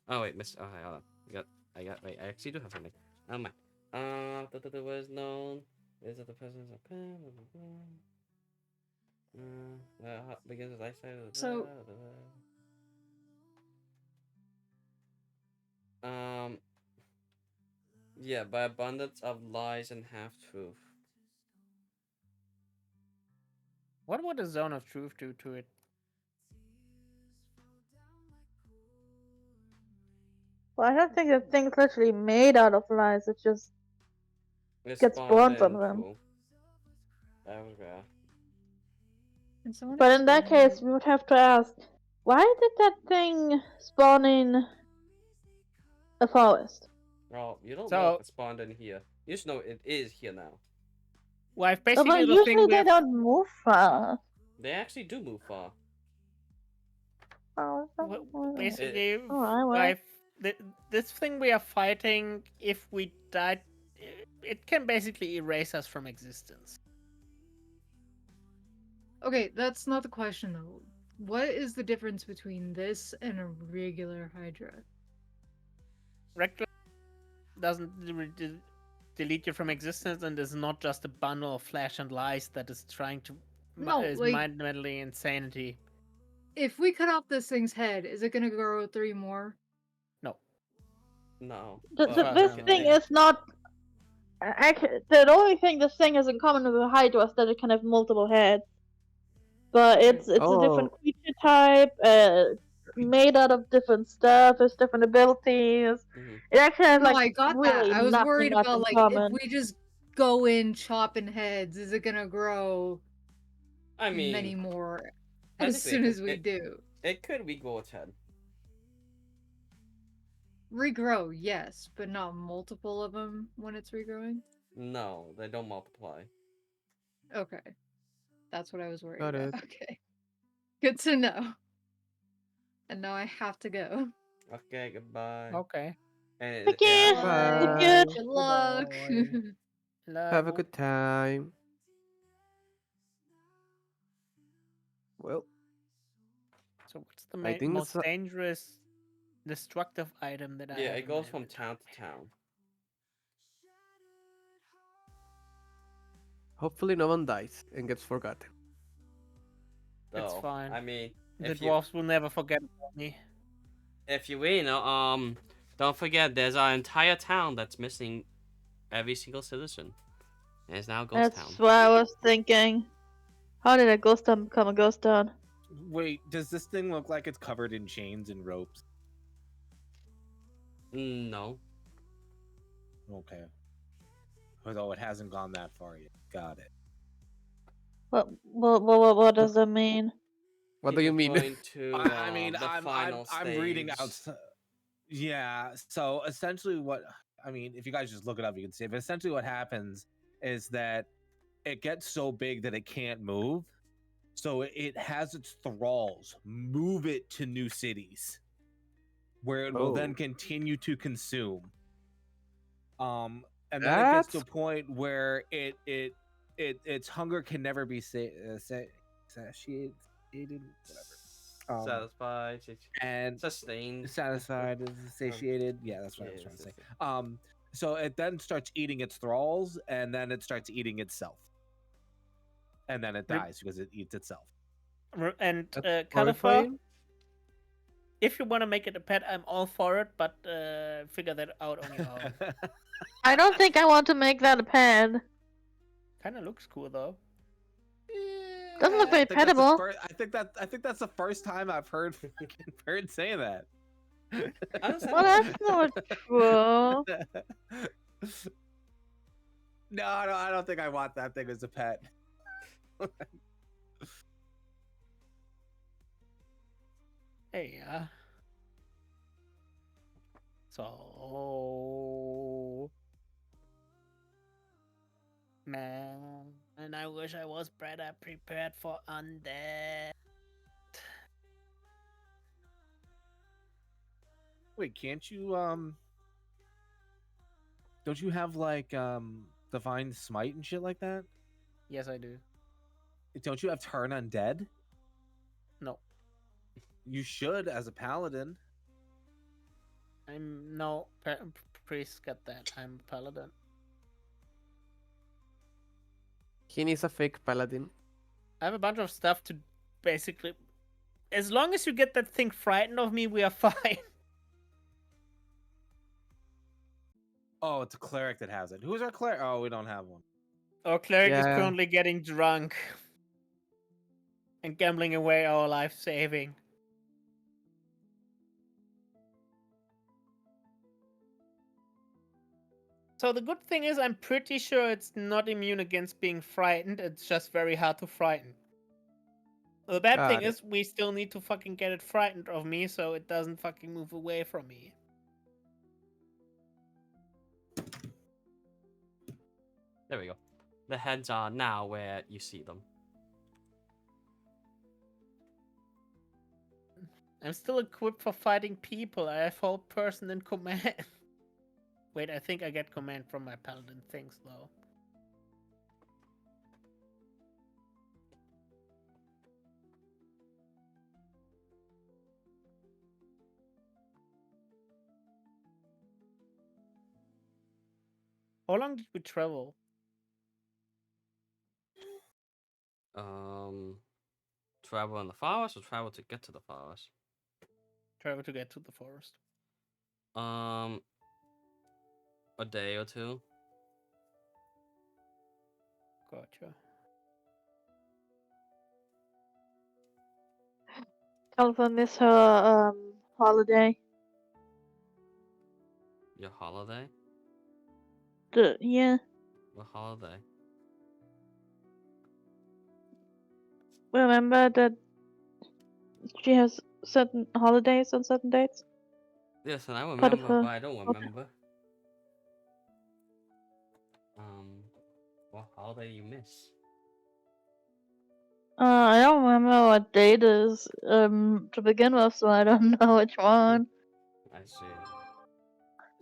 Speaker 2: Oh wait, miss. Okay, hold on. Wait, I actually do have something. Oh my. That was known. Is that the presence of pen? Begins with eyesight.
Speaker 9: So-
Speaker 2: Yeah, by abundance of lies and half truth.
Speaker 4: What would a zone of truth do to it?
Speaker 5: Well, I don't think the thing's literally made out of lies. It just
Speaker 2: It
Speaker 5: gets
Speaker 2: spawned
Speaker 5: born from
Speaker 2: in
Speaker 5: them.
Speaker 2: true. That was rare.
Speaker 9: Can someone
Speaker 5: But in that
Speaker 9: explain-
Speaker 5: case, we would have to ask, why did that thing spawn in a forest?
Speaker 2: Well, you don't
Speaker 4: So-
Speaker 2: know if it spawned in here. You just know it is here now.
Speaker 4: Well, I've
Speaker 5: Oh,
Speaker 4: basically
Speaker 5: but
Speaker 4: the thing
Speaker 5: usually they
Speaker 4: with
Speaker 5: don't move far.
Speaker 2: They actually do move far.
Speaker 5: Oh,
Speaker 4: basically
Speaker 5: Alright, well.
Speaker 4: this thing we are fighting. If we die, it can basically erase us from existence.
Speaker 9: Okay, that's not the question though. What is the difference between this and a regular Hydra?
Speaker 4: Rectal doesn't delete you from existence, and is not just a bundle of flesh and lies that is trying to
Speaker 9: No,
Speaker 4: is
Speaker 9: like-
Speaker 4: mind-meddling insanity.
Speaker 9: If we cut off this thing's head, is it gonna grow 3 more?
Speaker 2: No.
Speaker 5: This
Speaker 2: but-
Speaker 5: thing is not. The only thing this thing has in common with the Hydra is that it can have multiple heads. But it's a different
Speaker 3: Oh.
Speaker 5: creature type, made out of different stuff, has different abilities.
Speaker 2: Mhm.
Speaker 5: It actually has
Speaker 9: No,
Speaker 5: like
Speaker 9: I got
Speaker 5: really
Speaker 9: that. I was
Speaker 5: nothing
Speaker 9: worried
Speaker 5: much
Speaker 9: about
Speaker 5: in
Speaker 9: like
Speaker 5: common.
Speaker 9: if we just go in chopping heads, is it gonna grow
Speaker 2: I mean,
Speaker 9: many more as
Speaker 2: technically
Speaker 9: soon
Speaker 2: it
Speaker 9: as
Speaker 2: could-
Speaker 9: we
Speaker 2: it-
Speaker 9: do?
Speaker 2: It could regrow its head.
Speaker 9: Regrow, yes, but not multiple of them when it's regrowing.
Speaker 2: No, they don't multiply.
Speaker 9: Okay, that's what I was worried
Speaker 3: Got
Speaker 9: about.
Speaker 3: it.
Speaker 9: Okay. Good to know. And now I have to go.
Speaker 2: Okay, goodbye.
Speaker 4: Okay.
Speaker 2: And
Speaker 5: Thank you.
Speaker 9: Bye.
Speaker 3: Bye.
Speaker 9: Good luck.
Speaker 3: Have a
Speaker 4: Hello.
Speaker 3: good time. Well,
Speaker 4: So what's the
Speaker 3: I think
Speaker 4: most
Speaker 3: so.
Speaker 4: dangerous, destructive item that I
Speaker 2: yeah,
Speaker 4: have
Speaker 2: it
Speaker 4: in my
Speaker 2: goes from
Speaker 4: inventory?
Speaker 2: town to town.
Speaker 3: Hopefully, no one dies and gets forgotten.
Speaker 4: It's
Speaker 2: Though,
Speaker 4: fine.
Speaker 2: I mean,
Speaker 4: The
Speaker 2: if you
Speaker 4: dwarves will never forget about me.
Speaker 2: don't forget there's our entire town that's missing every single citizen. And it's now a ghost
Speaker 5: That's
Speaker 2: town.
Speaker 5: what I was thinking. How did a ghost town become a ghost town?
Speaker 7: Wait, does this thing look like it's covered in chains and ropes?
Speaker 2: No.
Speaker 7: Okay. Although it hasn't gone that far yet. Got it.
Speaker 5: What does that mean?
Speaker 3: What do you mean?
Speaker 2: Going to
Speaker 7: I mean,
Speaker 2: the final
Speaker 7: I'm reading
Speaker 2: stage.
Speaker 7: out. Yeah. So essentially, what I mean, if you guys just look it up, you can see. But essentially, what happens is that it gets so big that it can't move. So it has its thralls move it to new cities, where it will then
Speaker 3: Oh.
Speaker 7: continue to consume. And then it gets to a
Speaker 3: That's
Speaker 7: point where its hunger can never be satiated, whatever.
Speaker 2: Satisfied,
Speaker 7: And
Speaker 2: sustained.
Speaker 7: satisfied, satiated. Yeah, that's what I was
Speaker 2: yeah,
Speaker 7: trying to say.
Speaker 2: satiated.
Speaker 7: So it then starts eating its thralls, and then it starts eating itself, and then it
Speaker 4: Rip-
Speaker 7: dies because it eats itself.
Speaker 4: And
Speaker 3: that's
Speaker 4: Califer,
Speaker 3: horrifying.
Speaker 4: if you want to make it a pet, I'm all for it, but figure that out on your own.
Speaker 5: I don't think I want to make that a pet.
Speaker 4: Kind of looks cool though.
Speaker 5: Doesn't look very
Speaker 7: I think that's the
Speaker 5: pettable.
Speaker 7: I think that's the first time I've heard Bird say that.
Speaker 5: Well, that's not true.
Speaker 7: No, I don't think I want that thing as a pet.
Speaker 4: Hey, so man, and I wish I was better prepared for undead.
Speaker 7: Wait, can't you don't you have like divine smite and shit like that?
Speaker 4: Yes, I do.
Speaker 7: Don't you have turn undead?
Speaker 4: No,
Speaker 7: You should as a paladin.
Speaker 4: I'm no priest. Got that? I'm a paladin.
Speaker 3: He needs a fake paladin.
Speaker 4: I have a bunch of stuff to basically. As long as you get that thing frightened of me, we are fine.
Speaker 7: Oh, it's a cleric that has it. Who's our cleric? Oh, we don't have one.
Speaker 4: Our cleric is
Speaker 3: Yeah.
Speaker 4: currently getting drunk and gambling away our life saving. So the good thing is I'm pretty sure it's not immune against being frightened, it's just very hard to frighten. The bad thing
Speaker 3: Got it.
Speaker 4: is we still need to fucking get it frightened of me so it doesn't fucking move away from me.
Speaker 2: There we go. The heads are now where you see them.
Speaker 4: I'm still equipped for fighting people. I have whole person in command. Wait, I think I get command from my paladin things though. How long did we travel?
Speaker 2: Travel in the forest or travel to get to the forest?
Speaker 4: Travel to get to the forest.
Speaker 2: A day or two.
Speaker 4: Gotcha.
Speaker 5: Califa miss her holiday.
Speaker 2: Your holiday?
Speaker 5: Yeah.
Speaker 2: What holiday?
Speaker 5: Remember that she has certain holidays on certain dates?
Speaker 2: Yes, and I
Speaker 5: Part of
Speaker 2: remember,
Speaker 5: her
Speaker 2: but I don't
Speaker 5: culture.
Speaker 2: remember. What holiday you miss?
Speaker 5: I don't remember what date is to begin with, so I don't know which one.
Speaker 2: I see.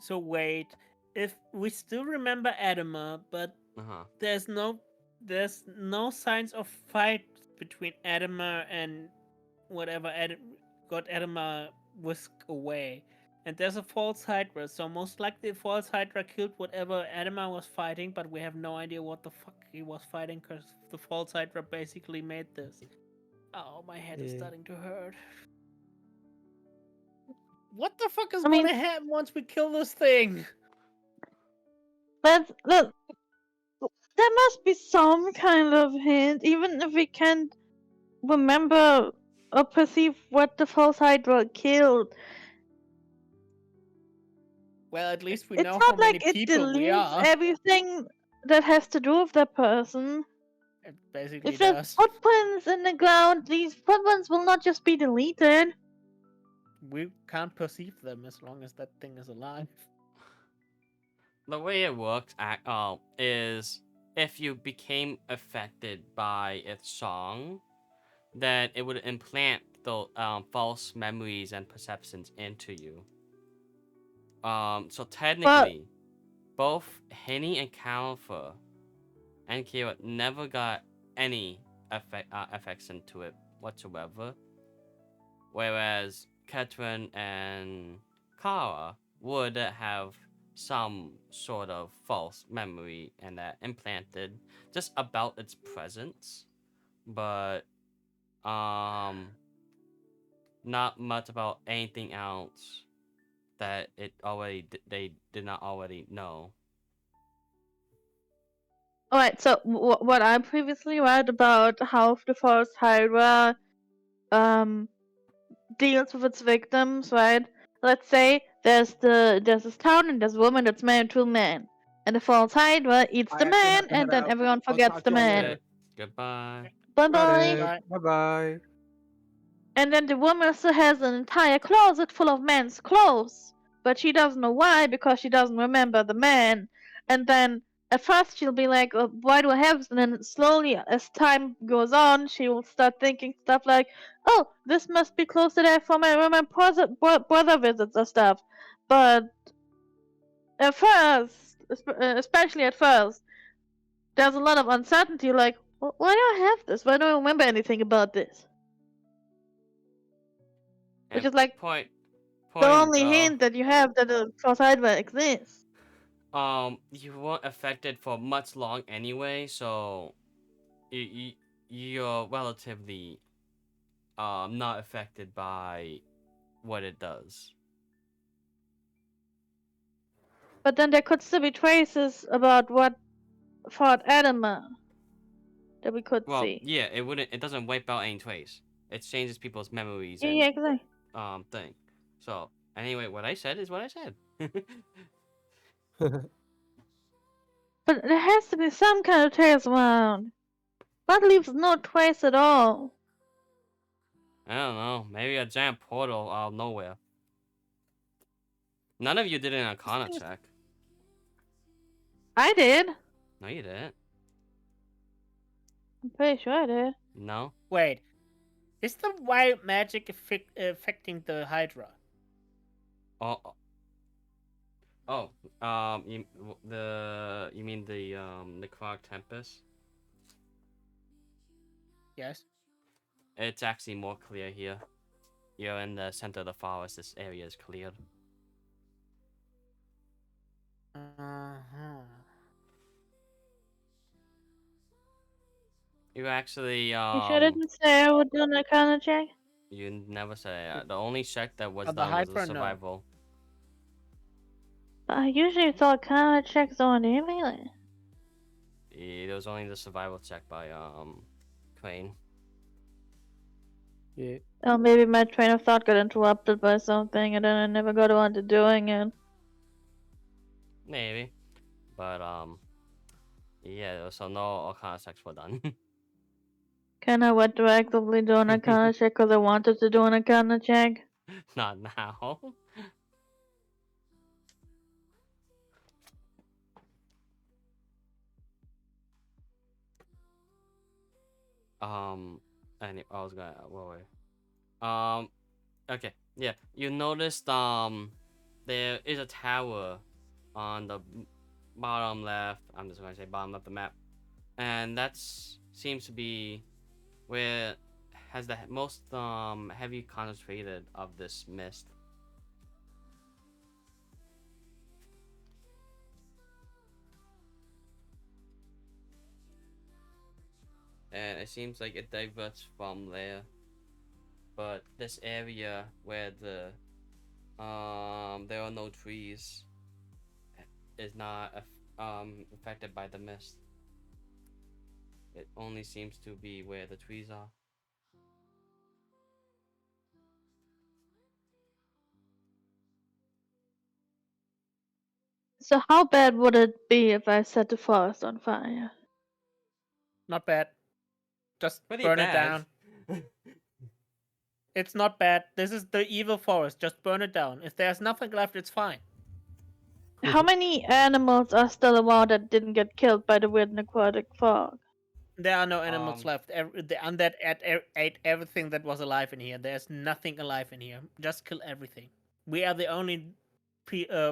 Speaker 4: So wait, if we still remember Adama, but
Speaker 2: Uh-huh.
Speaker 4: there's no signs of fight between Adama and whatever got Adama whisked away. And there's a false Hydra, so most likely false Hydra killed whatever Adama was fighting, but we have no idea what the fuck he was fighting because the false Hydra basically made this. Oh, my head is
Speaker 3: Yeah.
Speaker 4: starting to hurt. What the fuck is
Speaker 5: I mean-
Speaker 4: gonna happen once we kill this thing?
Speaker 5: There must be some kind of hint, even if we can't remember or perceive what the false Hydra killed.
Speaker 4: Well, at least we
Speaker 5: It's
Speaker 4: know
Speaker 5: not
Speaker 4: how many
Speaker 5: like it
Speaker 4: people we
Speaker 5: deletes
Speaker 4: are.
Speaker 5: everything that has to do with that person.
Speaker 4: It basically
Speaker 5: If there's
Speaker 4: does.
Speaker 5: footprints in the ground, these footprints will not just be deleted.
Speaker 4: We can't perceive them as long as that thing is alive.
Speaker 2: The way it works is if you became affected by its song, then it would implant the false memories and perceptions into you. So technically, both Henny and Califer and Kira never got any effects into it whatsoever, whereas Ketrin and Kara would have some sort of false memory and that implanted just about its presence, but not much about anything else that they did not already know.
Speaker 5: Alright, so what I previously read about how the false Hydra deals with its victims, right? Let's say there's this town and there's a woman that's married to a man. And the false Hydra eats
Speaker 7: I
Speaker 5: the
Speaker 7: actually
Speaker 5: man
Speaker 7: have to
Speaker 5: and
Speaker 7: head
Speaker 5: then
Speaker 7: out.
Speaker 5: everyone
Speaker 7: I'll
Speaker 5: forgets
Speaker 7: talk
Speaker 5: the
Speaker 7: to y'all
Speaker 5: man.
Speaker 7: later.
Speaker 2: Goodbye.
Speaker 5: Bye
Speaker 3: Got
Speaker 5: bye.
Speaker 3: it. Bye-bye.
Speaker 5: And then the woman still has an entire closet full of men's clothes. But she doesn't know why, because she doesn't remember the man. And then at first she'll be like, oh, why do I have this? And then slowly, as time goes on, she will start thinking stuff like, oh, this must be close to that from when my brother visits or stuff. But at first, especially at first, there's a lot of uncertainty, like, why do I have this? Why don't I remember anything about this? Which is like
Speaker 2: point
Speaker 5: the only
Speaker 2: of,
Speaker 5: hint that you have that the false Hydra exists.
Speaker 2: you weren't affected for much long anyway, so you're relatively not affected by what it does.
Speaker 5: But then there could still be traces about what fought Adama that we could
Speaker 2: Well,
Speaker 5: see.
Speaker 2: yeah, it doesn't wipe out any trace. It changes people's memories
Speaker 5: Yeah,
Speaker 2: and
Speaker 5: yeah, exactly.
Speaker 2: thing. So anyway, what I said is what I said.
Speaker 5: But there has to be some kind of trace around. That leaves no trace at all.
Speaker 2: I don't know. Maybe a giant portal out of nowhere. None of you did an Arcana check.
Speaker 5: I did.
Speaker 2: No, you didn't.
Speaker 5: I'm pretty sure I did.
Speaker 2: No.
Speaker 4: Wait, is the wild magic affecting the Hydra?
Speaker 2: Oh. You mean the Clark Tempest?
Speaker 4: Yes.
Speaker 2: It's actually more clear here. You're in the center of the forest. This area is cleared. You actually
Speaker 5: You sure didn't say I would do an Arcana check?
Speaker 2: You never say that. The only check that was
Speaker 4: Oh, the
Speaker 2: done was
Speaker 4: Hydra,
Speaker 2: the
Speaker 4: no.
Speaker 2: survival.
Speaker 5: But I usually thought Arcana checks on everything.
Speaker 2: Yeah, there was only the survival check by Crane.
Speaker 3: Yeah.
Speaker 5: Oh, maybe my train of thought got interrupted by something and then I never got around to doing it.
Speaker 2: Maybe. But yeah, so no Arcana checks were done.
Speaker 5: Can I retroactively do an Arcana check because I wanted to do an Arcana check?
Speaker 2: Not now. Any, I was gonna wait. Okay, yeah. You noticed there is a tower on the bottom left. I'm just gonna say bottom left of the map, and that's seems to be where has the most heavy concentrated of this mist. And it seems like it diverts from there, but this area where the there are no trees is not affected by the mist. It only seems to be where the trees are.
Speaker 5: So how bad would it be if I set the forest on fire?
Speaker 4: Not bad. Just
Speaker 2: Pretty
Speaker 4: burn
Speaker 2: bad.
Speaker 4: it down. It's not bad. This is the evil forest. Just burn it down. If there's nothing left, it's fine.
Speaker 5: How many animals are still around that didn't get killed by the weird necrotic fog?
Speaker 4: There are no animals
Speaker 2: Um,
Speaker 4: left. The undead ate everything that was alive in here. There's nothing alive in here. Just kill everything. We are the only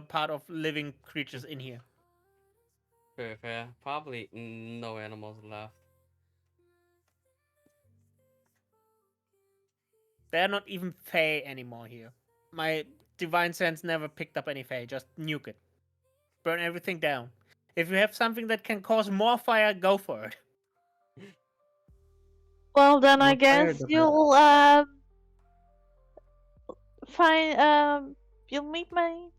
Speaker 4: part of living creatures in here.
Speaker 2: Fair, fair. Probably no animals left.
Speaker 4: They're not even Fae anymore here. My divine sense never picked up any Fae. Just nuke it. Burn everything down. If you have something that can cause more fire, go for it.
Speaker 5: Well, then I
Speaker 3: More fire,
Speaker 5: guess
Speaker 3: the better.
Speaker 5: you'll find you'll meet my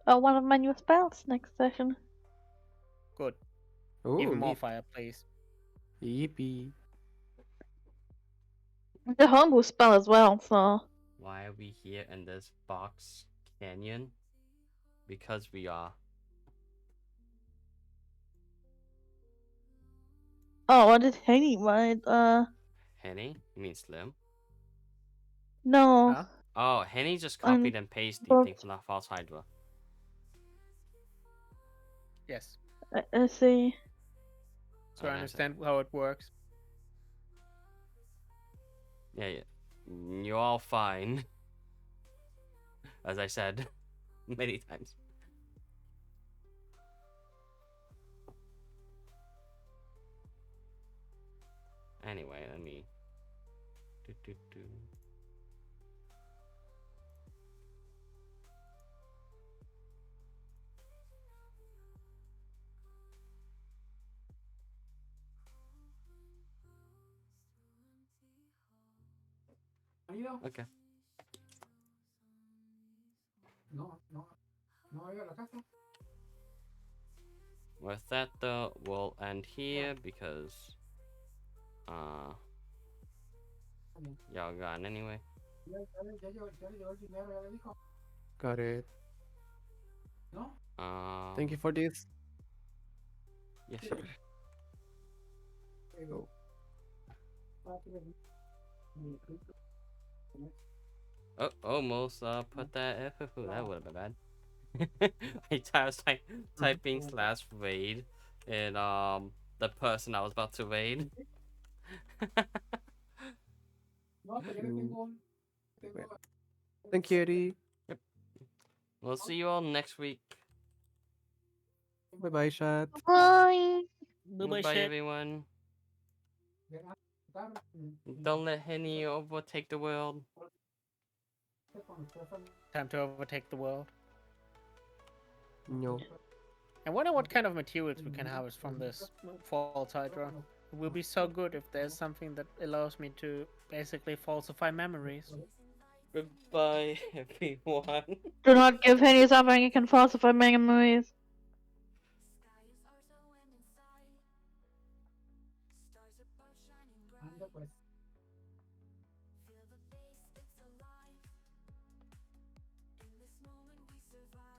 Speaker 5: one of my new spells next session.
Speaker 4: Good.
Speaker 3: Ooh,
Speaker 4: Even more
Speaker 3: neat.
Speaker 4: fire, please.
Speaker 3: Yippee.
Speaker 5: The homebrew spell as well, so
Speaker 2: Why are we here in this box canyon? Because we are.
Speaker 5: oh, what did Henny write?
Speaker 2: Henny? You mean Slim?
Speaker 5: No.
Speaker 4: Huh?
Speaker 2: Oh, Henny just
Speaker 5: Um,
Speaker 2: copied and pasted the thing
Speaker 5: but-
Speaker 2: from that false Hydra.
Speaker 4: Yes.
Speaker 5: I see.
Speaker 4: So I
Speaker 2: Okay,
Speaker 4: understand how it works.
Speaker 2: Yeah, yeah. You're all fine. As I said many times. Anyway, let me. Do. Okay. With that though, we'll end here because y'all gone anyway.
Speaker 3: Got it. Thank you for this.
Speaker 2: Yeah, sure.
Speaker 3: Oh.
Speaker 2: Oh, almost put that Ooh, that would have been bad. I was typing /raid and the person I was about to raid.
Speaker 3: Thank you, Eddie.
Speaker 2: We'll see you all next week.
Speaker 3: Bye bye, chat.
Speaker 5: Bye.
Speaker 4: Bye-bye,
Speaker 2: Goodbye,
Speaker 4: shit.
Speaker 2: everyone. Don't let Henny overtake the world.
Speaker 4: Time to overtake the world.
Speaker 3: No.
Speaker 4: I wonder what kind of materials we can harvest from this false Hydra. It will be so good if there's something that allows me to basically falsify memories.
Speaker 2: Goodbye, everyone.
Speaker 5: Do not give Henny something you can falsify memories.
Speaker 1: Stars above shining bright.